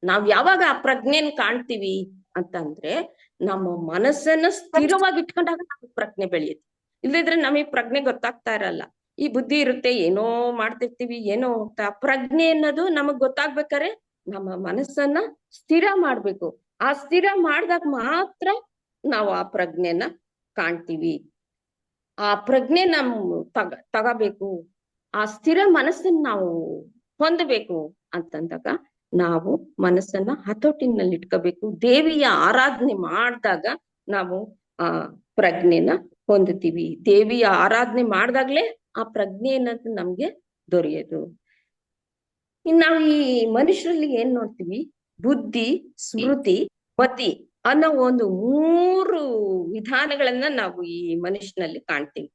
ನಾವ್ ಯಾವಾಗ ಆ ಪ್ರಜ್ಞೆನ ಕಾಣ್ತೀವಿ ಅಂತಂದ್ರೆ, ನಮ್ಮ ಮನಸ್ಸನ್ನ ಸ್ಥಿರವಾಗಿ ಇಟ್ಕೊಂಡಾಗ ನಮ್ಗೆ ಪ್ರಜ್ಞೆ ಬೆಳೆಯುತ್ತೆ. ಇಲ್ಲದಿದ್ರೆ ನಮಗೆ ಪ್ರಜ್ಞೆ ಗೊತ್ತಾಗ್ತಾ ಇರಲ್ಲ. ಈ ಬುದ್ಧಿ ಇರುತ್ತೆ, ಏನೋ ಮಾಡ್ತಿರ್ತೀವಿ, ಏನೋ ಹೋಗ್ತಾ. ಪ್ರಜ್ಞೆ ಅನ್ನೋದು ನಮಗ್ ಗೊತ್ತಾಗ್ಬೇಕಾರೆ ನಮ್ಮ ಮನಸ್ಸನ್ನ ಸ್ಥಿರ ಮಾಡ್ಬೇಕು. ಆ ಸ್ಥಿರ ಮಾಡಿದಾಗ ಮಾತ್ರ ನಾವು ಆ ಪ್ರಜ್ಞೆನ ಕಾಣ್ತೀವಿ. ಆ ಪ್ರಜ್ಞೆ ತಗಬೇಕು. ಆ ಸ್ಥಿರ ಮನಸ್ಸನ್ನ ನಾವು ಹೊಂದಬೇಕು ಅಂತಂದಾಗ ನಾವು ಮನಸ್ಸನ್ನ ಹತೋಟಿನಲ್ಲಿ ಇಟ್ಕೋಬೇಕು. ದೇವಿಯ ಆರಾಧನೆ ಮಾಡಿದಾಗ ನಾವು ಆ ಪ್ರಜ್ಞೆನ ಹೊಂದುತ್ತೀವಿ. ದೇವಿಯ ಆರಾಧನೆ ಮಾಡಿದಾಗ್ಲೇ ಆ ಪ್ರಜ್ಞೆ ಅನ್ನೋದು ನಮ್ಗೆ ದೊರೆಯೋದು. ಇನ್ ನಾವು ಈ ಮನುಷ್ಯರಲ್ಲಿ ಏನ್ ನೋಡ್ತೀವಿ, ಬುದ್ಧಿ, ಸ್ಮೃತಿ, ಮತಿ ಅನ್ನೋ ಒಂದು 3 ವಿಧಾನಗಳನ್ನ ನಾವು ಈ ಮನುಷ್ಯನಲ್ಲಿ ಕಾಣ್ತೀವಿ.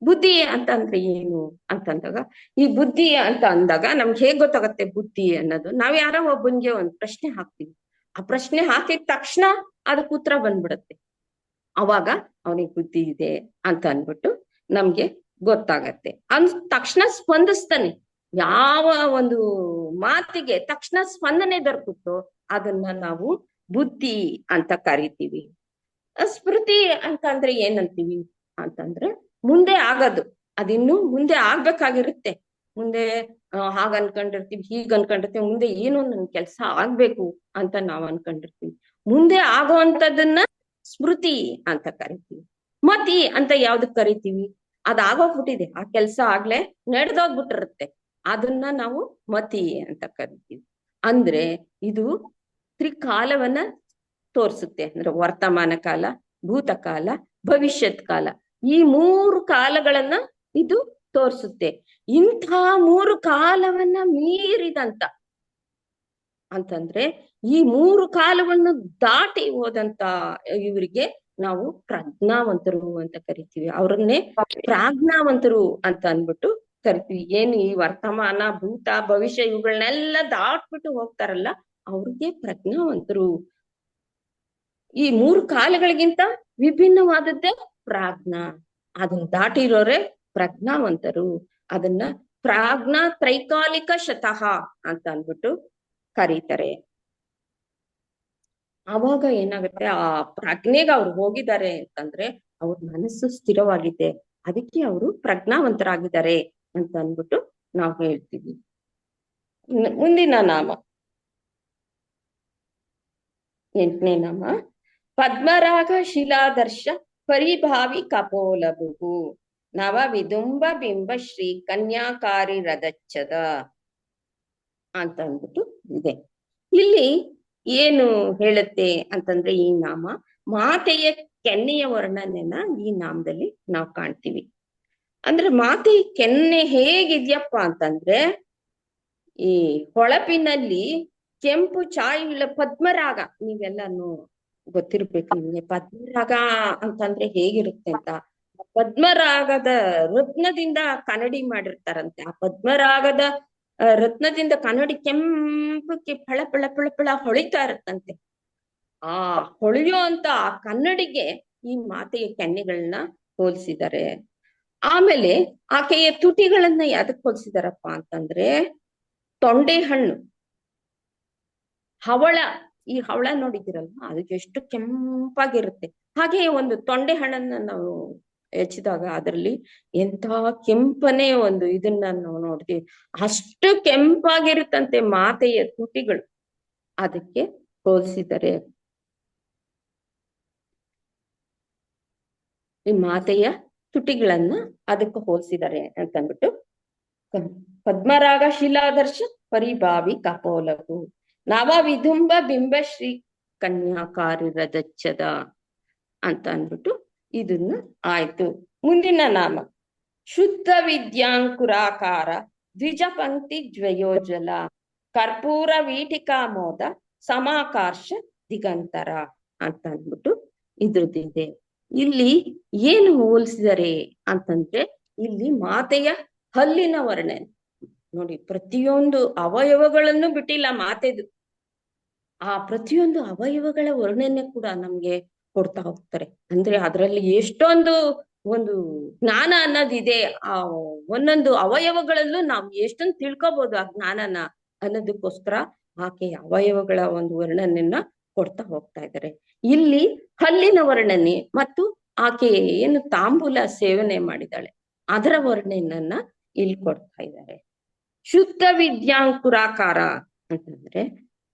ಬುದ್ಧಿ ಅಂತ ಅಂದ್ರೆ ಏನು ಅಂತಂದಾಗ, ಈ ಬುದ್ಧಿ ಅಂತ ಅಂದಾಗ ನಮ್ಗೆ ಹೇಗ್ ಗೊತ್ತಾಗತ್ತೆ ಬುದ್ಧಿ ಅನ್ನೋದು? ನಾವ್ ಯಾರೋ ಒಬ್ಬನ್ಗೆ ಒಂದ್ ಪ್ರಶ್ನೆ ಹಾಕ್ತಿವಿ, ಆ ಪ್ರಶ್ನೆ ಹಾಕಿದ ತಕ್ಷಣ ಅದಕ್ಕೆ ಉತ್ತರ ಬಂದ್ಬಿಡತ್ತೆ. ಅವಾಗ ಅವನಿಗೆ ಬುದ್ಧಿ ಇದೆ ಅಂತ ಅನ್ಬಿಟ್ಟು ನಮ್ಗೆ ಗೊತ್ತಾಗತ್ತೆ. ತಕ್ಷಣ ಸ್ಪಂದಿಸ್ತಾನೆ. ಯಾವ ಒಂದು ಮಾತಿಗೆ ತಕ್ಷಣ ಸ್ಪಂದನೆ ದೊರಕುತ್ತೋ ಅದನ್ನ ನಾವು ಬುದ್ಧಿ ಅಂತ ಕರಿತೀವಿ. ಸ್ಮೃತಿ ಅಂತ ಅಂದ್ರೆ ಏನಂತೀವಿ ಅಂತಂದ್ರೆ, ಮುಂದೆ ಆಗದು, ಅದಿನ್ನು ಮುಂದೆ ಆಗ್ಬೇಕಾಗಿರುತ್ತೆ. ಮುಂದೆ ಹಾಗ ಅನ್ಕೊಂಡಿರ್ತೀವಿ, ಹೀಗ್ ಅನ್ಕೊಂಡಿರ್ತೀವಿ, ಮುಂದೆ ಏನು ನನ್ ಕೆಲ್ಸ ಆಗ್ಬೇಕು ಅಂತ ನಾವ್ ಅನ್ಕೊಂಡಿರ್ತೀವಿ. ಮುಂದೆ ಆಗೋವಂಥದ್ದನ್ನ ಸ್ಮೃತಿ ಅಂತ ಕರಿತೀವಿ. ಮತಿ ಅಂತ ಯಾವ್ದಕ್ ಕರಿತೀವಿ? ಅದಾಗೋಗ್ಬಿಟ್ಟಿದೆ, ಆ ಕೆಲ್ಸ ಆಗ್ಲೇ ನಡೆದೋಗ್ಬಿಟ್ಟಿರುತ್ತೆ, ಅದನ್ನ ನಾವು ಮತಿ ಅಂತ ಕರಿತೀವಿ. ಅಂದ್ರೆ ಇದು ತ್ರಿಕಾಲವನ್ನ ತೋರಿಸುತ್ತೆ. ಅಂದ್ರೆ ವರ್ತಮಾನ ಕಾಲ, ಭೂತಕಾಲ, ಭವಿಷ್ಯತ್ ಕಾಲ, ಈ 3 ಕಾಲಗಳನ್ನ ಇದು ತೋರಿಸುತ್ತೆ. ಇಂಥ 3 ಕಾಲವನ್ನ ಮೀರಿದಂತ ಅಂತಂದ್ರೆ, ಈ 3 ಕಾಲವನ್ನು ದಾಟಿ ಹೋದಂತ ಇವರಿಗೆ ನಾವು ಪ್ರಜ್ಞಾವಂತರು ಅಂತ ಕರಿತೀವಿ. ಅವ್ರನ್ನೇ ಪ್ರಾಜ್ಞಾವಂತರು ಅಂತ ಅನ್ಬಿಟ್ಟು ಕರಿತೀವಿ. ಏನು ಈ ವರ್ತಮಾನ, ಭೂತ, ಭವಿಷ್ಯ ಇವುಗಳನ್ನೆಲ್ಲ ದಾಟ್ಬಿಟ್ಟು ಹೋಗ್ತಾರಲ್ಲ, ಅವ್ರಿಗೆ ಪ್ರಜ್ಞಾವಂತರು. ಈ 3 ಕಾಲಗಳಿಗಿಂತ ವಿಭಿನ್ನವಾದದ್ದೇ ಪ್ರಾಜ್ಞಾ. ಅದನ್ನ ದಾಟಿರೋರೆ ಪ್ರಜ್ಞಾವಂತರು. ಅದನ್ನ ಪ್ರಾಜ್ಞಾ ತ್ರೈಕಾಲಿಕ ಶತಃ ಅಂತ ಅನ್ಬಿಟ್ಟು ಕರೀತಾರೆ. ಅವಾಗ ಏನಾಗುತ್ತೆ, ಆ ಪ್ರಜ್ಞೆಗೆ ಅವ್ರು ಹೋಗಿದ್ದಾರೆ ಅಂತಂದ್ರೆ ಅವ್ರ ಮನಸ್ಸು ಸ್ಥಿರವಾಗಿದೆ, ಅದಕ್ಕೆ ಅವರು ಪ್ರಜ್ಞಾವಂತರಾಗಿದ್ದಾರೆ ಅಂತ ಅನ್ಬಿಟ್ಟು ನಾವು ಹೇಳ್ತೀವಿ. ಮುಂದಿನ ನಾಮ, 8ನೇ ನಾಮ, ಪದ್ಮರಾಗ ಶಿಲಾದರ್ಶ ಪರಿಭಾವಿ ಕಪೋಲಭು ನವ ವಿದುಂಬ ಬಿಂಬ ಶ್ರೀ ಕನ್ಯಾಕಾರಿ ರದಚ್ಚದ ಅಂತ ಅಂದ್ಬಿಟ್ಟು ಇದೆ. ಇಲ್ಲಿ ಏನು ಹೇಳುತ್ತೆ ಅಂತಂದ್ರೆ, ಈ ನಾಮ ಮಾತೆಯ ಕೆನ್ನೆಯ ವರ್ಣನೆನ ಈ ನಾಮದಲ್ಲಿ ನಾವು ಕಾಣ್ತೀವಿ. ಅಂದ್ರೆ ಮಾತೆಯ ಕೆನ್ನೆ ಹೇಗಿದ್ಯಪ್ಪ ಅಂತಂದ್ರೆ, ಈ ಹೊಳಪಿನಲ್ಲಿ ಕೆಂಪು ಛಾಯುಳ್ಳ ಪದ್ಮರಾಗ, ನೀವೆಲ್ಲಾನು ಗೊತ್ತಿರ್ಬೇಕು ನಿಮ್ಗೆ ಪದ್ಮರಾಗ ಅಂತಂದ್ರೆ ಹೇಗಿರುತ್ತೆ ಅಂತ. ಪದ್ಮರಾಗದ ರತ್ನದಿಂದ ಕನ್ನಡಿ ಮಾಡಿರ್ತಾರಂತೆ. ಆ ಪದ್ಮರಾಗದ ರತ್ನದಿಂದ ಕನ್ನಡಿ ಕೆಂಪಕ್ಕೆ ಫಳ ಫಳ ಫಳ ಫಳ ಹೊಳಿತಾ ಇರತ್ತಂತೆ. ಆ ಹೊಳೆಯೋ ಅಂತ ಆ ಕನ್ನಡಿಗೆ ಈ ಮಾತೆಯ ಕೆನ್ನೆಗಳನ್ನ ಹೋಲಿಸಿದ್ದಾರೆ. ಆಮೇಲೆ ಆಕೆಯ ತುಟಿಗಳನ್ನ ಯಾವ್ದಕ್ ಹೋಲಿಸಿದಾರಪ್ಪ ಅಂತಂದ್ರೆ, ತೊಂಡೆ ಹಣ್ಣು, ಹವಳ, ಈ ಹವಳ ನೋಡಿದಿರಲ್ಲ, ಅದಕ್ಕೆ ಎಷ್ಟು ಕೆಂಪಾಗಿರುತ್ತೆ. ಹಾಗೆ ಒಂದು ತೊಂಡೆ ಹಣ್ಣನ್ನ ನಾವು ಹೆಚ್ಚಿದಾಗ ಅದರಲ್ಲಿ ಎಂಥ ಕೆಂಪನೆ ಒಂದು ಇದನ್ನ ನಾವು ನೋಡ್ತೀವಿ. ಅಷ್ಟು ಕೆಂಪಾಗಿರುತ್ತಂತೆ ಮಾತೆಯ ತುಟಿಗಳು, ಅದಕ್ಕೆ ಹೋಲಿಸಿದ್ದಾರೆ. ಈ ಮಾತೆಯ ತುಟಿಗಳನ್ನ ಅದಕ್ಕೆ ಹೋಲಿಸಿದ್ದಾರೆ ಅಂತಂದ್ಬಿಟ್ಟು, ಪದ್ಮರಾಗ ಶಿಲಾದರ್ಶ ಪರಿಭಾವಿ ಕಪೋಲವು ನವ ವಿದುಂಬ ಬಿಂಬ ಶ್ರೀ ಕನ್ಯಾಕಾರಿ ರದಚ್ಚದ ಅಂತ ಅಂದ್ಬಿಟ್ಟು ಇದನ್ನ ಆಯ್ತು. ಮುಂದಿನ ನಾಮ, ಶುದ್ಧ ವಿದ್ಯಾಂಕುರಾಕಾರ ದ್ವಿಜ ಪಂಕ್ತಿ ಜ್ವಯೋಜಲ ಕರ್ಪೂರ ವೀಟಿಕಾ ಮೋದ ಸಮಾಕರ್ಷ ದಿಗಂತರ ಅಂತ ಅಂದ್ಬಿಟ್ಟು ಇದ್ರದ್ದಿದೆ. ಇಲ್ಲಿ ಏನು ಹೋಲಿಸಿದರೆ ಅಂತಂದ್ರೆ, ಇಲ್ಲಿ ಮಾತೆಯ ಹಲ್ಲಿನ ವರ್ಣನೆ ನೋಡಿ. ಪ್ರತಿಯೊಂದು ಅವಯವಗಳನ್ನು ಬಿಟ್ಟಿಲ್ಲ ಮಾತೆದು. ಆ ಪ್ರತಿಯೊಂದು ಅವಯವಗಳ ವರ್ಣನೆ ಕೂಡ ನಮ್ಗೆ ಕೊಡ್ತಾ ಹೋಗ್ತಾರೆ. ಅಂದ್ರೆ ಅದರಲ್ಲಿ ಎಷ್ಟೊಂದು ಒಂದು ಜ್ಞಾನ ಅನ್ನೋದಿದೆ. ಆ ಒಂದೊಂದು ಅವಯವಗಳಲ್ಲೂ ನಾವು ಎಷ್ಟೊಂದು ತಿಳ್ಕೊಬಹುದು ಆ ಜ್ಞಾನನ ಅನ್ನೋದಕ್ಕೋಸ್ಕರ ಆಕೆ ಅವಯವಗಳ ಒಂದು ವರ್ಣನೆಯನ್ನ ಕೊಡ್ತಾ ಹೋಗ್ತಾ ಇದ್ದಾರೆ. ಇಲ್ಲಿ ಹಲ್ಲಿನ ವರ್ಣನೆ ಮತ್ತು ಆಕೆ ಏನು ತಾಂಬೂಲ ಸೇವನೆ ಮಾಡಿದಾಳೆ ಅದರ ವರ್ಣನೆಯನ್ನ ಇಲ್ಲಿ ಕೊಡ್ತಾ ಇದ್ದಾರೆ. ಶುದ್ಧ ವಿದ್ಯಾಂಕುರಾಕಾರ ಅಂತಂದ್ರೆ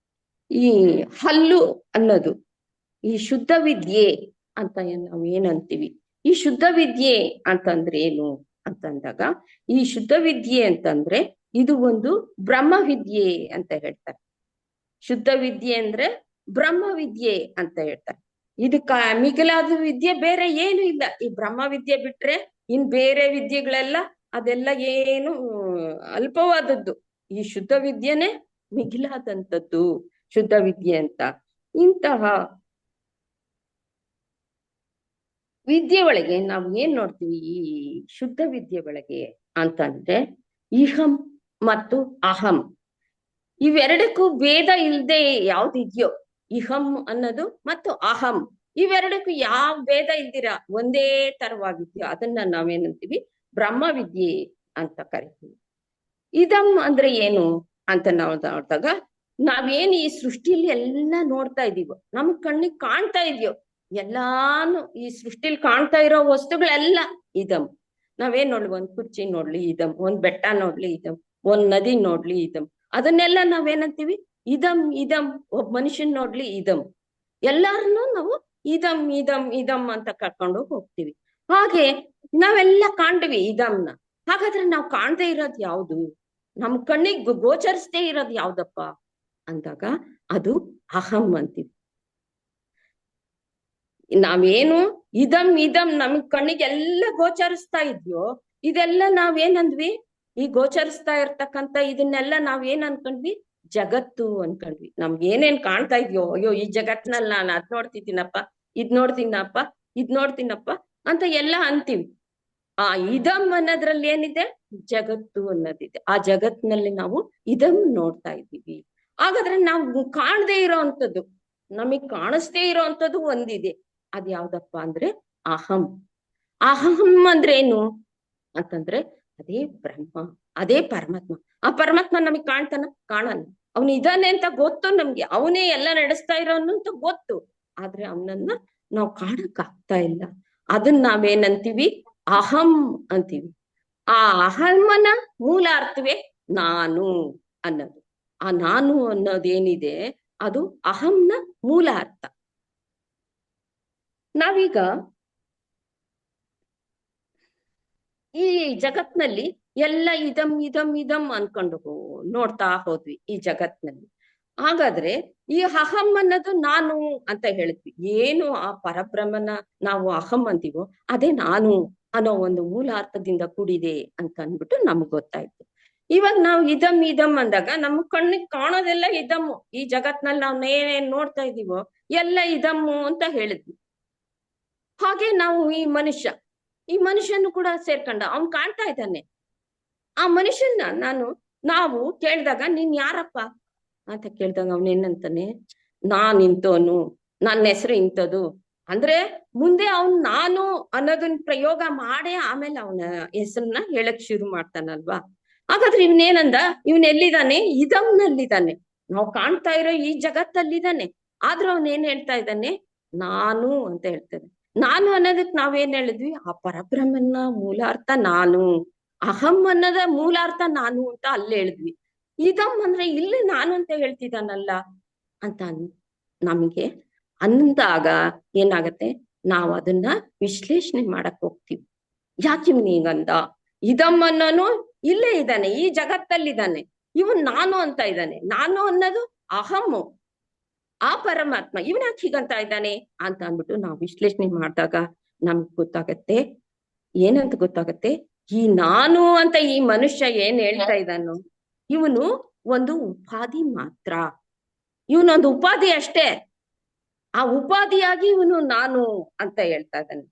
ಈ ಹಲ್ಲು ಅನ್ನೋದು ಈ ಶುದ್ಧ ವಿದ್ಯೆ ಅಂತ ನಾವ್ ಏನಂತೀವಿ. ಈ ಶುದ್ಧ ವಿದ್ಯೆ ಅಂತಂದ್ರೆ ಏನು ಅಂತಂದಾಗ, ಈ ಶುದ್ಧ ವಿದ್ಯೆ ಅಂತಂದ್ರೆ ಇದು ಒಂದು ಬ್ರಹ್ಮ ವಿದ್ಯೆ ಅಂತ ಹೇಳ್ತಾರೆ. ಶುದ್ಧ ವಿದ್ಯೆ ಅಂದ್ರೆ ಬ್ರಹ್ಮ ವಿದ್ಯೆ ಅಂತ ಹೇಳ್ತಾರೆ. ಇದಕ್ಕ ಮಿಗಿಲಾದ ವಿದ್ಯೆ ಬೇರೆ ಏನು ಇಲ್ಲ. ಈ ಬ್ರಹ್ಮ ವಿದ್ಯೆ ಬಿಟ್ರೆ ಇನ್ ಬೇರೆ ವಿದ್ಯೆಗಳೆಲ್ಲ ಅದೆಲ್ಲ ಏನು ಅಲ್ಪವಾದದ್ದು. ಈ ಶುದ್ಧ ವಿದ್ಯೆನೆ ಮಿಗಿಲಾದಂಥದ್ದು ಶುದ್ಧ ವಿದ್ಯೆ ಅಂತ. ಇಂತಹ ವಿದ್ಯೆ ಒಳಗೆ ನಾವು ಏನ್ ನೋಡ್ತೀವಿ, ಈ ಶುದ್ಧ ವಿದ್ಯೆ ಒಳಗೆ ಅಂತಂದ್ರೆ ಇಹಂ ಮತ್ತು ಅಹಂ ಇವೆರಡಕ್ಕೂ ಭೇದ ಇಲ್ದೆ ಯಾವ್ದಿದ್ಯೋ, ಇಹಂ ಅನ್ನೋದು ಮತ್ತು ಅಹಂ ಇವೆರಡಕ್ಕೂ ಯಾವ ಭೇದ ಇಲ್ದಿರ ಒಂದೇ ತರವಾಗಿದ್ಯೋ ಅದನ್ನ ನಾವೇನಂತೀವಿ ಬ್ರಹ್ಮ ವಿದ್ಯೆ ಅಂತ ಕರಿತೀವಿ. ಇದಂ ಅಂದ್ರೆ ಏನು ಅಂತ ನಾವು ನೋಡಿದಾಗ, ನಾವೇನ್ ಈ ಸೃಷ್ಟಿಲಿ ಎಲ್ಲ ನೋಡ್ತಾ ಇದೀವೋ, ನಮ್ ಕಣ್ಣಿಗೆ ಕಾಣ್ತಾ ಇದೆಯೋ ಎಲ್ಲಾನು ಈ ಸೃಷ್ಟಿಲಿ ಕಾಣ್ತಾ ಇರೋ ವಸ್ತುಗಳೆಲ್ಲ ಇದಂ. ನಾವೇನ್ ನೋಡ್ಲಿ, ಒಂದ್ ಕುರ್ಚಿ ನೋಡ್ಲಿ ಇದಂ, ಒಂದ್ ಬೆಟ್ಟ ನೋಡ್ಲಿ ಇದಂ, ಒಂದ್ ನದಿ ನೋಡ್ಲಿ ಇದಂ, ಅದನ್ನೆಲ್ಲ ನಾವೇನಂತೀವಿ ಇದಂ ಇದಂ. ಒಬ್ಬ ಮನುಷ್ಯನ್ ನೋಡ್ಲಿ ಇದಂ. ಎಲ್ಲಾರನ್ನು ನಾವು ಇದಂ ಇದಂ ಇದಂ ಅಂತ ಕರ್ಕೊಂಡು ಹೋಗ್ತೀವಿ. ಹಾಗೆ ನಾವೆಲ್ಲ ಕಾಣ್ತೀವಿ ಇದಮ್ನ. ಹಾಗಾದ್ರೆ ನಾವು ಕಾಣ್ದೇ ಇರೋದ್ ಯಾವ್ದು, ನಮ್ ಕಣ್ಣಿಗೆ ಗೋಚರಿಸದೇ ಇರೋದ್ ಯಾವ್ದಪ್ಪ ಅಂದಾಗ ಅದು ಅಹಂ ಅಂತೀವಿ. ನಾವೇನು ಇದಂ ಇದಂ ನಮ್ ಕಣ್ಣಿಗೆ ಎಲ್ಲ ಗೋಚರಿಸ್ತಾ ಇದ್ಯೋ ಇದೆಲ್ಲ ನಾವೇನಂದ್ವಿ, ಈ ಗೋಚರಿಸ್ತಾ ಇರ್ತಕ್ಕಂಥ ಇದನ್ನೆಲ್ಲ ನಾವೇನ್ ಅನ್ಕೊಂಡ್ವಿ, ಜಗತ್ತು ಅನ್ಕೊಂಡ್ವಿ. ನಮ್ಗೆ ಏನೇನ್ ಕಾಣ್ತಾ ಇದ್ಯೋ, ಅಯ್ಯೋ ಈ ಜಗತ್ನಲ್ಲಿ ನಾನು ಅದ್ ನೋಡ್ತಿದ್ದೀನಪ್ಪ, ಇದ್ ನೋಡ್ತೀನಪ್ಪ, ಇದ್ ನೋಡ್ತೀನಪ್ಪ ಅಂತ ಎಲ್ಲ ಅಂತೀವಿ. ಆ ಇದಂ ಅನ್ನೋದ್ರಲ್ಲಿ ಏನಿದೆ, ಜಗತ್ತು ಅನ್ನೋದಿದೆ. ಆ ಜಗತ್ನಲ್ಲಿ ನಾವು ಇದಂ ನೋಡ್ತಾ ಇದ್ದೀವಿ. ಹಾಗಾದ್ರೆ ನಾವು ಕಾಣದೇ ಇರೋ ಅಂಥದ್ದು, ನಮಗ್ ಕಾಣಿಸ್ದೇ ಇರೋ ಅಂಥದ್ದು ಒಂದಿದೆ. ಅದ್ ಯಾವ್ದಪ್ಪ ಅಂದ್ರೆ ಅಹಂ. ಅಹಂ ಅಂದ್ರೆ ಏನು ಅಂತಂದ್ರೆ ಅದೇ ಬ್ರಹ್ಮ, ಅದೇ ಪರಮಾತ್ಮ. ಆ ಪರಮಾತ್ಮ ನಮಗ್ ಕಾಣ್ತಾನ? ಕಾಣಲ್ಲ. ಅವನು ಇದಾನೆ ಅಂತ ಗೊತ್ತು ನಮ್ಗೆ, ಅವನೇ ಎಲ್ಲ ನಡೆಸ್ತಾ ಇರೋನು ಅಂತ ಗೊತ್ತು. ಆದ್ರೆ ಅವನನ್ನ ನಾವು ಕಾಣಕ್ ಆಗ್ತಾ ಇಲ್ಲ. ಅದನ್ನ ನಾವೇನಂತೀವಿ, ಅಹಂ ಅಂತೀವಿ. ಆ ಅಹಮ್ಮನ ಮೂಲ ಅರ್ಥವೇ ನಾನು ಅನ್ನೋದು. ಆ ನಾನು ಅನ್ನೋದೇನಿದೆ ಅದು ಅಹಂನ ಮೂಲ ಅರ್ಥ. ನಾವೀಗ ಈ ಜಗತ್ನಲ್ಲಿ ಎಲ್ಲ ಇದಂ ಇದಂ ಇದಂ ಅನ್ಕೊಂಡು ನೋಡ್ತಾ ಹೋದ್ವಿ ಈ ಜಗತ್ನಲ್ಲಿ. ಹಾಗಾದ್ರೆ ಈ ಅಹಂ ಅನ್ನೋದು ನಾನು ಅಂತ ಹೇಳಿದ್ವಿ. ಏನು ಆ ಪರಬ್ರಹ್ಮನ ನಾವು ಅಹಂ ಅಂತೀವೋ ಅದೇ ನಾನು ಅನ್ನೋ ಒಂದು ಮೂಲಾರ್ಥದಿಂದ ಕೂಡಿದೆ ಅಂತ ಅಂದ್ಬಿಟ್ಟು ನಮ್ಗ್ ಗೊತ್ತಾಯ್ತು. ಇವಾಗ ನಾವು ಇದಂ ಇದಂ ಅಂದಾಗ ನಮ್ ಕಣ್ಣಿಗೆ ಕಾಣೋದೆಲ್ಲ ಇದಮ್ಮು. ಈ ಜಗತ್ನಲ್ಲಿ ನಾವ್ ಏನೇನ್ ನೋಡ್ತಾ ಇದೀವೋ ಎಲ್ಲ ಇದಮ್ಮು ಅಂತ ಹೇಳಿದ್ವಿ. ಹಾಗೆ ನಾವು ಈ ಮನುಷ್ಯನು ಕೂಡ ಸೇರ್ಕೊಂಡ, ಅವ್ನ್ ಕಾಣ್ತಾ ಇದ್ದಾನೆ. ಆ ಮನುಷ್ಯನ್ನ ನಾವು ಕೇಳಿದಾಗ ನೀನ್ ಯಾರಪ್ಪ ಅಂತ ಕೇಳಿದಾಗ ಅವನೇನಂತಾನೆ, ನಾನ್ ಇಂಥವನು, ನನ್ನ ಹೆಸರು ಇಂಥದ್ದು ಅಂದ್ರೆ ಮುಂದೆ ಅವನ್ ನಾನು ಅನ್ನೋದನ್ನ ಪ್ರಯೋಗ ಮಾಡೇ ಆಮೇಲೆ ಅವನ ಹೆಸರನ್ನ ಹೇಳಕ್ ಶುರು ಮಾಡ್ತಾನಲ್ವಾ. ಹಾಗಾದ್ರೆ ಇವನೇನಂದ, ಇವನ್ ಎಲ್ಲಿದ್ದಾನೆ, ಇದಮ್ನಲ್ಲಿದ್ದಾನೆ. ನಾವು ಕಾಣ್ತಾ ಇರೋ ಈ ಜಗತ್ತಲ್ಲಿದ್ದಾನೆ. ಆದ್ರೂ ಅವನೇನ್ ಹೇಳ್ತಾ ಇದ್ದಾನೆ, ನಾನು ಅಂತ ಹೇಳ್ತಾನೆ. ನಾನು ಅನ್ನೋದಕ್ ನಾವೇನ್ ಹೇಳಿದ್ವಿ, ಆ ಪರಬ್ರಹ್ಮನ ಮೂಲಾರ್ಥ ನಾನು, ಅಹಂ ಅನ್ನೋದ ಮೂಲಾರ್ಥ ನಾನು ಅಂತ ಅಲ್ಲಿ ಹೇಳಿದ್ವಿ. ಇದಂ ಅಂದ್ರೆ ಇಲ್ಲಿ ನಾನು ಅಂತ ಹೇಳ್ತಿದ್ದಾನಲ್ಲ ಅಂತ ನಮಗೆ ಅಂದಾಗ ಏನಾಗತ್ತೆ, ನಾವು ಅದನ್ನ ವಿಶ್ಲೇಷಣೆ ಮಾಡಕ್ ಹೋಗ್ತೀವಿ. ಯಾಕೆ ನೀಗಂದ, ಇದಂ ಅನ್ನೋನು ಇಲ್ಲೇ ಇದ್ದಾನೆ, ಈ ಜಗತ್ತಲ್ಲಿದ್ದಾನೆ, ಇವನ್ ನಾನು ಅಂತ ಇದ್ದಾನೆ. ನಾನು ಅನ್ನೋದು ಅಹಮ್ಮು, ಆ ಪರಮಾತ್ಮ, ಇವನ್ ಯಾಕೆ ಹೀಗಂತ ಇದ್ದಾನೆ ಅಂತ ಅಂದ್ಬಿಟ್ಟು ನಾವು ವಿಶ್ಲೇಷಣೆ ಮಾಡಿದಾಗ ನಮ್ಗೆ ಗೊತ್ತಾಗತ್ತೆ. ಏನಂತ ಗೊತ್ತಾಗತ್ತೆ, ಈ ನಾನು ಅಂತ ಈ ಮನುಷ್ಯ ಏನ್ ಹೇಳ್ತಾ ಇದ್ದಾನೋ ಇವನು ಒಂದು ಉಪಾಧಿ ಮಾತ್ರ. ಇವನೊಂದು ಉಪಾಧಿ ಅಷ್ಟೇ. ಆ ಉಪಾಧಿಯಾಗಿ ಇವನು ನಾನು ಅಂತ ಹೇಳ್ತಾ ಇದ್ದಾನೆ.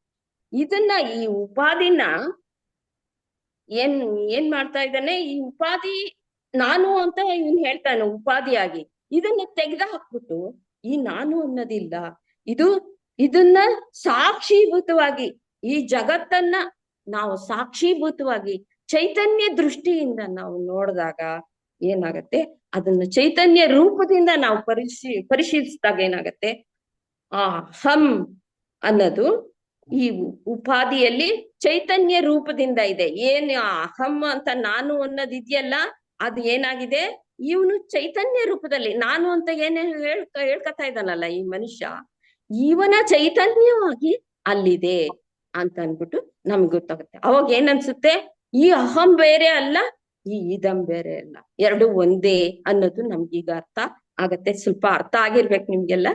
ಇದನ್ನ ಈ ಉಪಾಧಿನ ಏನ್ ಮಾಡ್ತಾ ಇದ್ದಾನೆ, ಈ ಉಪಾಧಿ ನಾನು ಅಂತ ಇವನ್ ಹೇಳ್ತಾನೆ ಉಪಾಧಿಯಾಗಿ. ಇದನ್ನ ತೆಗೆದ ಹಾಕ್ಬಿಟ್ಟು ಈ ನಾನು ಅನ್ನೋದಿಲ್ಲ, ಇದನ್ನ ಸಾಕ್ಷೀಭೂತವಾಗಿ ಈ ಜಗತ್ತನ್ನ ನಾವು ಸಾಕ್ಷೀಭೂತವಾಗಿ ಚೈತನ್ಯ ದೃಷ್ಟಿಯಿಂದ ನಾವು ನೋಡಿದಾಗ ಏನಾಗತ್ತೆ, ಅದನ್ನ ಚೈತನ್ಯ ರೂಪದಿಂದ ನಾವು ಪರಿಶೀಲಿಸಿದಾಗ ಏನಾಗತ್ತೆ, ಆ ಹಂ ಅನ್ನೋದು ಈ ಉಪಾಧಿಯಲ್ಲಿ ಚೈತನ್ಯ ರೂಪದಿಂದ ಇದೆ. ಏನ್ ಅಹಂ ಅಂತ ನಾನು ಅನ್ನೋದಿದೆಯಲ್ಲ, ಅದು ಏನಾಗಿದೆ, ಇವನು ಚೈತನ್ಯ ರೂಪದಲ್ಲಿ ನಾನು ಅಂತ ಏನೇ ಹೇಳ್ಕತಾ ಇದ್ದಾನಲ್ಲ ಈ ಮನುಷ್ಯ, ಇವನ ಚೈತನ್ಯವಾಗಿ ಅಲ್ಲಿದೆ ಅಂತ ಅನ್ಬಿಟ್ಟು ನಮ್ಗೆ ಗೊತ್ತಾಗುತ್ತೆ. ಅವಾಗ ಏನನ್ಸುತ್ತೆ, ಈ ಅಹಂ ಬೇರೆ ಅಲ್ಲ, ಈ ಇದಂ ಬೇರೆ ಅಲ್ಲ, ಎರಡು ಒಂದೇ ಅನ್ನೋದು ನಮ್ಗೀಗ ಅರ್ಥ ಆಗತ್ತೆ. ಸ್ವಲ್ಪ ಅರ್ಥ ಆಗಿರ್ಬೇಕು ನಿಮ್ಗೆಲ್ಲ.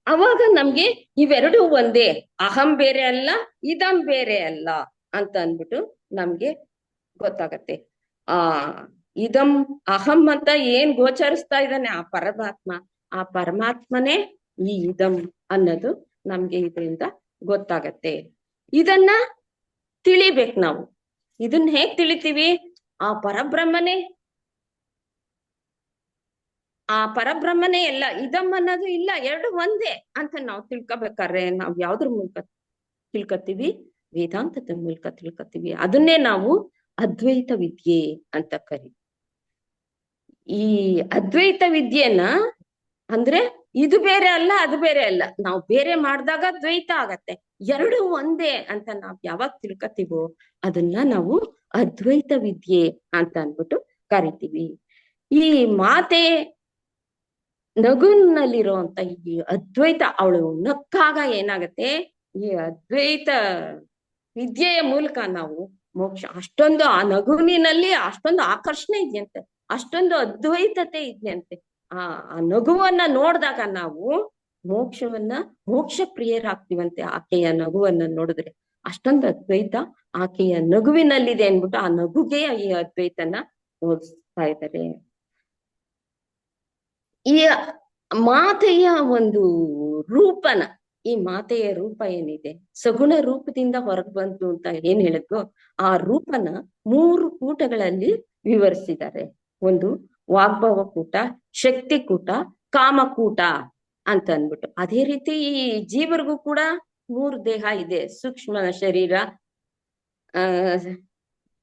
ಅವಾಗ ನಮ್ಗೆ ಇವೆರಡು ಒಂದೇ, ಅಹಂ ಬೇರೆ ಅಲ್ಲ, ಇದಂ ಬೇರೆ ಅಲ್ಲ ಅಂತ ಅನ್ಬಿಟ್ಟು ನಮ್ಗೆ ಗೊತ್ತಾಗತ್ತೆ. ಆ ಇದಂ ಅಹಂ ಅಂತ ಏನ್ ಗೋಚರಿಸ್ತಾ ಇದ್ದಾನೆ ಆ ಪರಮಾತ್ಮ, ಆ ಪರಮಾತ್ಮನೇ ಈ ಇದಂ ಅನ್ನೋದು ನಮ್ಗೆ ಇದರಿಂದ ಗೊತ್ತಾಗತ್ತೆ. ಇದನ್ನ ತಿಳಿಬೇಕು ನಾವು. ಇದನ್ನ ಹೇಗ್ ತಿಳಿತೀವಿ? ಆ ಪರಬ್ರಹ್ಮನೇ ಎಲ್ಲ, ಇದಂ ಅನ್ನೋದು ಇಲ್ಲ, ಎರಡು ಒಂದೇ ಅಂತ ನಾವು ತಿಳ್ಕೊಬೇಕಾದ್ರೆ ನಾವ್ ಯಾವ್ದ್ರ ಮೂಲಕ ತಿಳ್ಕೊತೀವಿ? ವೇದಾಂತದ ಮೂಲಕ ತಿಳ್ಕೊತೀವಿ. ಅದನ್ನೇ ನಾವು ಅದ್ವೈತ ವಿದ್ಯೆ ಅಂತ ಕರಿ. ಈ ಅದ್ವೈತ ವಿದ್ಯೆನ ಅಂದ್ರೆ ಇದು ಬೇರೆ ಅಲ್ಲ, ಅದು ಬೇರೆ ಅಲ್ಲ, ನಾವು ಬೇರೆ ಮಾಡಿದಾಗ ದ್ವೈತ ಆಗತ್ತೆ. ಎರಡು ಒಂದೇ ಅಂತ ನಾವ್ ಯಾವಾಗ ತಿಳ್ಕೊತೀವೋ ಅದನ್ನ ನಾವು ಅದ್ವೈತ ವಿದ್ಯೆ ಅಂತ ಅನ್ಬಿಟ್ಟು ಕರಿತೀವಿ. ಈ ಮಾತೆ ನಗುನಲ್ಲಿರುವಂತ ಈ ಅದ್ವೈತ, ಅವಳು ನಕ್ಕಾಗ ಏನಾಗತ್ತೆ, ಈ ಅದ್ವೈತ ವಿದ್ಯೆಯ ಮೂಲಕ ನಾವು ಮೋಕ್ಷ, ಅಷ್ಟೊಂದು ಆ ನಗುವಿನಲ್ಲಿ ಅಷ್ಟೊಂದು ಆಕರ್ಷಣೆ ಇದೆಯಂತೆ, ಅಷ್ಟೊಂದು ಅದ್ವೈತತೆ ಇದೆಯಂತೆ. ಆ ನಗುವನ್ನ ನೋಡಿದಾಗ ನಾವು ಮೋಕ್ಷ ಪ್ರಿಯರಾಗ್ತೀವಂತೆ ಆಕೆಯ ನಗುವನ್ನ ನೋಡಿದ್ರೆ. ಅಷ್ಟೊಂದು ಅದ್ವೈತ ಆಕೆಯ ನಗುವಿನಲ್ಲಿದೆ ಅನ್ಬಿಟ್ಟು ಆ ನಗುಗೆ ಈ ಅದ್ವೈತನ ಹೋಲಿಸ್ತಾ ಇದ್ದಾರೆ. ಈ ಮಾತೆಯ ಒಂದು ರೂಪನ, ಈ ಮಾತೆಯ ರೂಪ ಏನಿದೆ, ಸಗುಣ ರೂಪದಿಂದ ಹೊರಗೆ ಬಂತು ಅಂತ ಏನ್ ಹೇಳಿದ್ವು, ಆ ರೂಪನ 3 ಕೂಟಗಳಲ್ಲಿ ವಿವರಿಸಿದ್ದಾರೆ. ಒಂದು ವಾಗ್ಭವ ಕೂಟ, ಶಕ್ತಿ ಕೂಟ, ಕಾಮಕೂಟ ಅಂತ ಅನ್ಬಿಟ್ಟು. ಅದೇ ರೀತಿ ಈ ಜೀವರಿಗೂ ಕೂಡ 3 ದೇಹ ಇದೆ: ಸೂಕ್ಷ್ಮ ಶರೀರ,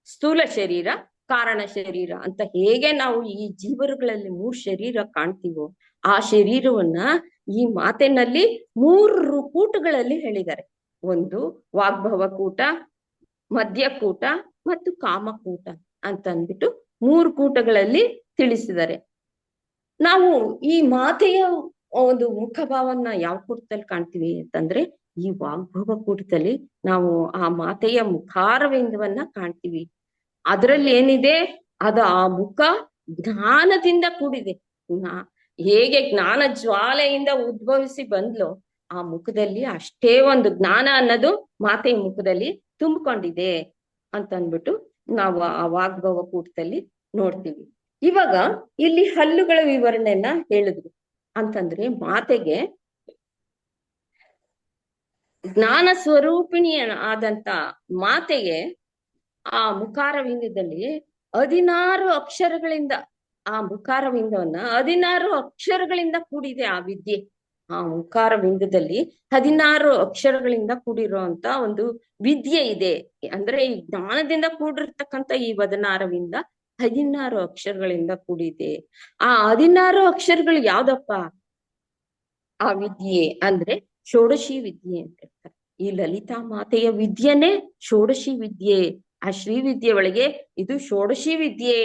ಸ್ಥೂಲ ಶರೀರ, ಕಾರಣ ಶರೀರ ಅಂತ. ಹೇಗೆ ನಾವು ಈ ಜೀವರುಗಳಲ್ಲಿ 3 ಶರೀರ ಕಾಣ್ತೀವೋ ಆ ಶರೀರವನ್ನ ಈ ಮಾತಿನಲ್ಲಿ 3 ಕೂಟಗಳಲ್ಲಿ ಹೇಳಿದ್ದಾರೆ. ಒಂದು ವಾಗ್ಭವ ಕೂಟ, ಮಧ್ಯಕೂಟ ಮತ್ತು ಕಾಮಕೂಟ ಅಂತ ಅಂದ್ಬಿಟ್ಟು 3 ಕೂಟಗಳಲ್ಲಿ ತಿಳಿಸಿದ್ದಾರೆ. ನಾವು ಈ ಮಾತೆಯ ಒಂದು ಮುಖಭಾವನ್ನ ಯಾವ ಕೂಟದಲ್ಲಿ ಕಾಣ್ತೀವಿ ಅಂತಂದ್ರೆ, ಈ ವಾಗ್ಭವ ಕೂಟದಲ್ಲಿ ನಾವು ಆ ಮಾತೆಯ ಮುಖಾರವಿಂದವನ್ನ ಕಾಣ್ತೀವಿ. ಅದರಲ್ಲಿ ಏನಿದೆ, ಅದು ಆ ಮುಖ ಜ್ಞಾನದಿಂದ ಕೂಡಿದೆ. ಹೇಗೆ ಜ್ಞಾನ ಜ್ವಾಲೆಯಿಂದ ಉದ್ಭವಿಸಿ ಬಂದ್ಲು, ಆ ಮುಖದಲ್ಲಿ ಅಷ್ಟೇ ಒಂದು ಜ್ಞಾನ ಅನ್ನೋದು ಮಾತೆಯ ಮುಖದಲ್ಲಿ ತುಂಬಿಕೊಂಡಿದೆ ಅಂತ ಅಂದ್ಬಿಟ್ಟು ನಾವು ಆ ವಾಗ್ಭವ ಕೂಟದಲ್ಲಿ ನೋಡ್ತೀವಿ. ಇವಾಗ ಇಲ್ಲಿ ಹಲ್ಲುಗಳ ವಿವರಣೆಯನ್ನ ಹೇಳಿದ್ರು ಅಂತಂದ್ರೆ, ಮಾತೆಗೆ ಜ್ಞಾನ ಸ್ವರೂಪಿಣಿ ಆದಂತ ಮಾತೆಗೆ ಆ ಮುಖಾರವಿಂದದಲ್ಲಿ 16 ಅಕ್ಷರಗಳಿಂದ, ಆ ಮುಖಾರವಿಂದವನ್ನ 16 ಅಕ್ಷರಗಳಿಂದ ಕೂಡಿದೆ ಆ ವಿದ್ಯೆ. ಆ ಮುಖಾರವಿಂದದಲ್ಲಿ 16 ಅಕ್ಷರಗಳಿಂದ ಕೂಡಿರುವಂತ ಒಂದು ವಿದ್ಯೆ ಇದೆ. ಅಂದ್ರೆ ಈ ಜ್ಞಾನದಿಂದ ಕೂಡಿರ್ತಕ್ಕಂಥ ಈ 16 ಅಕ್ಷರಗಳಿಂದ ಕೂಡಿದೆ. ಆ 16 ಅಕ್ಷರಗಳು ಯಾವ್ದಪ್ಪ ಆ ವಿದ್ಯೆ ಅಂದ್ರೆ ಷೋಡಶಿ ವಿದ್ಯೆ ಅಂತ ಹೇಳ್ತಾರೆ. ಈ ಲಲಿತಾ ಮಾತೆಯ ವಿದ್ಯೆನೇ ಷೋಡಶಿ ವಿದ್ಯೆ. ಆ ಶ್ರೀ ವಿದ್ಯೆ ಒಳಗೆ ಇದು ಷೋಡಶಿ ವಿದ್ಯೆ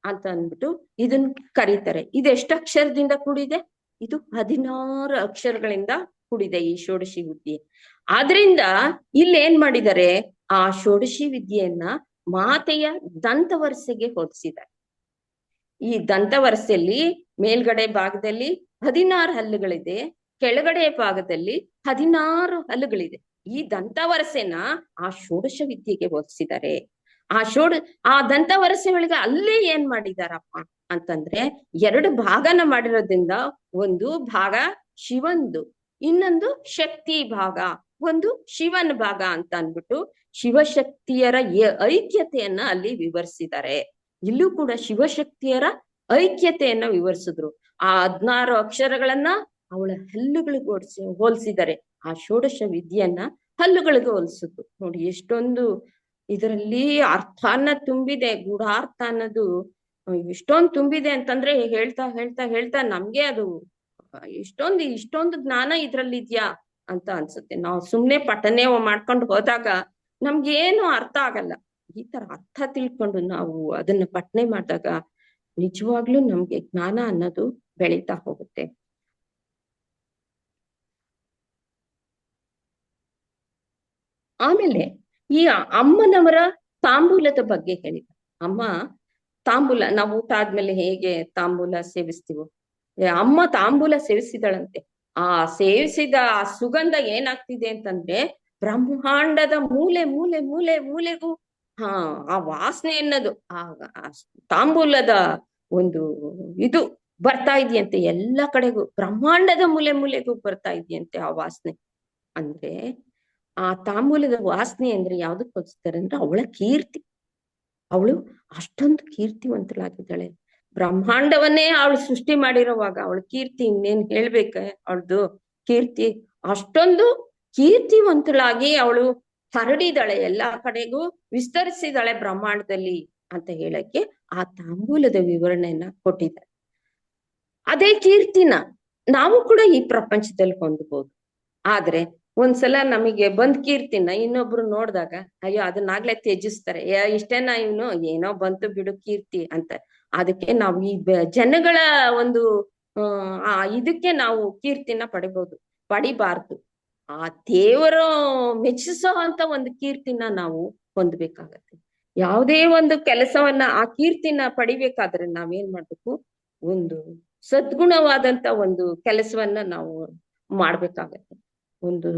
ಅಂತ ಅಂದ್ಬಿಟ್ಟು ಇದನ್ನ ಕರೀತಾರೆ. ಇದು ಎಷ್ಟು ಅಕ್ಷರದಿಂದ ಕೂಡಿದೆ? ಇದು 16 ಅಕ್ಷರಗಳಿಂದ ಕೂಡಿದೆ ಈ ಷೋಡಶಿ ವಿದ್ಯೆ. ಆದ್ರಿಂದ ಇಲ್ಲಿ ಏನ್ ಮಾಡಿದ್ದಾರೆ, ಆ ಷೋಡಶಿ ವಿದ್ಯೆಯನ್ನ ಮಾತೆಯ ದಂತವರಸೆಗೆ ಹೋಲಿಸಿದ್ದಾರೆ. ಈ ದಂತವರಸೆಯಲ್ಲಿ ಮೇಲ್ಗಡೆ ಭಾಗದಲ್ಲಿ 16 ಹಲ್ಲುಗಳಿದೆ, ಕೆಳಗಡೆ ಭಾಗದಲ್ಲಿ 16 ಹಲ್ಲುಗಳಿದೆ. ಈ ದಂತವರಸೆನ ಆ ಷೋಡಶ ವಿದ್ಯೆಗೆ ಹೋಲಿಸಿದ್ದಾರೆ. ಆ ದಂತವರಸೆ ಒಳಗೆ ಅಲ್ಲೇ ಏನ್ ಮಾಡಿದಾರಪ್ಪ ಅಂತಂದ್ರೆ, 2 ಭಾಗನ ಮಾಡಿರೋದ್ರಿಂದ ಒಂದು ಭಾಗ ಶಿವಂದು, ಇನ್ನೊಂದು ಶಕ್ತಿ ಭಾಗ, ಒಂದು ಶಿವನ ಭಾಗ ಅಂತ ಅನ್ಬಿಟ್ಟು ಶಿವಶಕ್ತಿಯರ ಐಕ್ಯತೆಯನ್ನ ಅಲ್ಲಿ ವಿವರಿಸಿದ್ದಾರೆ. ಇಲ್ಲೂ ಕೂಡ ಶಿವಶಕ್ತಿಯರ ಐಕ್ಯತೆಯನ್ನ ವಿವರಿಸಿದ್ರು. ಆ 16 ಅಕ್ಷರಗಳನ್ನ ಅವಳ ಹಲ್ಲುಗಳಿಗೆ ಹೋಲಿಸಿದ್ದಾರೆ. ಆ ಷೋಡಶ ವಿದ್ಯೆಯನ್ನ ಹಲ್ಲುಗಳಿಗೆ ಹೋಲಿಸಿದ್ರು. ನೋಡಿ ಎಷ್ಟೊಂದು ಇದರಲ್ಲಿ ಅರ್ಥನ ತುಂಬಿದೆ, ಗೂಢಾರ್ಥ ಅನ್ನೋದು ಎಷ್ಟೊಂದು ತುಂಬಿದೆ ಅಂತಂದ್ರೆ ಹೇಳ್ತಾ ಹೇಳ್ತಾ ಹೇಳ್ತಾ ನಮ್ಗೆ ಅದು ಇಷ್ಟೊಂದು ಜ್ಞಾನ ಇದ್ರಲ್ಲಿ ಇದ್ಯಾ ಅಂತ ಅನ್ಸುತ್ತೆ. ನಾವು ಸುಮ್ನೆ ಪಠನೆ ಮಾಡ್ಕೊಂಡು ಹೋದಾಗ ನಮ್ಗೇನು ಅರ್ಥ ಆಗಲ್ಲ. ಈ ತರ ಅರ್ಥ ತಿಳ್ಕೊಂಡು ನಾವು ಅದನ್ನ ಪಠನೆ ಮಾಡಿದಾಗ ನಿಜವಾಗ್ಲೂ ನಮ್ಗೆ ಜ್ಞಾನ ಅನ್ನೋದು ಬೆಳೀತಾ ಹೋಗುತ್ತೆ. ಆಮೇಲೆ ಈ ಅಮ್ಮನವರ ತಾಂಬೂಲದ ಬಗ್ಗೆ ಹೇಳಿದ. ಅಮ್ಮ ತಾಂಬೂಲ, ನಾವು ಊಟ ಆದ್ಮೇಲೆ ಹೇಗೆ ತಾಂಬೂಲ ಸೇವಿಸ್ತೀವೋ, ಅಮ್ಮ ತಾಂಬೂಲ ಸೇವಿಸಿದಳಂತೆ. ಆ ಸೇವಿಸಿದ ಆ ಸುಗಂಧ ಏನಾಗ್ತಿದೆ ಅಂತಂದ್ರೆ ಬ್ರಹ್ಮಾಂಡದ ಮೂಲೆ ಮೂಲೆ ಮೂಲೆ ಮೂಲೆಗೂ ಹಾ ಆ ವಾಸನೆ ಅನ್ನೋದು ಆ ತಾಂಬೂಲದ ಒಂದು ಇದು ಬರ್ತಾ ಇದೆಯಂತೆ. ಎಲ್ಲ ಕಡೆಗೂ ಬ್ರಹ್ಮಾಂಡದ ಮೂಲೆ ಮೂಲೆಗೂ ಬರ್ತಾ ಇದೆಯಂತೆ ಆ ವಾಸನೆ. ಅಂದ್ರೆ ಆ ತಾಂಬೂಲದ ವಾಸನೆ ಅಂದ್ರೆ ಯಾವ್ದಕ್ ಹೋಲಿಸ್ತಾರೆ ಅಂದ್ರೆ ಅವಳ ಕೀರ್ತಿ. ಅವಳು ಅಷ್ಟೊಂದು ಕೀರ್ತಿವಂತಳಾಗಿದ್ದಾಳೆ. ಬ್ರಹ್ಮಾಂಡವನ್ನೇ ಅವಳು ಸೃಷ್ಟಿ ಮಾಡಿರುವಾಗ ಅವಳ ಕೀರ್ತಿ ಇನ್ನೇನ್ ಹೇಳ್ಬೇಕ. ಅವಳದು ಕೀರ್ತಿ ಅಷ್ಟೊಂದು ಕೀರ್ತಿವಂತಳಾಗಿ ಅವಳು ಹರಡಿದಾಳೆ, ಎಲ್ಲಾ ಕಡೆಗೂ ವಿಸ್ತರಿಸಿದಾಳೆ ಬ್ರಹ್ಮಾಂಡದಲ್ಲಿ ಅಂತ ಹೇಳಕ್ಕೆ ಆ ತಾಂಬೂಲದ ವಿವರಣೆಯನ್ನ ಕೊಟ್ಟಿದ್ದಾರೆ. ಅದೇ ಕೀರ್ತಿನ ನಾವು ಕೂಡ ಈ ಪ್ರಪಂಚದಲ್ಲಿ ಹೊಂದಬಹುದು. ಆದ್ರೆ ಒಂದ್ಸಲ ನಮಗೆ ಬಂದ್ ಕೀರ್ತಿನ ಇನ್ನೊಬ್ರು ನೋಡಿದಾಗ ಅಯ್ಯೋ ಅದನ್ನಾಗ್ಲೇ ತ್ಯಜಿಸ್ತಾರೆ. ಇಷ್ಟೇನ ಇವನು ಏನೋ ಬಂತು ಬಿಡು ಕೀರ್ತಿ ಅಂತ. ಅದಕ್ಕೆ ನಾವು ಈ ಜನಗಳ ಒಂದು ಇದಕ್ಕೆ ನಾವು ಕೀರ್ತಿನ ಪಡಿಬಾರ್ದು. ಆ ದೇವರು ಮೆಚ್ಚಿಸೋ ಅಂತ ಒಂದು ಕೀರ್ತಿನ ನಾವು ಹೊಂದ್ಬೇಕಾಗತ್ತೆ. ಯಾವುದೇ ಒಂದು ಕೆಲಸವನ್ನ ಆ ಕೀರ್ತಿನ ಪಡಿಬೇಕಾದ್ರೆ ನಾವೇನ್ ಮಾಡ್ಬೇಕು, ಒಂದು ಸದ್ಗುಣವಾದಂತ ಒಂದು ಕೆಲಸವನ್ನ ನಾವು ಮಾಡ್ಬೇಕಾಗತ್ತೆ. ಒಂದು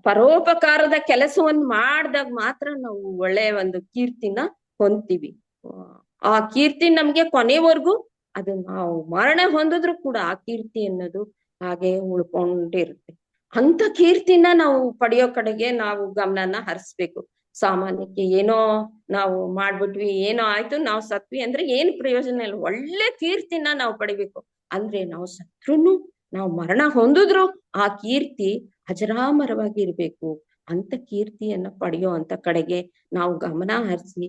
ಪರೋಪಕಾರದ ಕೆಲಸವನ್ನು ಮಾಡಿದಾಗ ಮಾತ್ರ ನಾವು ಒಳ್ಳೆಯ ಒಂದು ಕೀರ್ತಿನ ಹೊಂದ್ತೀವಿ. ಆ ಕೀರ್ತಿ ನಮ್ಗೆ ಕೊನೆವರೆಗೂ ಅದು ನಾವು ಮರಣ ಹೊಂದಿದ್ರು ಕೂಡ ಆ ಕೀರ್ತಿ ಅನ್ನೋದು ಹಾಗೆ ಉಳ್ಕೊಂಡಿರುತ್ತೆ. ಅಂತ ಕೀರ್ತಿನ ನಾವು ಪಡೆಯೋ ಕಡೆಗೆ ನಾವು ಗಮನನ ಹರಿಸ್ಬೇಕು. ಸಾಮಾನ್ಯಕ್ಕೆ ಏನೋ ನಾವು ಮಾಡ್ಬಿಟ್ವಿ, ಏನೋ ಆಯ್ತು, ನಾವು ಸತ್ವಿ ಅಂದ್ರೆ ಏನ್ ಪ್ರಯೋಜನ ಇಲ್ಲ. ಒಳ್ಳೆ ಕೀರ್ತಿನ ನಾವು ಪಡಿಬೇಕು. ಅಂದ್ರೆ ನಾವು ಸತ್ರುನು, ನಾವು ಮರಣ ಹೊಂದಿದ್ರು ಆ ಕೀರ್ತಿ ಅಜರಾಮರವಾಗಿ ಇರ್ಬೇಕು. ಅಂತ ಕೀರ್ತಿಯನ್ನ ಪಡೆಯೋ ಅಂತ ಕಡೆಗೆ ನಾವು ಗಮನ ಹರಿಸಿ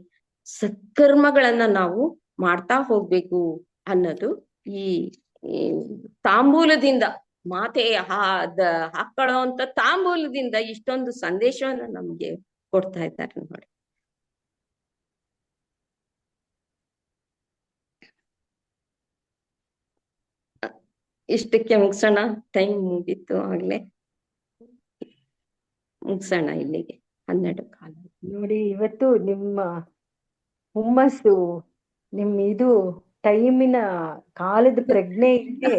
ಸತ್ಕರ್ಮಗಳನ್ನ ನಾವು ಮಾಡ್ತಾ ಹೋಗ್ಬೇಕು ಅನ್ನೋದು ಈ ತಾಂಬೂಲದಿಂದ, ಮಾತೆ ಹಾಕೊಳ್ಳೋ ಅಂತ ತಾಂಬೂಲದಿಂದ ಇಷ್ಟೊಂದು ಸಂದೇಶವನ್ನ ನಮ್ಗೆ ಕೊಡ್ತಾ ಇದ್ದಾರೆ ನೋಡಿ. ಇಷ್ಟಕ್ಕೆ ಮುಗಿಸೋಣ, ಟೈಮ್ ಮುಗೀತು ಆಗ್ಲೇ. ಮುಗಿಸೋಣ ಇಲ್ಲಿಗೆ, 12:15. ನೋಡಿ, ಇವತ್ತು ನಿಮ್ಮ ಹುಮ್ಮಸ್ಸು, ಇದು ಟೈಮಿನ ಕಾಲದ ಪ್ರಜ್ಞೆ ಇದೆ.